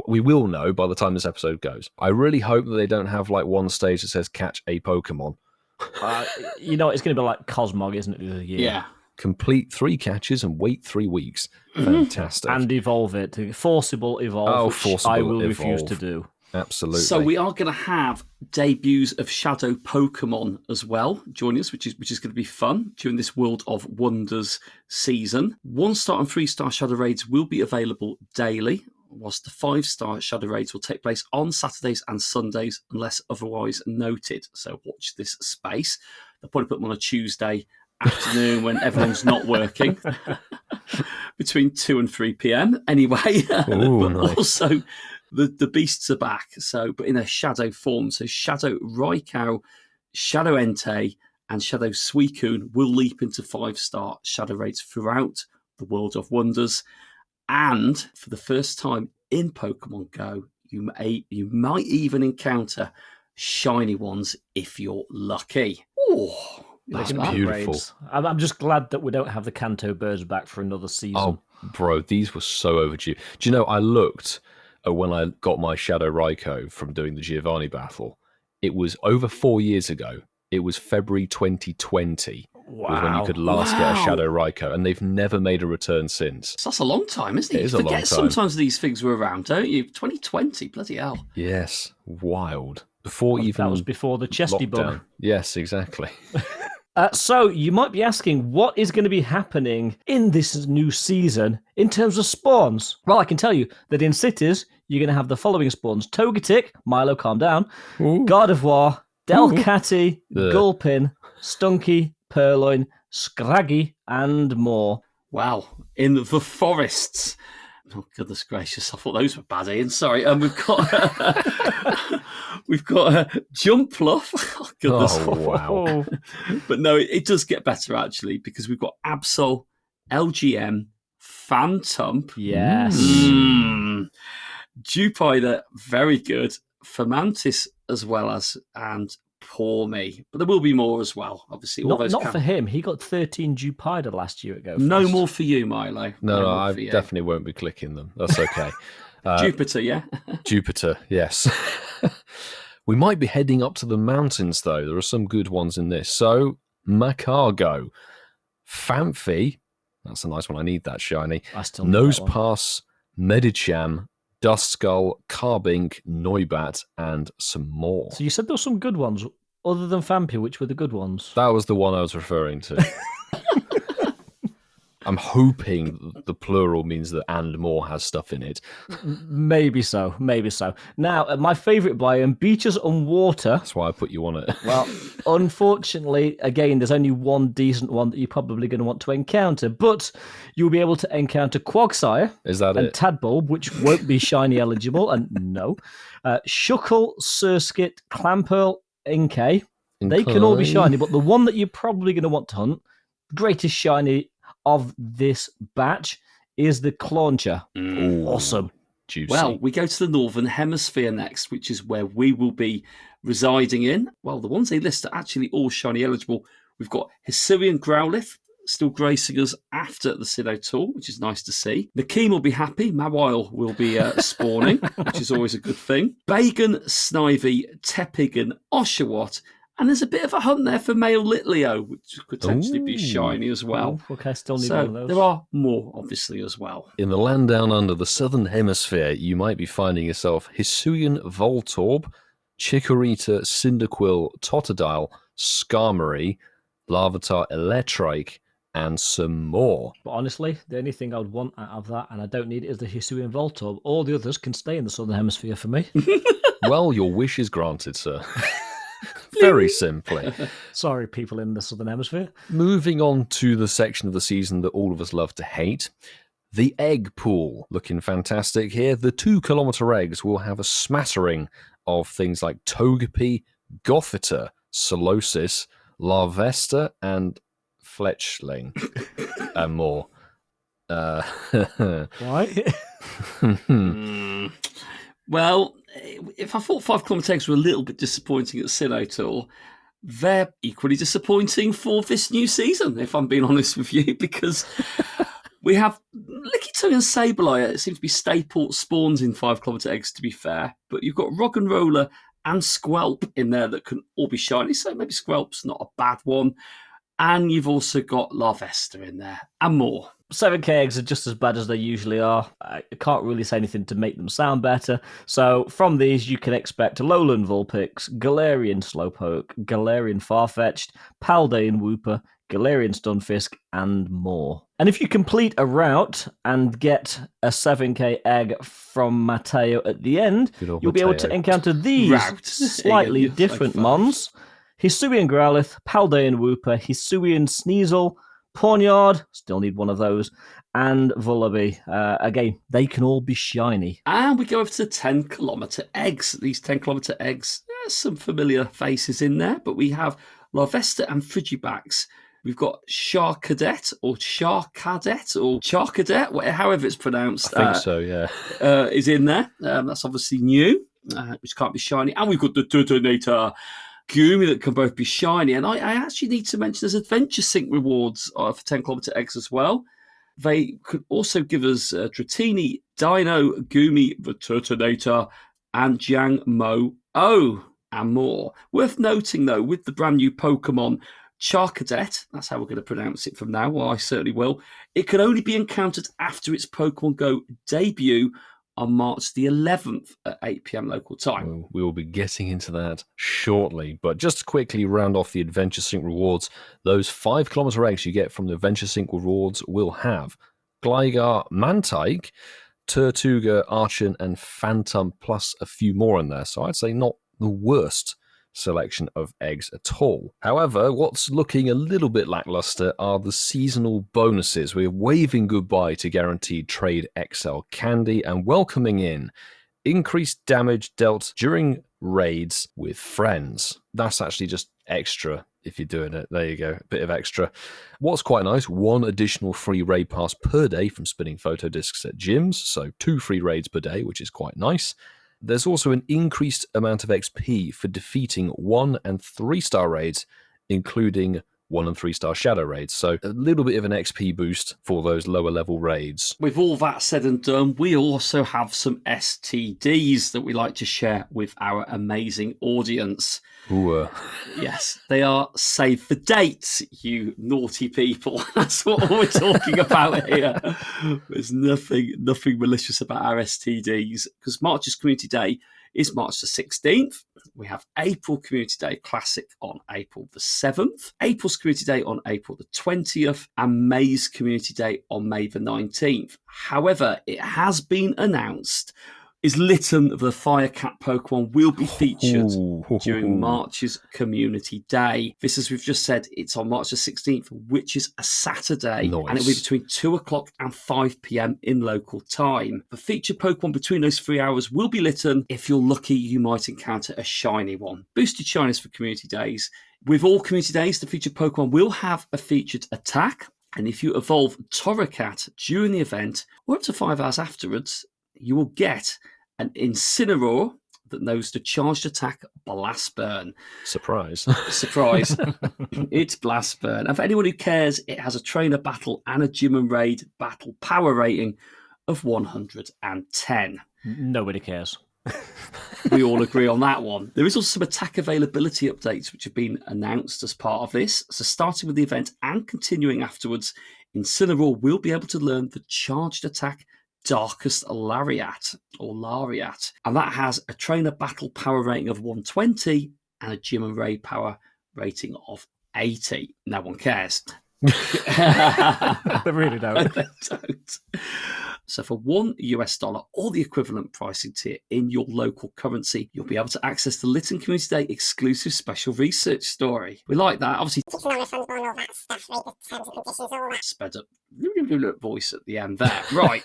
[SPEAKER 1] We will know by the time this episode goes. I really hope that they don't have like one stage that says catch a Pokemon.
[SPEAKER 3] It's going to be like Cosmog, isn't it?
[SPEAKER 2] Yeah.
[SPEAKER 1] Complete 3 catches and wait 3 weeks. Fantastic.
[SPEAKER 3] And evolve it. Forcible evolve, which I will refuse to do.
[SPEAKER 1] Absolutely.
[SPEAKER 2] So we are going to have debuts of Shadow Pokemon as well joining us, which is going to be fun during this World of Wonders season. 1-star and 3-star Shadow Raids will be available daily, whilst the 5-star Shadow Raids will take place on Saturdays and Sundays unless otherwise noted. So watch this space. They'll probably put them on a Tuesday afternoon when everyone's not working, between 2 and 3 p.m. anyway.
[SPEAKER 1] Ooh,
[SPEAKER 2] but
[SPEAKER 1] nice.
[SPEAKER 2] also the beasts are back, but in a shadow form. So Shadow Raikou, Shadow Entei, and Shadow Suicune will leap into 5-star Shadow Raids throughout the World of Wonders. And for the first time in Pokemon Go, you might even encounter shiny ones if you're lucky. Oh,
[SPEAKER 1] that's beautiful.
[SPEAKER 3] I'm just glad that we don't have the Kanto birds back for another season.
[SPEAKER 1] Oh, bro, these were so overdue. Do you know, I looked at when I got my Shadow Raikou from doing the Giovanni battle. It was over 4 years ago. It was February 2020. Was when you could last get a Shadow Raikou, and they've never made a return since.
[SPEAKER 2] So that's a long time, isn't it?
[SPEAKER 1] It is
[SPEAKER 2] You
[SPEAKER 1] a long
[SPEAKER 2] forget
[SPEAKER 1] time.
[SPEAKER 2] sometimes these things were around, don't you? 2020, bloody hell.
[SPEAKER 1] Yes, wild. That
[SPEAKER 3] was before the chesty bug.
[SPEAKER 1] Yes, exactly.
[SPEAKER 3] So you might be asking, what is going to be happening in this new season in terms of spawns? Well, I can tell you that in cities, you're going to have the following spawns. Togetic, Milo, calm down, Gardevoir, Delcatty, Gulpin, Stunky, Purloin, Scraggy, and more.
[SPEAKER 2] Wow. In the forests. Oh, goodness gracious. I thought those were bad, Ian. Sorry. We've got we've got Jumpluff. Oh, goodness.
[SPEAKER 1] Oh, wow.
[SPEAKER 2] But no, it does get better, actually, because we've got Absol, LGM, Phantom.
[SPEAKER 3] Yes.
[SPEAKER 2] Jupiter, very good. Fermantis as well as, and Poor Me. But there will be more as well, obviously.
[SPEAKER 3] Not for him. He got 13 Jupiter last year at Go Fest.
[SPEAKER 2] No more for you, Milo.
[SPEAKER 1] No, I definitely won't be clicking them. That's okay.
[SPEAKER 2] Jupiter, yeah?
[SPEAKER 1] Jupiter, yes. We might be heading up to the mountains, though. There are some good ones in this. So, Macargo, Famfi, that's a nice one. I need that shiny.
[SPEAKER 3] I still need that one.
[SPEAKER 1] Nosepass, Medicham, Duskull, Carbink, Noibat, and some more.
[SPEAKER 3] So you said there were some good ones. Other than Fampi, which were the good ones?
[SPEAKER 1] That was the one I was referring to. I'm hoping the plural means that and more has stuff in it.
[SPEAKER 3] Maybe so. Now, my favourite biome, beaches and water.
[SPEAKER 1] That's why I put you on it.
[SPEAKER 3] Well, unfortunately, again, there's only one decent one that you're probably going to want to encounter, but you'll be able to encounter Quagsire.
[SPEAKER 1] Is that
[SPEAKER 3] and
[SPEAKER 1] it?
[SPEAKER 3] Tadbulb, which won't be shiny eligible, and no. Shuckle, Surskit, Clamperl, Inkay. They can all be shiny, but the one that you're probably going to want to hunt, greatest shiny of this batch, is the Clauncher. Awesome.
[SPEAKER 1] Juicy.
[SPEAKER 2] Well, we go to the Northern Hemisphere next, which is where we will be residing in. Well, the ones they list are actually all shiny eligible. We've got Hisuian Growlithe, still gracing us after the Sinnoh Tour, which is nice to see. Nakeem will be happy. Mawile will be spawning, which is always a good thing. Bagan, Snivy, Tepig, and Oshawott. And there's a bit of a hunt there for male Litleo, which could potentially be shiny as well.
[SPEAKER 3] Ooh, okay, still need
[SPEAKER 2] So
[SPEAKER 3] one of those.
[SPEAKER 2] there are more, obviously, as well.
[SPEAKER 1] In the land down under the southern hemisphere, you might be finding yourself Hisuian Voltorb, Chikorita Cyndaquil Totodile, Skarmory, Larvitar Electrike, and some more.
[SPEAKER 3] But honestly, the only thing I would want out of that, and I don't need it, is the Hisuian Voltorb. All the others can stay in the southern hemisphere for me.
[SPEAKER 1] Well, your wish is granted, sir. Very simply.
[SPEAKER 3] Sorry, people in the southern hemisphere.
[SPEAKER 1] Moving on to the section of the season that all of us love to hate. The egg pool. Looking fantastic here. The 2 kilometer eggs will have a smattering of things like Togepi, Gothita, Solosis, Larvesta, and Fletchling. And more.
[SPEAKER 3] Why?
[SPEAKER 2] Well, if I thought 5 kilometre eggs were a little bit disappointing at Sinnoh Tour, they're equally disappointing for this new season, if I'm being honest with you, because we have Lickitung and Sableye. It seems to be staple spawns in 5 kilometre eggs, to be fair. But you've got Rog and Roller and Squelp in there that can all be shiny, so maybe Squelp's not a bad one. And you've also got Larvesta in there, and more.
[SPEAKER 3] 7k eggs are just as bad as they usually are. I can't really say anything to make them sound better. So from these, you can expect Alolan Vulpix, Galarian Slowpoke, Galarian Farfetch'd, Paldean Wooper, Galarian Stunfisk, and more. And if you complete a route and get a 7k egg from Mateo at the end, you'll be able to encounter these slightly different mons. Hisuian Growlithe, Paldean Wooper, Hisuian Sneasel, Pawniard, still need one of those, and Vullaby. Again, they can all be shiny.
[SPEAKER 2] And we go over to the 10 kilometre eggs. These 10 kilometre eggs, there's some familiar faces in there, but we have Larvesta and Frigibax. We've got Charcadet or Charcadet, however it's pronounced.
[SPEAKER 1] I think so, yeah.
[SPEAKER 2] Is in there. That's obviously new, which can't be shiny. And we've got the Detonator Goomy that can both be shiny. And I actually need to mention there's Adventure Sync rewards for 10 kilometre eggs as well. They could also give us Dratini, Dino, Goomy, the Turtonator, and Jiang Mo O, and more. Worth noting, though, with the brand new Pokemon Charcadet, that's how we're going to pronounce it from now, well, I certainly will, it can only be encountered after its Pokemon Go debut on March the 11th at 8 p.m. local time.
[SPEAKER 1] We will be getting into that shortly, but just to quickly round off the Adventure Sync rewards, those 5 kilometre eggs you get from the Adventure Sync rewards will have Gligar, Mantike, Tortuga, Archon, and Phantom, plus a few more in there, so I'd say not the worst selection of eggs at all. However, what's looking a little bit lackluster are the seasonal bonuses. We're waving goodbye to guaranteed trade XL candy and welcoming in increased damage dealt during raids with friends. That's actually just extra if you're doing it. There you go, a bit of extra. What's quite nice, 1 additional free raid pass per day from spinning photo discs at gyms, so 2 free raids per day, which is quite nice. There's also an increased amount of XP for defeating 1 and 3-star raids, including 1 and 3-star shadow raids. So a little bit of an XP boost for those lower level raids.
[SPEAKER 2] With all that said and done, we also have some STDs that we like to share with our amazing audience.
[SPEAKER 1] Ooh.
[SPEAKER 2] Yes, they are save for dates, you naughty people. That's what we're talking about here. There's nothing malicious about our STDs, because March's Community Day is March the 16th. We have April Community Day Classic on April the 7th, April's Community Day on April the 20th, and May's Community Day on May the 19th. However, it has been announced is Litten, the Firecat Pokemon, will be featured during March's Community Day. This, as we've just said, it's on March the 16th, which is a Saturday.
[SPEAKER 1] Nice.
[SPEAKER 2] And it'll be between 2 o'clock and 5 p.m. in local time. The featured Pokemon between those 3 hours will be Litten. If you're lucky, you might encounter a shiny one. Boosted shinies for Community Days. With all Community Days, the featured Pokemon will have a featured attack. And if you evolve Torracat during the event, or up to 5 hours afterwards, you will get an Incineroar that knows the charged attack Blast Burn.
[SPEAKER 1] Surprise.
[SPEAKER 2] Surprise. It's Blast Burn. And for anyone who cares, it has a trainer battle and a gym and raid battle power rating of 110.
[SPEAKER 3] Nobody cares.
[SPEAKER 2] We all agree on that one. There is also some attack availability updates which have been announced as part of this. So starting with the event and continuing afterwards, Incineroar will be able to learn the charged attack Darkest Lariat, and that has a trainer battle power rating of 120 and a gym and raid power rating of 80. No one cares.
[SPEAKER 3] They really don't.
[SPEAKER 2] They don't. So for $1 or the equivalent pricing tier in your local currency, you'll be able to access the Lytton Community Day exclusive special research story. We like that. Obviously, sped up voice at the end there. Right.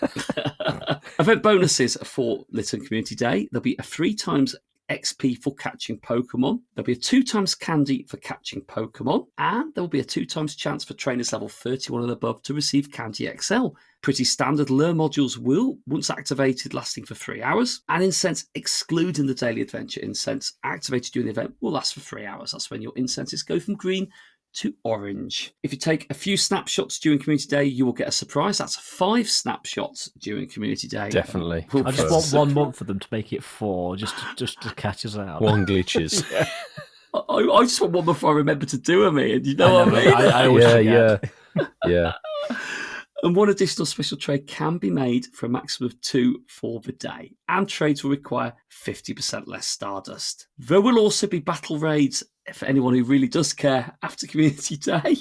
[SPEAKER 2] Event bonuses for Lytton Community Day. There'll be a 3 times XP for catching Pokemon. There'll be a 2 times candy for catching Pokemon. And there will be a 2 times chance for trainers level 31 and above to receive Candy XL. Pretty standard. Lure modules will, once activated, lasting for 3 hours. And Incense, excluding the daily adventure Incense, activated during the event, will last for 3 hours. That's when your incenses go from green to orange. If you take a few snapshots during Community Day, you will get a surprise. That's 5 snapshots during Community Day.
[SPEAKER 1] Definitely.
[SPEAKER 3] I just want 1 month for them to make it 4, just to catch us out.
[SPEAKER 1] 1 glitches.
[SPEAKER 2] Yeah. I just want 1 before I remember to do them, Ian. You know what I mean?
[SPEAKER 3] I always forget.
[SPEAKER 1] Yeah.
[SPEAKER 2] And 1 additional special trade can be made for a maximum of 2 for the day. And trades will require 50% less Stardust. There will also be battle raids for anyone who really does care after Community Day.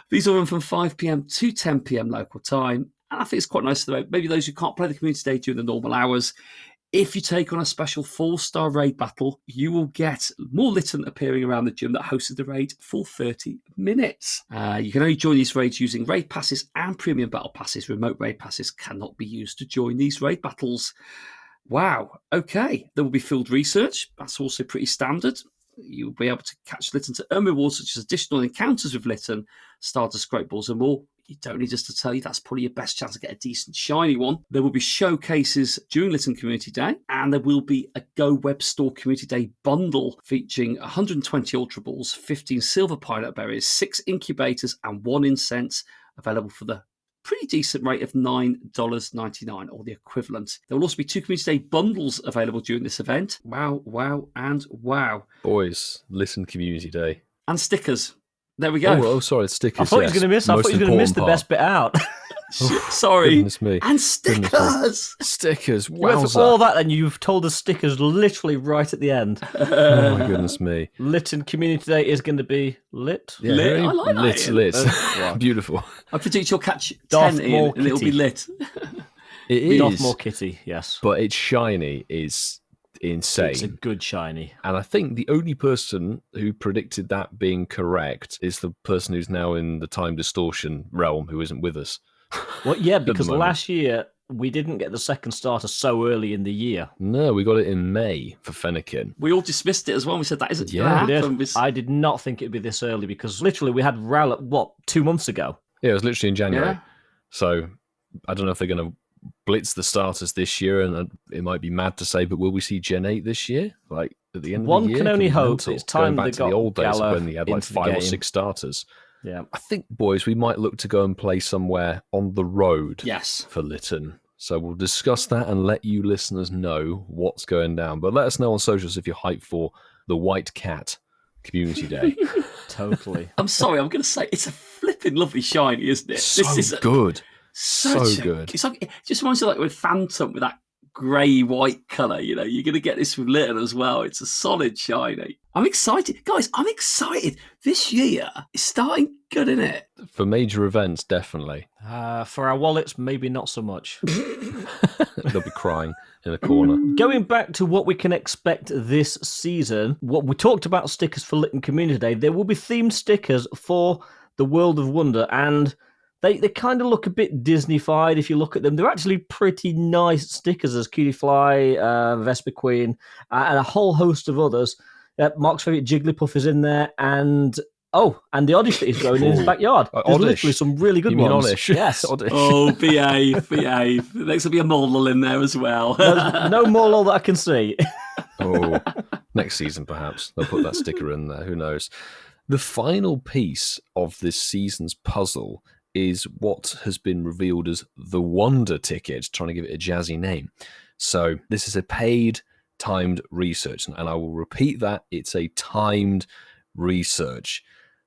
[SPEAKER 2] These will run from 5 p.m. to 10 p.m. local time. And I think it's quite nice though. Maybe those who can't play the Community Day during the normal hours. If you take on a special 4-star raid battle, you will get more Lytton appearing around the gym that hosted the raid for 30 minutes. You can only join these raids using raid passes and premium battle passes. Remote raid passes cannot be used to join these raid battles. Wow. Okay. There will be field research. That's also pretty standard. You'll be able to catch Lytton to earn rewards such as additional encounters with Lytton, Stardust, Great Balls and more. You don't need us to tell you that's probably your best chance to get a decent shiny one. There will be showcases during Lytton Community Day, and there will be a Go Web Store Community Day bundle featuring 120 Ultra Balls, 15 Silver Pilot Berries, 6 Incubators, and 1 Incense available for the pretty decent rate of $9.99 or the equivalent. There will also be 2 Community Day bundles available during this event. Wow, wow, and wow.
[SPEAKER 1] Boys, Lytton Community Day.
[SPEAKER 2] And stickers. There we go.
[SPEAKER 1] Oh, sorry, stickers.
[SPEAKER 3] I thought you were going to miss the best bit out.
[SPEAKER 2] Sorry.
[SPEAKER 1] Goodness me.
[SPEAKER 2] And stickers.
[SPEAKER 1] Stickers.
[SPEAKER 3] Wow. For all that, then you've told us stickers literally right at the end.
[SPEAKER 1] Oh my goodness me.
[SPEAKER 3] Lytton Community Day is going to be lit.
[SPEAKER 1] Yeah,
[SPEAKER 2] lit. I like that.
[SPEAKER 1] Lit. Beautiful.
[SPEAKER 2] I predict you'll catch
[SPEAKER 3] Darth
[SPEAKER 2] 10
[SPEAKER 3] Maul
[SPEAKER 2] in and it'll be lit.
[SPEAKER 1] It is.
[SPEAKER 3] Darth Maul Kitty, yes.
[SPEAKER 1] But its shiny is insane.
[SPEAKER 3] It's a good shiny.
[SPEAKER 1] And I think the only person who predicted that being correct is the person who's now in the time distortion realm who isn't with us.
[SPEAKER 3] Well, yeah, because last year we didn't get the second starter so early in the year.
[SPEAKER 1] No, we got it in May for Fennekin.
[SPEAKER 2] We all dismissed it as well. We said that isn't
[SPEAKER 1] Yeah,
[SPEAKER 2] going to happen.
[SPEAKER 3] I did not think it'd be this early because literally we had Rowlet, 2 months ago?
[SPEAKER 1] Yeah, it was literally in January.
[SPEAKER 2] Yeah.
[SPEAKER 1] So I don't know if they're going to blitz the starters this year, and it might be mad to say, but will we see Gen 8 this year? Like at the end of the year?
[SPEAKER 3] One can only hope. It's time
[SPEAKER 1] going back
[SPEAKER 3] they
[SPEAKER 1] to
[SPEAKER 3] got
[SPEAKER 1] the old days
[SPEAKER 3] Gala
[SPEAKER 1] when they had like
[SPEAKER 3] into the
[SPEAKER 1] 5 or
[SPEAKER 3] game.
[SPEAKER 1] 6 starters.
[SPEAKER 3] Yeah.
[SPEAKER 1] I think, boys, we might look to go and play somewhere on the road
[SPEAKER 2] Yes.
[SPEAKER 1] for Lytton. So we'll discuss that and let you listeners know what's going down. But let us know on socials if you're hyped for the White Cat Community Day.
[SPEAKER 3] Totally.
[SPEAKER 2] I'm sorry, I'm going to say it's a flipping lovely shiny, isn't it?
[SPEAKER 1] So good. So good.
[SPEAKER 2] It's like, it just reminds you like with Phantom with that grey-white colour, you know, you're going to get this with Lytton as well. It's a solid shiny. I'm excited. Guys, I'm excited. This year is starting good, isn't it?
[SPEAKER 1] For major events, definitely.
[SPEAKER 3] For our wallets, maybe not so much.
[SPEAKER 1] They'll be crying in a corner.
[SPEAKER 3] Going back to what we can expect this season, what we talked about stickers for Lytton Community Day, there will be themed stickers for the World of Wonder, and they kind of look a bit Disney-fied if you look at them. They're actually pretty nice stickers. There's Cutie Fly, Vespa Queen, and a whole host of others. Mark's favourite Jigglypuff is in there, and the Oddish that is growing in his backyard. There's literally some really good ones.
[SPEAKER 1] Oddish?
[SPEAKER 3] Yes.
[SPEAKER 1] Oddish.
[SPEAKER 2] Oh, behave. There's going to be a Morlul in there as well.
[SPEAKER 3] There's no Morlul that I can see.
[SPEAKER 1] Oh, next season perhaps. They'll put that sticker in there. Who knows? The final piece of this season's puzzle is what has been revealed as the Wonder Ticket, trying to give it a jazzy name. So this is a paid timed research. And I will repeat that, it's a timed research.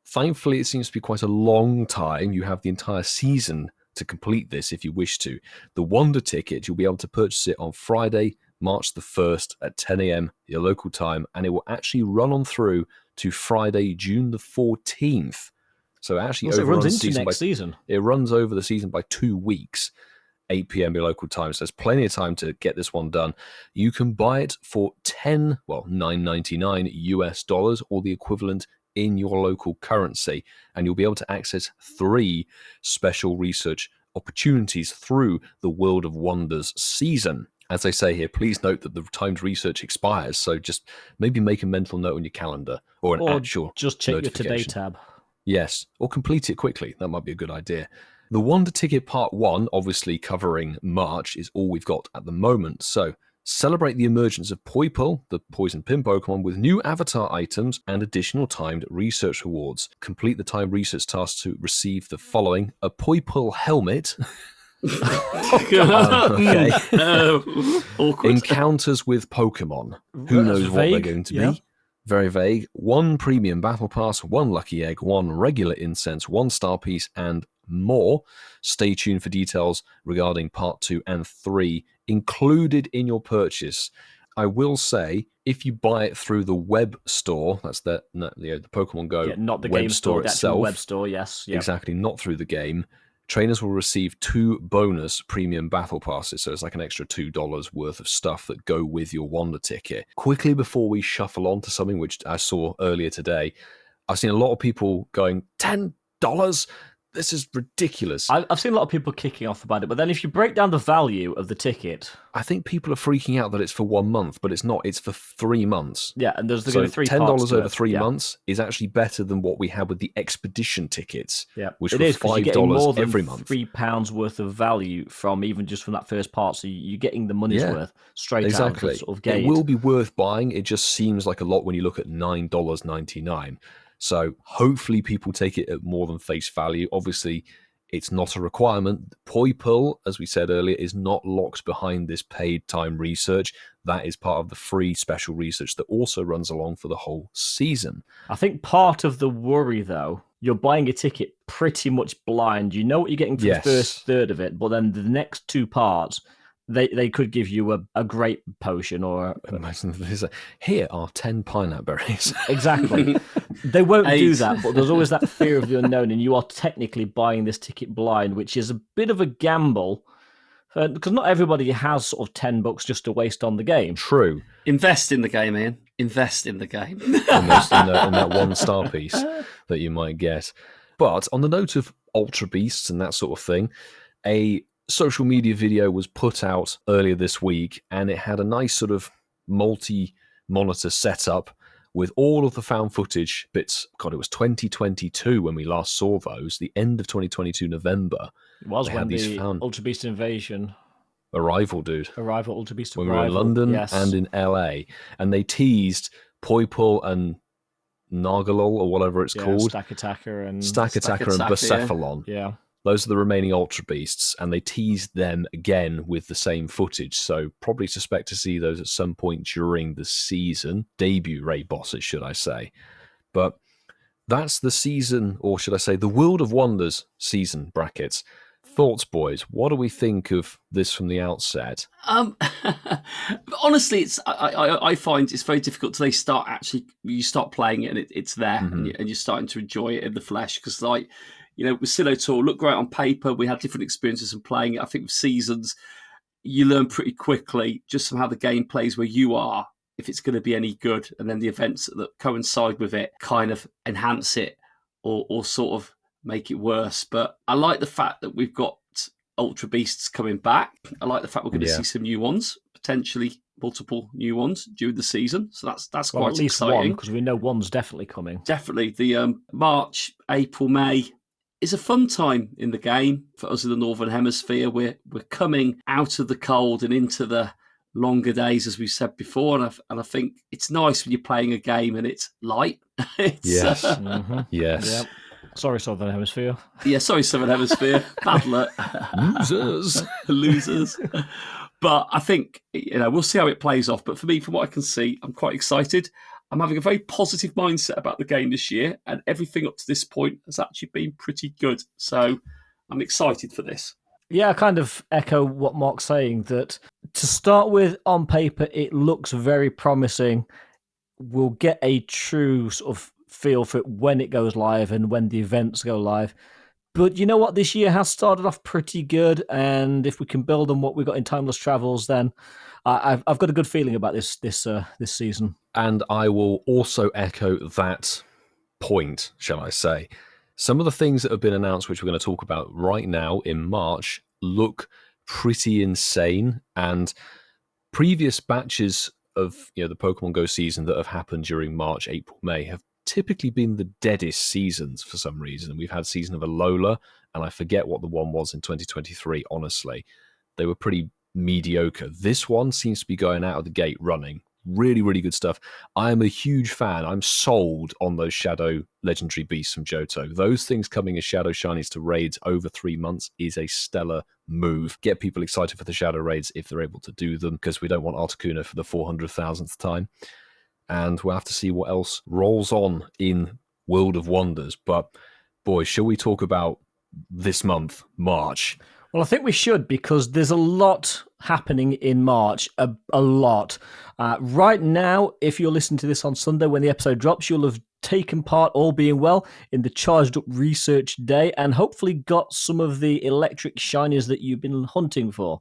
[SPEAKER 1] Thankfully, it seems to be quite a long time. You have the entire season to complete this if you wish to. The Wonder Ticket, you'll be able to purchase it on Friday, March the 1st at 10 a.m. your local time, and it will actually run on through to Friday, June the 14th. So it actually
[SPEAKER 3] it runs into next season.
[SPEAKER 1] It runs over the season by 2 weeks, 8 p.m. your local time. So there's plenty of time to get this one done. You can buy it for $9.99 US, or the equivalent in your local currency, and you'll be able to access 3 special research opportunities through the World of Wonders season. As I say here, please note that the timed research expires, so just maybe make a mental note on your calendar or actual
[SPEAKER 3] just check your Today tab.
[SPEAKER 1] Yes, or complete it quickly. That might be a good idea. The Wonder Ticket Part 1, obviously covering March, is all we've got at the moment. So celebrate the emergence of Poipole, the Poison Pin Pokemon, with new avatar items and additional timed research rewards. Complete the timed research task to receive the following: a Poipole helmet. Okay. Encounters with Pokemon. Who knows what they're going to be? Very vague. 1 premium battle pass, 1 lucky egg, 1 regular incense, 1 star piece, and more. Stay tuned for details regarding part 2 and 3 included in your purchase. I will say, if you buy it through the web store, that's the Pokemon Go
[SPEAKER 3] not the
[SPEAKER 1] web
[SPEAKER 3] game
[SPEAKER 1] store
[SPEAKER 3] the
[SPEAKER 1] itself.
[SPEAKER 3] web store, yes. Yep.
[SPEAKER 1] Exactly, not through the game. Trainers will receive 2 bonus premium battle passes, so it's like an extra $2 worth of stuff that go with your Wonder Ticket. Quickly, before we shuffle on to something which I saw earlier today, I've seen a lot of people going, $10? This is ridiculous.
[SPEAKER 3] I've seen a lot of people kicking off about it, but then if you break down the value of the ticket...
[SPEAKER 1] I think people are freaking out that it's for 1 month, but it's not. It's for 3 months.
[SPEAKER 3] Yeah, and there's
[SPEAKER 1] so
[SPEAKER 3] $3
[SPEAKER 1] $10 over 3 months is actually better than what we had with the Expedition tickets, which were $5 every month.
[SPEAKER 3] £3 worth of value from that first part, so you're getting the money's worth straight out of the sort of gate.
[SPEAKER 1] It will be worth buying. It just seems like a lot when you look at $9.99. So hopefully people take it at more than face value. Obviously, it's not a requirement. Poipole, as we said earlier, is not locked behind this paid time research. That is part of the free special research that also runs along for the whole season.
[SPEAKER 3] I think part of the worry, though, you're buying a ticket pretty much blind. You know what you're getting for the first third of it, but then the next 2 parts... They could give you a grape potion or...
[SPEAKER 1] Here are 10 pineapple berries.
[SPEAKER 3] Exactly. They won't do that, but there's always that fear of the unknown, and you are technically buying this ticket blind, which is a bit of a gamble, because not everybody has sort of $10 just to waste on the game.
[SPEAKER 1] True.
[SPEAKER 2] Invest in the game, Ian. Invest in the game.
[SPEAKER 1] Almost in that 1 star piece that you might get. But on the note of Ultra Beasts and that sort of thing, a social media video was put out earlier this week, and it had a nice sort of multi-monitor setup with all of the found footage bits. God, it was 2022 when we last saw those, the end of 2022 November.
[SPEAKER 3] It was when the Ultra Beast invasion...
[SPEAKER 1] Arrival, dude.
[SPEAKER 3] Ultra Beast
[SPEAKER 1] when
[SPEAKER 3] Arrival.
[SPEAKER 1] We were in London and in LA, and they teased Poipole and Nagalol, or whatever it's called.
[SPEAKER 3] Stack Attacker and
[SPEAKER 1] Bucephalon.
[SPEAKER 3] Yeah.
[SPEAKER 1] Those are the remaining Ultra Beasts, and they teased them again with the same footage, so probably suspect to see those at some point during the season. Debut raid bosses, should I say. But that's the season, or should I say the World of Wonders season brackets. Thoughts, boys? What do we think of this from the outset?
[SPEAKER 2] Honestly, I find it's very difficult till you start playing it and it's there, and you're starting to enjoy it in the flesh, because with Sinnoh Tour, look great on paper. We had different experiences in playing it. I think with seasons, you learn pretty quickly just from how the game plays where you are, if it's going to be any good. And then the events that coincide with it kind of enhance it or sort of make it worse. But I like the fact that we've got Ultra Beasts coming back. I like the fact we're going to see some new ones, potentially multiple new ones during the season. So that's quite
[SPEAKER 3] at least
[SPEAKER 2] exciting.
[SPEAKER 3] One, because we know one's definitely coming.
[SPEAKER 2] Definitely. The March, April, May is a fun time in the game for us in the Northern Hemisphere. We're coming out of the cold and into the longer days, as we said before, and I think it's nice when you're playing a game and it's light.
[SPEAKER 1] Yes. Yes.
[SPEAKER 3] Yep. Sorry, Southern Hemisphere.
[SPEAKER 2] Yeah, sorry, Southern Hemisphere. Bad luck.
[SPEAKER 1] Losers.
[SPEAKER 2] Losers. But I think, we'll see how it plays off. But for me, from what I can see, I'm quite excited. I'm having a very positive mindset about the game this year, and everything up to this point has actually been pretty good. So I'm excited for this.
[SPEAKER 3] Yeah, I kind of echo what Mark's saying, that to start with, on paper, it looks very promising. We'll get a true sort of feel for it when it goes live and when the events go live. But you know what? This year has started off pretty good, and if we can build on what we got in Timeless Travels, then I've got a good feeling about this season.
[SPEAKER 1] And I will also echo that point, shall I say. Some of the things that have been announced, which we're going to talk about right now in March, look pretty insane. And previous batches of the Pokemon Go season that have happened during March, April, May have typically been the deadest seasons for some reason. We've had Season of Alola, and I forget what the one was in 2023, honestly. They were pretty mediocre. This one seems to be going out of the gate running. Really, really good stuff. I am a huge fan. I'm sold on those Shadow Legendary Beasts from Johto. Those things coming as Shadow Shinies to raids over 3 months is a stellar move. Get people excited for the Shadow raids if they're able to do them, because we don't want Articuno for the 400,000th time. And we'll have to see what else rolls on in World of Wonders. But, boy, shall we talk about this month, March?
[SPEAKER 3] Well, I think we should, because there's a lot happening in March, a lot. Right now, if you're listening to this on Sunday when the episode drops, you'll have taken part, all being well, in the Charged Up Research Day and hopefully got some of the electric shinies that you've been hunting for.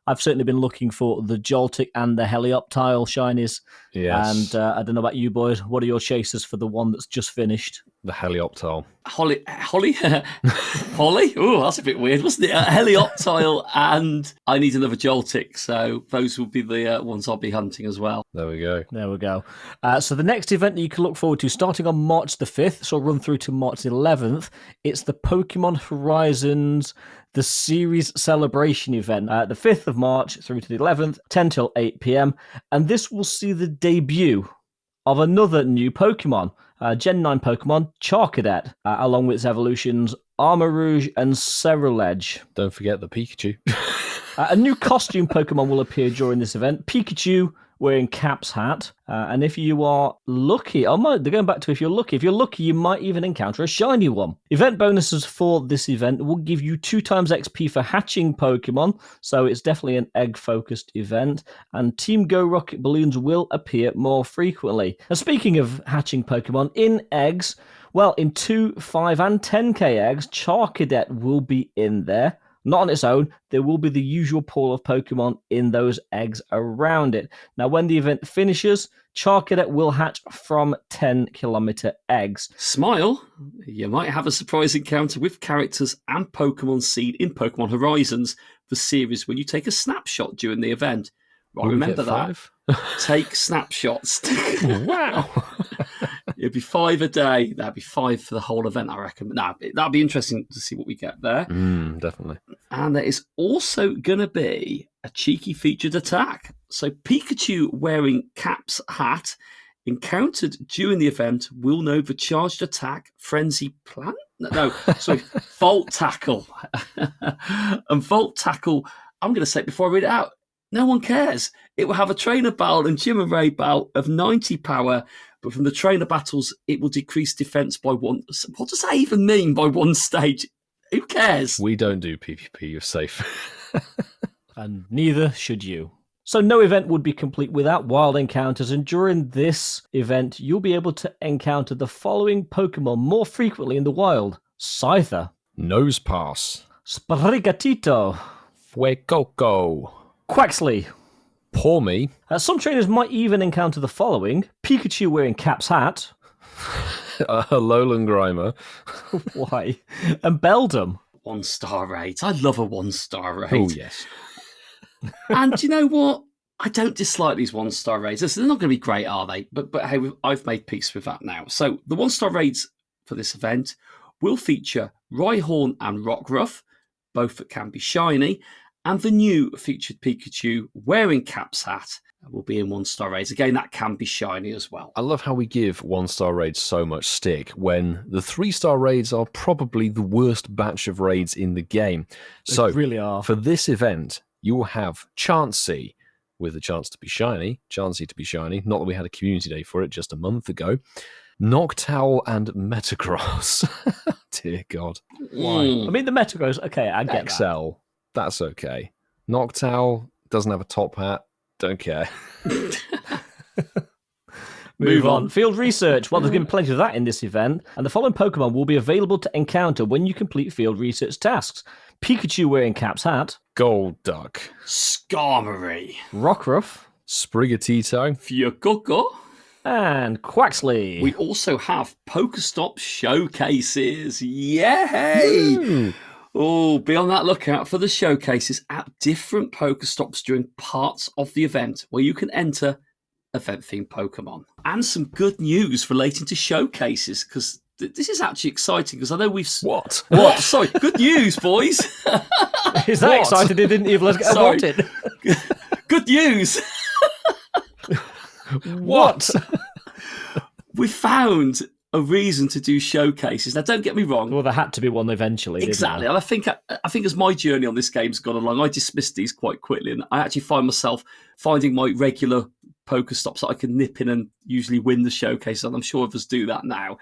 [SPEAKER 3] I've certainly been looking for the Joltik and the Helioptile shinies.
[SPEAKER 1] Yes.
[SPEAKER 3] And I don't know about you boys. What are your chasers for the one that's just finished?
[SPEAKER 1] The Helioptile.
[SPEAKER 2] Holly? Oh, that's a bit weird, wasn't it? Helioptile, and I need another Joltik. So those will be the ones I'll be hunting as well.
[SPEAKER 1] There we go.
[SPEAKER 3] So the next event that you can look forward to, starting on March the 5th, so run through to March 11th, it's the Pokemon Horizons, the series celebration event, the 5th of March through to the 11th, 10 till 8 p.m. And this will see the debut of another new Pokemon, Gen 9 Pokemon, Charcadet, along with its evolutions, Armarouge and Ceruledge.
[SPEAKER 1] Don't forget the Pikachu.
[SPEAKER 3] A new costume Pokemon will appear during this event. Pikachu wearing Cap's hat. And if you are lucky, they're going back to if you're lucky, you might even encounter a shiny one. Event bonuses for this event will give you 2 times XP for hatching Pokemon, so it's definitely an egg-focused event. And Team Go Rocket Balloons will appear more frequently. Now, speaking of hatching Pokemon, in eggs, well, in 2, 5, and 10k eggs, Charcadet will be in there. Not on its own, there will be the usual pool of Pokemon in those eggs around it. Now, when the event finishes, Charcadet will hatch from 10-kilometer eggs.
[SPEAKER 2] Smile, you might have a surprise encounter with characters and Pokemon seen in Pokemon Horizons, the series when you take a snapshot during the event. Right, remember that. Take snapshots.
[SPEAKER 1] Wow.
[SPEAKER 2] It'd be 5 a day. That'd be 5 for the whole event, I reckon. That'd be interesting to see what we get there.
[SPEAKER 1] Definitely.
[SPEAKER 2] And there is also going to be a cheeky featured attack. So Pikachu wearing Cap's hat encountered during the event will know the charged attack Frenzy Plant? Volt Tackle. And Volt Tackle, I'm going to say it before I read it out, no one cares. It will have a trainer battle and gym and raid battle of 90 power, but from the trainer battles, it will decrease defense by 1. What does that even mean by 1 stage? Who cares?
[SPEAKER 1] We don't do PvP, you're safe.
[SPEAKER 3] And neither should you. So no event would be complete without wild encounters, and during this event, you'll be able to encounter the following Pokemon more frequently in the wild. Scyther.
[SPEAKER 1] Nosepass.
[SPEAKER 3] Sprigatito.
[SPEAKER 1] Fuecoco.
[SPEAKER 3] Quaxley.
[SPEAKER 1] Poor me.
[SPEAKER 3] Some trainers might even encounter the following. Pikachu wearing Cap's hat.
[SPEAKER 1] Alolan Grimer.
[SPEAKER 3] Why? And Beldum.
[SPEAKER 2] 1-star raids. I love a 1-star raid.
[SPEAKER 1] Oh, yes.
[SPEAKER 2] And you know what? I don't dislike these 1-star raids. They're not going to be great, are they? But hey, I've made peace with that now. So the 1-star raids for this event will feature Rhyhorn and Rockruff, both that can be shiny, and the new featured Pikachu wearing Cap's hat will be in 1-star raids. Again, that can be shiny as well.
[SPEAKER 1] I love how we give 1-star raids so much stick when the 3-star raids are probably the worst batch of raids in the game.
[SPEAKER 3] They really are.
[SPEAKER 1] For this event, you will have Chansey with a chance to be shiny, Chansey to be shiny. Not that we had a community day for it just a month ago. Noctowl and Metagross. Dear God.
[SPEAKER 3] Why? I mean, the Metagross, okay, I get
[SPEAKER 1] XL, that's okay. Noctowl doesn't have a top hat. Don't care.
[SPEAKER 3] Move on. Field research. Well, there's going to be plenty of that in this event. And the following Pokemon will be available to encounter when you complete field research tasks. Pikachu wearing Cap's hat.
[SPEAKER 1] Golduck.
[SPEAKER 2] Skarmory.
[SPEAKER 3] Rockruff.
[SPEAKER 1] Sprigatito.
[SPEAKER 2] Fuecoco.
[SPEAKER 3] And Quaxley.
[SPEAKER 2] We also have Pokestop showcases. Yay! Oh, be on that lookout for the showcases at different Pokestops during parts of the event where you can enter event-themed Pokemon. And some good news relating to showcases, because this is actually exciting, because I know we've...
[SPEAKER 1] What?
[SPEAKER 2] Sorry, good news, boys.
[SPEAKER 3] Is that excited? It didn't even let us get wanted.
[SPEAKER 2] Good news.
[SPEAKER 3] What?
[SPEAKER 2] We found a reason to do showcases. Now, don't get me wrong.
[SPEAKER 3] Well, there had to be one eventually.
[SPEAKER 2] Exactly. And I think as my journey on this game's gone along, I dismissed these quite quickly, and I actually find myself finding my regular Pokestops that I can nip in and usually win the showcases, and I'm sure of us do that now.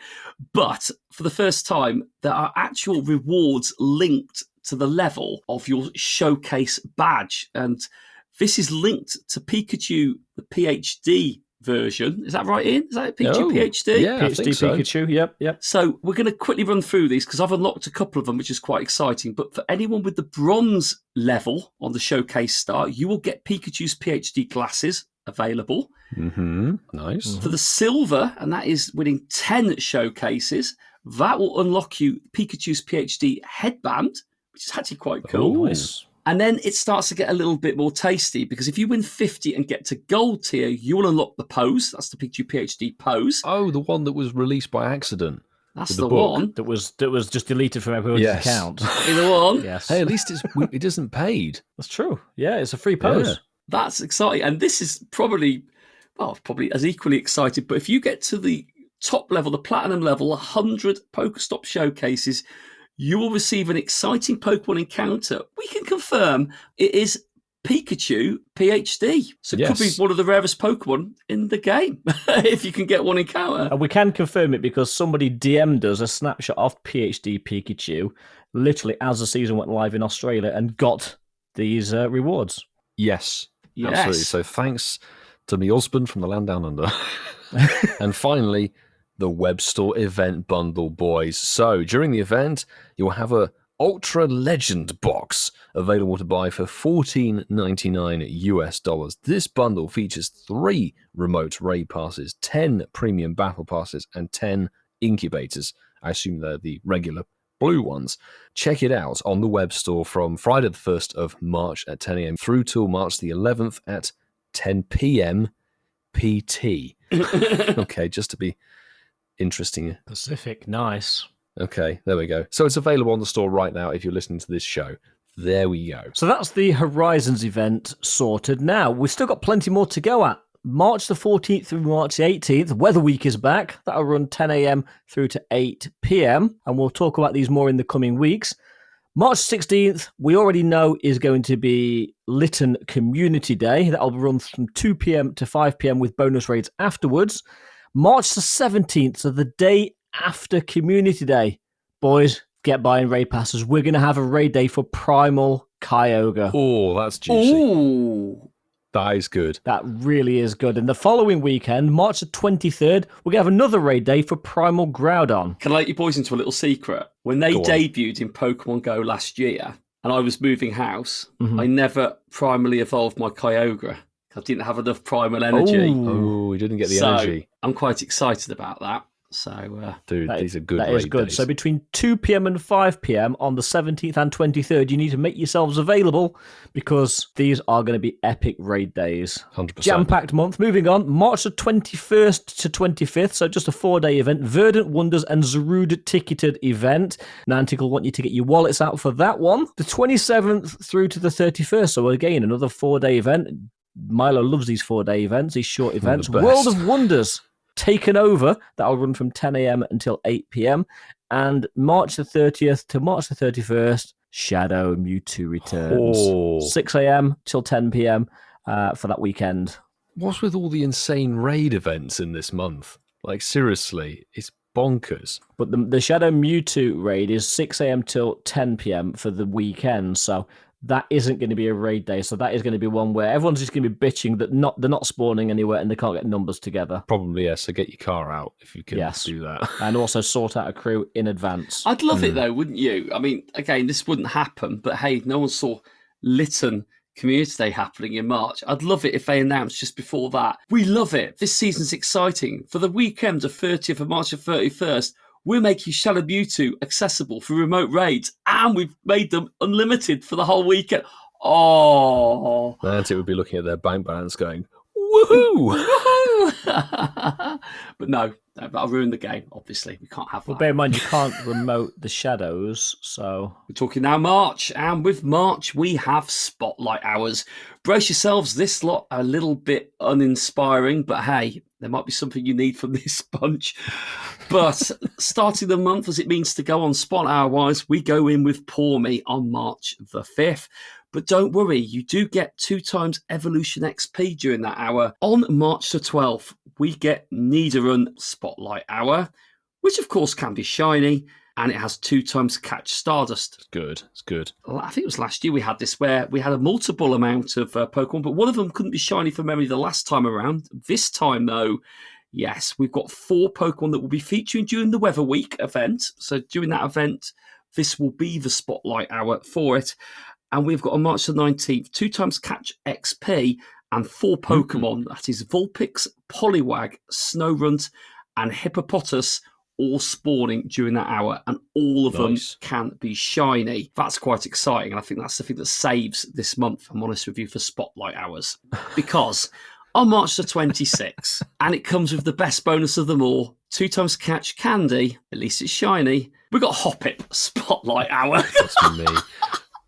[SPEAKER 2] But for the first time, there are actual rewards linked to the level of your showcase badge, and this is linked to Pikachu, the PhD version. Is that right, Ian? Is that Pikachu PhD?
[SPEAKER 3] Yeah, PhD so. Pikachu, yep.
[SPEAKER 2] So we're going to quickly run through these because I've unlocked a couple of them, which is quite exciting. But for anyone with the bronze level on the showcase start, you will get Pikachu's PhD glasses available.
[SPEAKER 1] Nice.
[SPEAKER 2] For the silver, and that is winning 10 showcases, that will unlock you Pikachu's PhD headband, which is actually quite cool.
[SPEAKER 3] Nice.
[SPEAKER 2] And then it starts to get a little bit more tasty because if you win 50 and get to gold tier, you will unlock the pose. That's the Pikachu PhD pose.
[SPEAKER 1] Oh, the one that was released by accident.
[SPEAKER 2] That's the one.
[SPEAKER 3] That was just deleted from everyone's account.
[SPEAKER 2] The one.
[SPEAKER 3] Yes.
[SPEAKER 1] Hey, at least it isn't paid.
[SPEAKER 3] That's true. Yeah, it's a free pose.
[SPEAKER 1] Yeah.
[SPEAKER 2] That's exciting. And this is probably as equally exciting. But if you get to the top level, the platinum level, 100 Pokestop showcases, you will receive an exciting Pokemon encounter. We can confirm it is Pikachu PhD. So it could be one of the rarest Pokemon in the game if you can get one encounter.
[SPEAKER 3] And we can confirm it because somebody DM'd us a snapshot of PhD Pikachu literally as the season went live in Australia and got these rewards.
[SPEAKER 1] Yes, absolutely. So thanks to my husband from the land down under. And finally, the web store event bundle, boys. So during the event, you'll have a Ultra Legend box available to buy for $14.99 US. This bundle features 3 remote raid passes, 10 premium battle passes, and 10 incubators. I assume they're the regular blue ones. Check it out on the web store from Friday the 1st of March at 10 a.m. through till March the 11th at 10 p.m. PT. Okay, just to be interesting.
[SPEAKER 3] Pacific, nice.
[SPEAKER 1] Okay, there we go. So it's available on the store right now if you're listening to this show. There we go.
[SPEAKER 3] So that's the Horizons event sorted. Now, we've still got plenty more to go at. March the 14th through March the 18th, Weather Week is back. That'll run 10 a.m. through to 8 p.m. And we'll talk about these more in the coming weeks. March 16th, we already know is going to be Lytton Community Day. That'll run from 2 p.m. to 5 p.m. with bonus raids afterwards. March the 17th, so the day after Community Day. Boys, get buying raid passes. We're going to have a raid day for Primal Kyogre.
[SPEAKER 1] Oh, that's juicy.
[SPEAKER 2] Ooh.
[SPEAKER 1] That is good.
[SPEAKER 3] That really is good. And the following weekend, March the 23rd, we're going to have another raid day for Primal Groudon.
[SPEAKER 2] Can I let you boys into a little secret? When they debuted in Pokemon GO last year, and I was moving house, I never primally evolved my Kyogre. I didn't have enough primal energy.
[SPEAKER 1] Oh, we didn't get the energy.
[SPEAKER 2] I'm quite excited about that. So,
[SPEAKER 1] dude, these are good.
[SPEAKER 3] That is good.
[SPEAKER 1] Days.
[SPEAKER 3] So between 2 p.m. and 5 p.m. on the 17th and 23rd, you need to make yourselves available because these are going to be epic raid days.
[SPEAKER 1] 100%.
[SPEAKER 3] Jam-packed month. Moving on, March the 21st to 25th, so just a 4-day event. Verdant Wonders and Zarude ticketed event. Niantic will want you to get your wallets out for that one. The 27th through to the 31st, so again, another 4-day event. Milo loves these 4-day events, these short events. World of Wonders Taken Over, that'll run from 10 a.m. until 8 p.m. And March the 30th to March the 31st, Shadow Mewtwo returns. 6 a.m. till 10 p.m. For that weekend.
[SPEAKER 1] What's with all the insane raid events in this month? Like, seriously, it's bonkers.
[SPEAKER 3] But the Shadow Mewtwo raid is 6 a.m. till 10 p.m. for the weekend, so that isn't going to be a raid day. So that is going to be one where everyone's just going to be bitching that they're not spawning anywhere and they can't get numbers together.
[SPEAKER 1] Probably, yes. So get your car out if you can do that.
[SPEAKER 3] And also sort out a crew in advance.
[SPEAKER 2] I'd love it though, wouldn't you? I mean, again, this wouldn't happen, but hey, no one saw Lytton Community Day happening in March. I'd love it if they announced just before that. We love it. This season's exciting. For the weekend of 30th of March to 31st, we're making Shadow Mewtwo accessible for remote raids, and we've made them unlimited for the whole weekend. Oh.
[SPEAKER 1] Niantic would be looking at their bank balance going, woohoo!
[SPEAKER 2] But no, that'll ruin the game, obviously. We can't have that.
[SPEAKER 3] Well, bear in mind, you can't remote the shadows, so...
[SPEAKER 2] We're talking now March, and with March, we have Spotlight Hours. Brace yourselves, this lot a little bit uninspiring, but hey, there might be something you need from this bunch. But starting the month as it means to go on Spot Hour-wise, we go in with Poor Me on March the 5th. But don't worry, you do get 2 times Evolution XP during that hour. On March the 12th, we get Nidoran Spotlight Hour, which of course can be shiny, and it has 2 times Catch Stardust.
[SPEAKER 1] It's good.
[SPEAKER 2] I think it was last year we had this where we had a multiple amount of Pokemon, but one of them couldn't be shiny for memory the last time around. This time, though, yes, we've got 4 Pokemon that will be featuring during the Weather Week event. So during that event, this will be the Spotlight Hour for it. And we've got on March the 19th, 2 times Catch XP and 4 Pokemon. That is Vulpix, Poliwag, Snorunt, and Hippopotas, all spawning during that hour. And all of them can be shiny. That's quite exciting. And I think that's the thing that saves this month, I'm honest with you, for Spotlight Hours. Because on March the 26th, and it comes with the best bonus of them all, 2 times Catch Candy, at least it's shiny, we've got Hoppip Spotlight Hour.
[SPEAKER 1] That's me.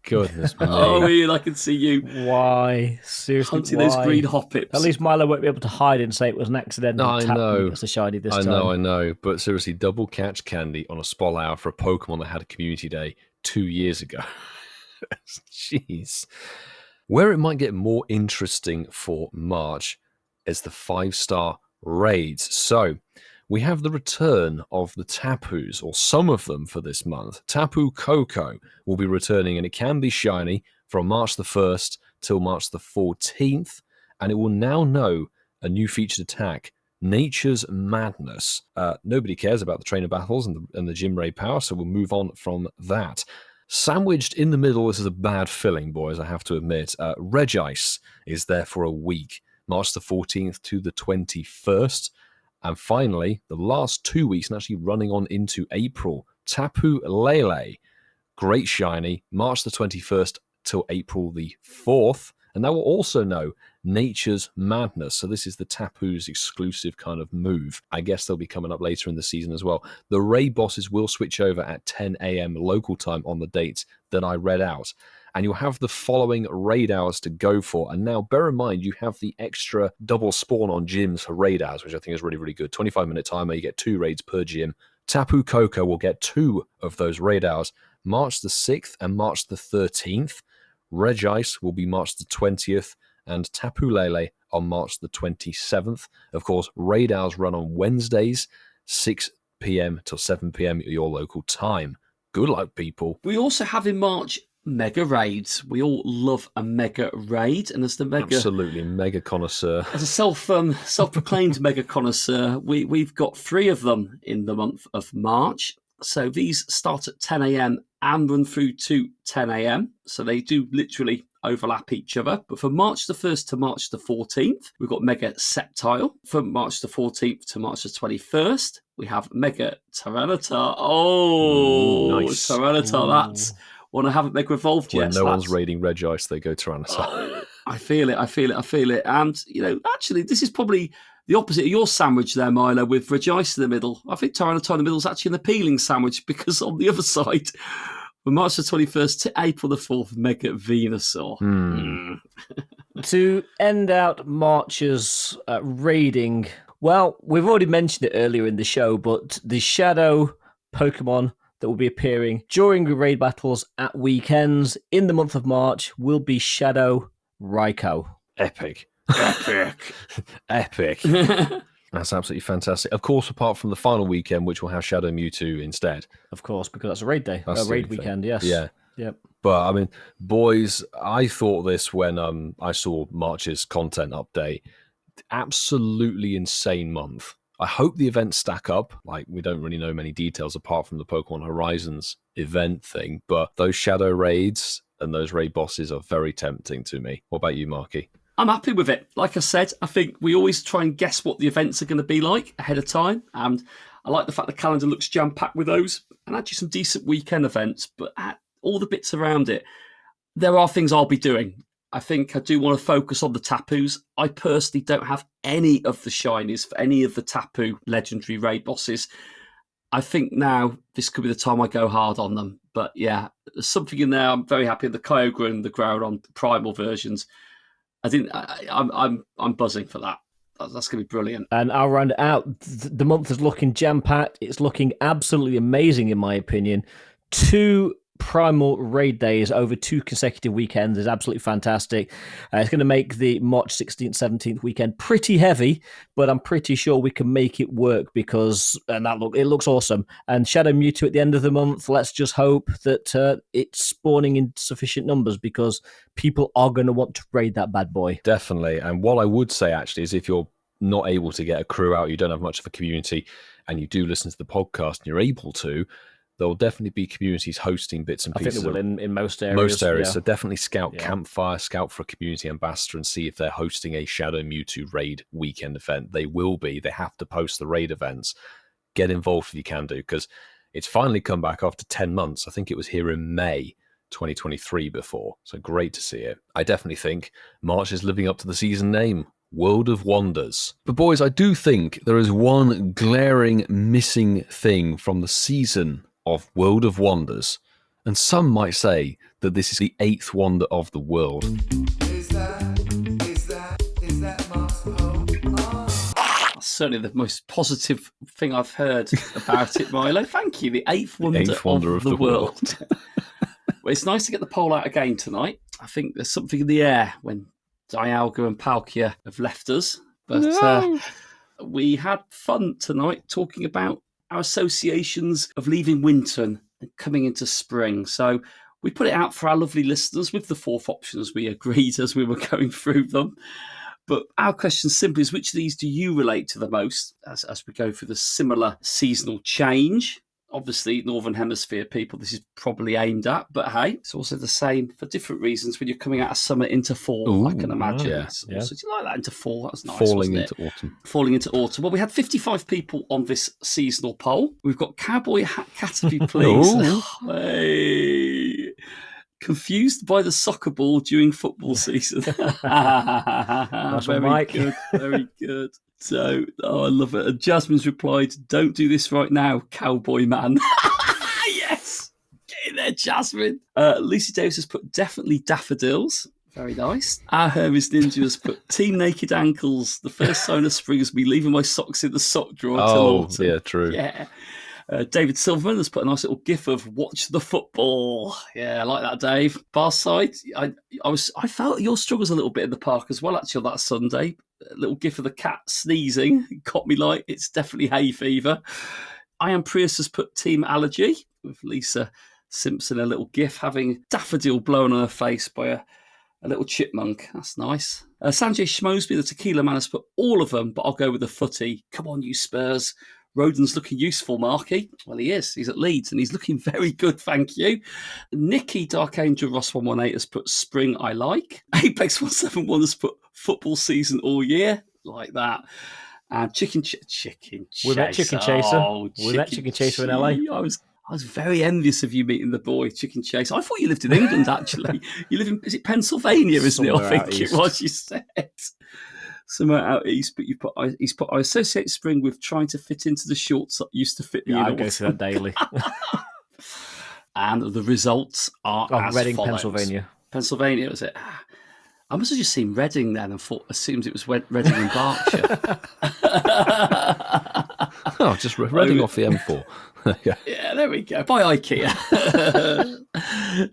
[SPEAKER 1] Goodness me.
[SPEAKER 2] Oh, Ian, I can see you.
[SPEAKER 3] Why? Seriously,
[SPEAKER 2] hunting
[SPEAKER 3] why?
[SPEAKER 2] those green Hoppips.
[SPEAKER 3] At least Milo won't be able to hide and say it was an accidental
[SPEAKER 1] I
[SPEAKER 3] tap
[SPEAKER 1] know.
[SPEAKER 3] that's a shiny this time.
[SPEAKER 1] I know. But seriously, double Catch Candy on a Spot Hour for a Pokemon that had a community day 2 years ago. Jeez. Where it might get more interesting for March is the 5-star raids. So we have the return of the Tapus, or some of them for this month. Tapu Koko will be returning, and it can be shiny from March the 1st till March the 14th, and it will now know a new featured attack, Nature's Madness. Nobody cares about the trainer battles and the gym raid power, so we'll move on from that. Sandwiched in the middle, this is a bad filling, boys, I have to admit. Regice is there for a week, March the 14th to the 21st. And finally, the last 2 weeks, and actually running on into April, Tapu Lele, great shiny, March the 21st till April the 4th. And that will also know Nature's Madness. So this is the Tapu's exclusive kind of move. I guess they'll be coming up later in the season as well. The raid bosses will switch over at 10 a.m. local time on the dates that I read out. And you'll have the following raid hours to go for. And now, bear in mind, you have the extra double spawn on gyms for raid hours, which I think is really, really good. 25-minute timer, you get 2 raids per gym. Tapu Koko will get 2 of those raid hours, March the 6th and March the 13th. Regice will be March the 20th, and Tapu Lele on March the 27th. Of course, raid hours run on Wednesdays, 6 p.m. till 7 p.m. at your local time. Good luck, people.
[SPEAKER 2] We also have in March mega raids. We all love a mega raid, and as the mega,
[SPEAKER 1] absolutely mega connoisseur,
[SPEAKER 2] as a self-proclaimed mega connoisseur, we've got 3 of them in the month of March. So these start at 10 a.m. and run through to 10 a.m. So they do literally overlap each other. But from March the 1st to March the 14th, we've got Mega Sceptile. From March the 14th to March the 21st, we have Mega Tyranitar. Oh, nice. Tyranitar, that's one I haven't Mega Evolved yet.
[SPEAKER 1] When no one's raiding Regice, they go Tyranitar.
[SPEAKER 2] Oh, I feel it. And, actually, this is probably the opposite of your sandwich there, Milo, with Regice in the middle. I think Tyranitar in the middle is actually an appealing sandwich because on the other side, from March the 21st to April the 4th, Mega Venusaur.
[SPEAKER 3] To end out March's raiding, well, we've already mentioned it earlier in the show, but the Shadow Pokemon that will be appearing during raid battles at weekends in the month of March will be Shadow Raikou.
[SPEAKER 1] Epic.
[SPEAKER 2] Epic.
[SPEAKER 1] That's absolutely fantastic. Of course, apart from the final weekend, which will have Shadow Mewtwo instead.
[SPEAKER 3] Of course, because that's a raid day.
[SPEAKER 1] That's
[SPEAKER 3] A
[SPEAKER 1] the
[SPEAKER 3] raid
[SPEAKER 1] only thing.
[SPEAKER 3] weekend, yes.
[SPEAKER 1] Yeah.
[SPEAKER 3] Yep.
[SPEAKER 1] But I mean, boys, I thought this when I saw March's content update. Absolutely insane month. I hope the events stack up. Like, we don't really know many details apart from the Pokemon Horizons event thing, but those shadow raids and those raid bosses are very tempting to me. What about you, Marky?
[SPEAKER 2] I'm happy with it. Like I said, I think we always try and guess what the events are going to be like ahead of time. And I like the fact the calendar looks jam-packed with those and actually some decent weekend events. But all the bits around it, there are things I'll be doing. I think I do want to focus on the Tapus. I personally don't have any of the shinies for any of the Tapu legendary raid bosses. I think now this could be the time I go hard on them. But yeah, there's something in there. I'm very happy with the Kyogre and the Groudon primal versions. I'm buzzing for that. That's going to be brilliant.
[SPEAKER 3] And I'll round it out. The month is looking jam-packed. It's looking absolutely amazing, in my opinion. 2 primal raid days over 2 consecutive weekends is absolutely fantastic. It's going to make the March 16th, 17th weekend pretty heavy, but I'm pretty sure we can make it work because it looks awesome. And Shadow Mewtwo at the end of the month, let's just hope that it's spawning in sufficient numbers because people are going to want to raid that bad boy.
[SPEAKER 1] Definitely. And what I would say actually is if you're not able to get a crew out, you don't have much of a community, and you do listen to the podcast and you're able to, there'll definitely be communities hosting bits and pieces.
[SPEAKER 3] I think they will in most areas.
[SPEAKER 1] Most areas.
[SPEAKER 3] Yeah.
[SPEAKER 1] So definitely scout Campfire, scout for a community ambassador and see if they're hosting a Shadow Mewtwo raid weekend event. They will be. They have to post the raid events. Get involved if you can do, because it's finally come back after 10 months. I think it was here in May 2023 before. So great to see it. I definitely think March is living up to the season name. World of Wonders. But boys, I do think there is one glaring missing thing from the season of World of Wonders, and some might say that this is the 8th wonder of the world.
[SPEAKER 11] Is that Moscow?
[SPEAKER 2] That's certainly the most positive thing I've heard about it, Milo. Thank you. The 8th wonder, of the world. Well, it's nice to get the poll out again tonight. I think there's something in the air when Dialga and Palkia have left us, but we had fun tonight talking about our associations of leaving winter and coming into spring. So we put it out for our lovely listeners with the 4 options we agreed as we were going through them. But our question simply is, which of these do you relate to the most as we go through the similar seasonal change? Obviously, Northern Hemisphere people, this is probably aimed at, but hey, it's also the same for different reasons when you're coming out of summer into fall.
[SPEAKER 1] Ooh,
[SPEAKER 2] I can imagine.
[SPEAKER 1] yeah.
[SPEAKER 2] Also, do you like that into fall? That was nice.
[SPEAKER 1] Falling
[SPEAKER 2] wasn't it?
[SPEAKER 1] into autumn.
[SPEAKER 2] Falling into autumn. Well, we had 55 people on this seasonal poll. We've got Cowboy Hat Caterpie, please. Hey. Confused by the soccer ball during football season.
[SPEAKER 3] That's
[SPEAKER 2] very
[SPEAKER 3] Mike.
[SPEAKER 2] good. Very good. So, I love it. And Jasmine's replied, "Don't do this right now, cowboy man." Yes. Get in there, Jasmine. Lucy Davis has put definitely daffodils. Very nice. Our HermesNinja has put Team Naked Ankles. The first sign of spring is me leaving my socks in the sock drawer till autumn.
[SPEAKER 1] Yeah, true.
[SPEAKER 2] Yeah. David Silverman has put a nice little gif of watch the football. Yeah, I like that, Dave. Barside, I felt your struggles a little bit in the park as well, actually, on that Sunday. A little gif of the cat sneezing. It caught me like it's definitely hay fever. I Am Prius has put Team Allergy with Lisa Simpson, a little gif having daffodil blown on her face by a little chipmunk. That's nice. Sanjay Schmosby, the Tequila Man, has put all of them, but I'll go with the footy. Come on, you Spurs. Roden's looking useful, Marky. Well, he is. He's at Leeds and he's looking very good, thank you. Nikki Dark Angel Ross 118 has put Spring I Like. Apex 171 has put football season all year. Like that. And Chicken Chaser.
[SPEAKER 3] We met Chicken Chaser.
[SPEAKER 2] Oh,
[SPEAKER 3] we met Chicken Chaser in LA.
[SPEAKER 2] I was very envious of you meeting the boy, Chicken Chaser. I thought you lived in England, actually. You live in, is it Pennsylvania, isn't it? I think it was, you said. Somewhere out east, but he's put, I associate spring with trying to fit into the shorts that used to fit me.
[SPEAKER 3] Yeah, I go through that daily.
[SPEAKER 2] And the results are as
[SPEAKER 3] Reading,
[SPEAKER 2] follows.
[SPEAKER 3] Pennsylvania.
[SPEAKER 2] Pennsylvania, was it? I must have just seen Reading then and assumed it was Reading in Berkshire.
[SPEAKER 1] Just Reading off the M4.
[SPEAKER 2] Yeah, there we go. By IKEA.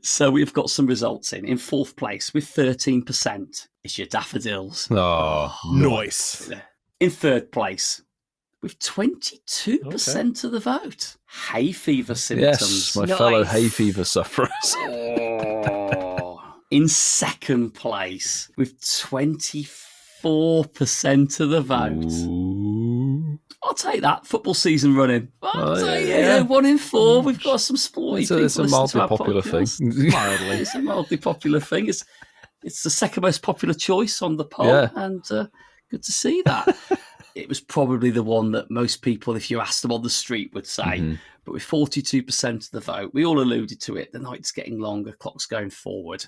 [SPEAKER 2] So we've got some results in. In fourth place with 13% is your daffodils.
[SPEAKER 1] Oh,
[SPEAKER 10] nice.
[SPEAKER 2] In third place with 22% of the vote, hay fever symptoms.
[SPEAKER 1] Yes, my fellow hay fever sufferers.
[SPEAKER 2] In second place with 24% of the vote.
[SPEAKER 1] Ooh.
[SPEAKER 2] I'll take that. Football season running. I'll take it.
[SPEAKER 1] yeah.
[SPEAKER 2] 1 in 4. We've got some sporty people.
[SPEAKER 1] It's a mildly popular thing.
[SPEAKER 2] Mildly. It's a mildly popular thing. It's the second most popular choice on the poll, and good to see that. It was probably the one that most people, if you asked them on the street, would say. Mm-hmm. But with 42% of the vote, we all alluded to it. The night's getting longer, clock's going forward.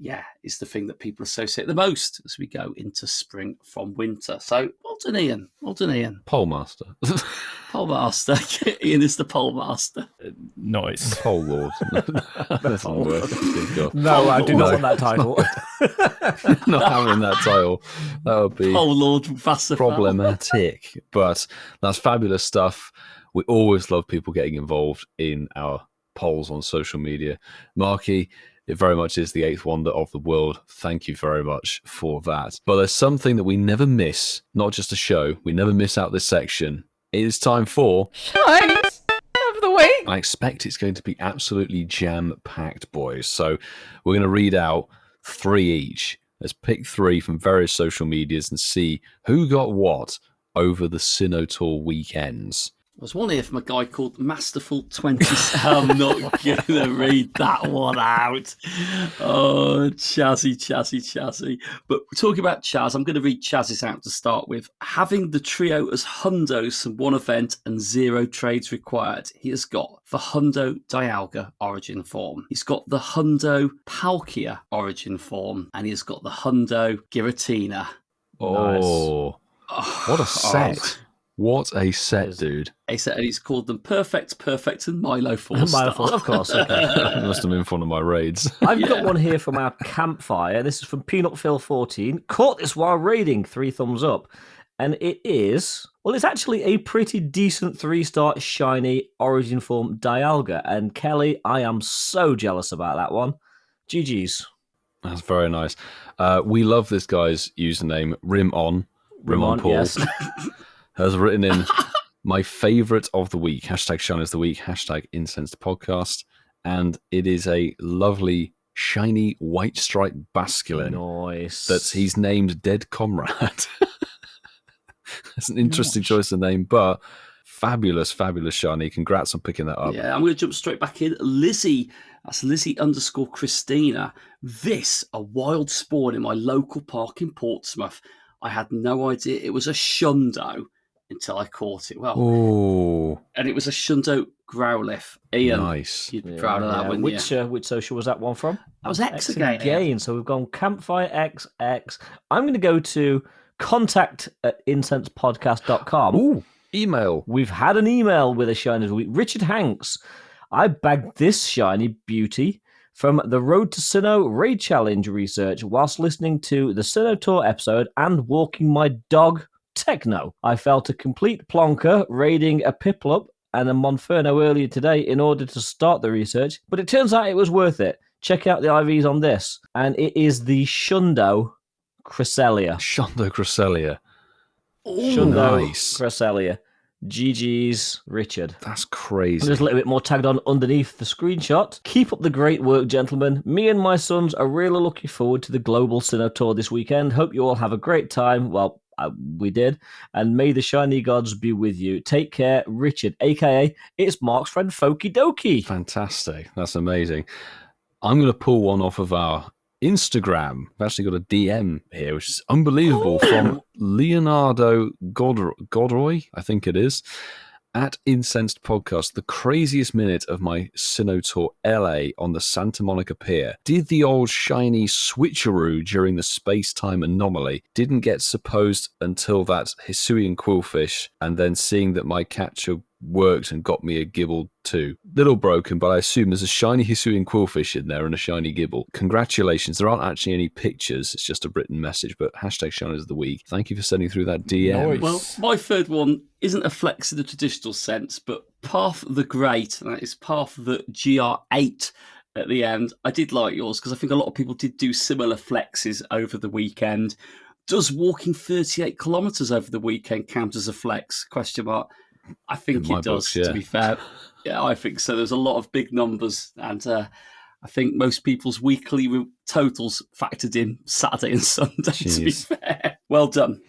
[SPEAKER 2] Yeah, it's the thing that people associate the most as we go into spring from winter. So, well done, Ian. Well done, Ian.
[SPEAKER 1] Poll master.
[SPEAKER 2] Poll master. Ian is the poll master.
[SPEAKER 10] Nice.
[SPEAKER 1] Poll lord. That's not worth.
[SPEAKER 3] No, I do not want that title.
[SPEAKER 1] Not having that title. That would be
[SPEAKER 2] Poll lord Vassafal.
[SPEAKER 1] Problematic. But that's fabulous stuff. We always love people getting involved in our polls on social media. Marky, it very much is the 8th wonder of the world. Thank you very much for that. But there's something that we never miss, not just a show. We never miss out this section. It is time for
[SPEAKER 6] Shines of the week.
[SPEAKER 1] I expect it's going to be absolutely jam-packed, boys. So we're going to read out 3 each. Let's pick 3 from various social medias and see who got what over the Sinnoh Tour weekends.
[SPEAKER 2] There's one here from a guy called Masterful20. I'm not going to read that one out. Oh, Chazzy. But talking about Chaz, I'm going to read Chaz's out to start with. Having the trio as hundos from one event and 0 trades required, he has got the Hundo Dialga origin form. He's got the Hundo Palkia origin form. And he's got the Hundo Giratina.
[SPEAKER 1] Oh, nice. What a set. What a set, dude.
[SPEAKER 2] A set, and he's called them Perfect, and Milo 4-star.
[SPEAKER 3] Milo 4, of course. Okay.
[SPEAKER 1] Must have been one of my raids.
[SPEAKER 3] I've got one here from our campfire. This is from Peanut Phil 14. Caught this while raiding, 3 thumbs up. And it is, well, it's actually a pretty decent 3-star shiny origin form Dialga. And Kelly, I am so jealous about that one. GG's.
[SPEAKER 1] That's very nice. We love this guy's username, Rimon Paul.
[SPEAKER 3] Yes.
[SPEAKER 1] Has written in my favourite of the week, hashtag Shine is the week, hashtag Incensed podcast, and it is a lovely shiny white striped basculin.
[SPEAKER 3] Nice.
[SPEAKER 1] That he's named Dead Comrade. That's an interesting choice of name, but fabulous shiny. Congrats on picking that up.
[SPEAKER 2] Yeah, I'm going to jump straight back in. Lizzie, that's Lizzie_Christina. This, a wild spawn in my local park in Portsmouth. I had no idea it was a shundo until I caught it.
[SPEAKER 1] Well,
[SPEAKER 2] and it was a Shundo Growlithe. Ian,
[SPEAKER 1] nice.
[SPEAKER 2] You'd be proud of that one.
[SPEAKER 3] Which social was that one from?
[SPEAKER 2] That was X again.
[SPEAKER 3] So we've gone Campfire XX. I'm going to go to contact@incensedpodcast.com.
[SPEAKER 1] Ooh, email.
[SPEAKER 3] We've had an email with a shiny of the week. Richard Hanks. I bagged this shiny beauty from the Road to Sinnoh Raid Challenge research whilst listening to the Sinnoh Tour episode and walking my dog, Techno. I felt a complete plonker raiding a Piplup and a Monferno earlier today in order to start the research, but it turns out it was worth it. Check out the IVs on this, and it is the Shundo Cresselia.
[SPEAKER 1] Shundo Cresselia.
[SPEAKER 3] Shundo
[SPEAKER 1] Nice.
[SPEAKER 3] Cresselia. GG's, Richard.
[SPEAKER 1] That's crazy.
[SPEAKER 3] There's a little bit more tagged on underneath the screenshot. Keep up the great work, gentlemen. Me and my sons are really looking forward to the Global Sinnoh Tour this weekend. Hope you all have a great time. Well, we did. And may the shiny gods be with you. Take care, Richard, a.k.a. it's Mark's friend Fokie Dokie.
[SPEAKER 1] Fantastic. That's amazing. I'm going to pull one off of our Instagram. I've actually got a DM here, which is unbelievable, from Leonardo Godroy, I think it is, at Incensed Podcast. The craziest minute of my Sinnoh Tour LA on the Santa Monica Pier. Did the old shiny switcheroo during the space-time anomaly. Didn't get supposed until that Hisuian quillfish, and then seeing that my catcher worked and got me a gibble too. Little broken, but I assume there's a shiny Hisuian quillfish in there and a shiny gibble. Congratulations. There aren't actually any pictures. It's just a written message, but hashtag Shiners of the Week. Thank you for sending through that DM.
[SPEAKER 2] Well, my third one isn't a flex in the traditional sense, but Path the Great, that is Path the GR8 at the end. I did like yours because I think a lot of people did do similar flexes over the weekend. Does walking 38 kilometres over the weekend count as a flex? Question mark. I think it does, to be fair. Yeah, I think so. There's a lot of big numbers, and I think most people's weekly totals factored in Saturday and Sunday, to be fair. Well done.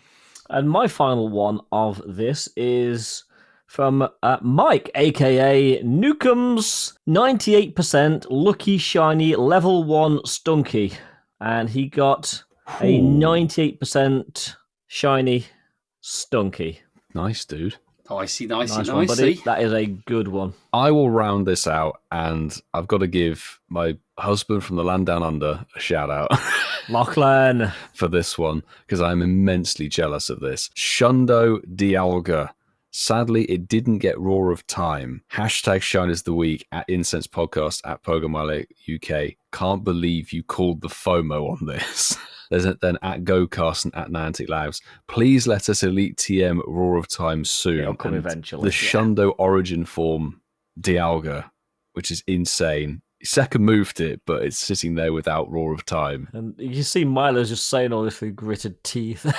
[SPEAKER 3] And my final one of this is from Mike, a.k.a. Nukemz, 98% lucky shiny level 1 stunky. And he got a 98% shiny stunky.
[SPEAKER 1] Nice, dude.
[SPEAKER 2] Nicey.
[SPEAKER 3] One, buddy. That is a good one.
[SPEAKER 1] I will round this out, and I've got to give my husband from the land down under a shout out.
[SPEAKER 3] Lachlan.
[SPEAKER 1] For this one, because I'm immensely jealous of this. Shundo Dialga. Sadly, it didn't get Roar of Time. Hashtag Shiners the Week at Incensed Podcast at Pokemon UK. Can't believe you called the FOMO on this. There's then at GoCast and at Niantic Labs. Please let us Elite TM Roar of Time soon.
[SPEAKER 3] It'll come eventually.
[SPEAKER 1] The Shundo Origin form Dialga, which is insane. Second moved it, but it's sitting there without Roar of Time.
[SPEAKER 3] And you see Milo's just saying all this with gritted teeth.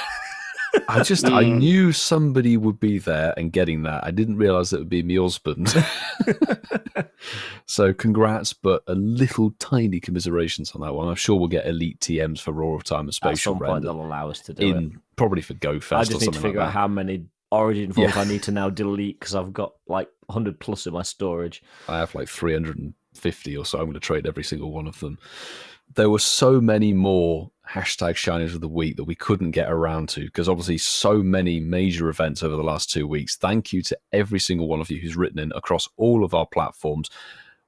[SPEAKER 1] I knew somebody would be there and getting that. I didn't realise it would be my husband. So congrats, but a little tiny commiserations on that one. I'm sure we'll get elite TMs for Roar of Time and Spatial
[SPEAKER 3] At some
[SPEAKER 1] Render.
[SPEAKER 3] point they'll allow us to do it.
[SPEAKER 1] Probably for GoFest or something
[SPEAKER 3] I just need to figure
[SPEAKER 1] like
[SPEAKER 3] out
[SPEAKER 1] that.
[SPEAKER 3] how many Origin forms I need to now delete because I've got like 100 plus in my storage.
[SPEAKER 1] I have like 350 or so. I'm going to trade every single one of them. There were so many more hashtag Shiners of the Week that we couldn't get around to because obviously so many major events over the last 2 weeks. Thank you to every single one of you who's written in across all of our platforms.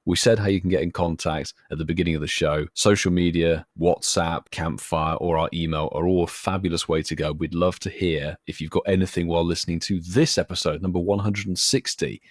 [SPEAKER 1] We said how you can get in contact at the beginning of the show. Social media, WhatsApp, Campfire, or our email are all a fabulous way to go. We'd love to hear if you've got anything while listening to this episode, number 160.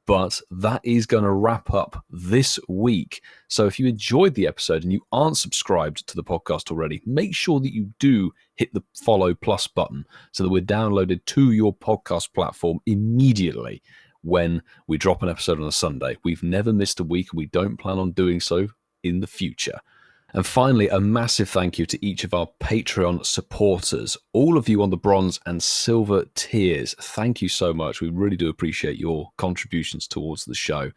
[SPEAKER 1] But that is going to wrap up this week. So if you enjoyed the episode and you aren't subscribed to the podcast already, make sure that you do hit the follow plus button so that we're downloaded to your podcast platform immediately when we drop an episode on a Sunday. We've never missed a week and we don't plan on doing so in the future. And finally, a massive thank you to each of our Patreon supporters, all of you on the bronze and silver tiers. Thank you so much. We really do appreciate your contributions towards the show.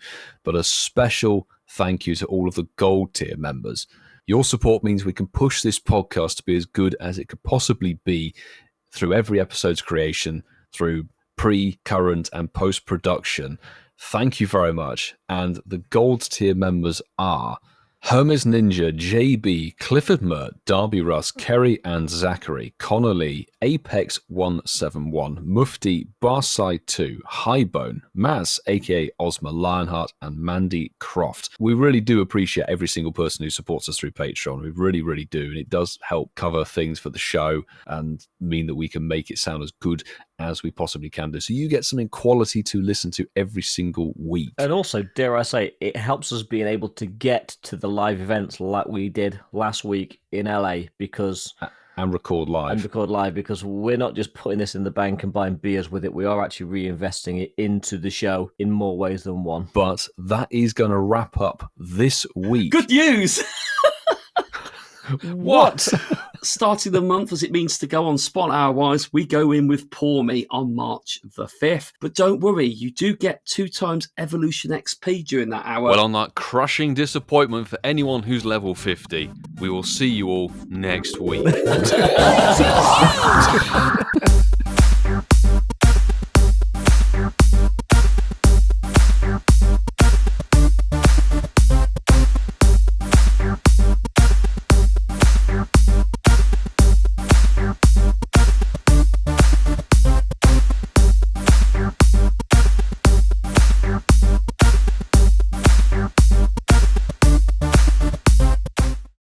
[SPEAKER 1] But a special thank you to all of the gold tier members. Your support means we can push this podcast to be as good as it could possibly be through every episode's creation, through pre, current, and post-production. Thank you very much. And the gold tier members are HermesNinja, JB, CliffordMert, DerbyRuss, Kerry and Zachary, Connor Lee, Apex171, MUFTi, Barside2, Hyebone, Maz, a.k.a. Ozmalionheart, and Mandy Croft. We really do appreciate every single person who supports us through Patreon. We really, really do. And it does help cover things for the show and mean that we can make it sound as good as we possibly can do. So you get something quality to listen to every single week.
[SPEAKER 3] And also, dare I say, it helps us being able to get to the live events like we did last week in LA because...
[SPEAKER 1] And record live.
[SPEAKER 3] Because we're not just putting this in the bank and buying beers with it. We are actually reinvesting it into the show in more ways than one.
[SPEAKER 1] But that is going to wrap up this week.
[SPEAKER 2] Good news!
[SPEAKER 3] What?
[SPEAKER 2] Starting the month as it means to go on Spot Hour-wise, we go in with Poor Me on March the 5th. But don't worry, you do get 2 times Evolution XP during that hour.
[SPEAKER 1] Well, on that crushing disappointment for anyone who's level 50, we will see you all next week.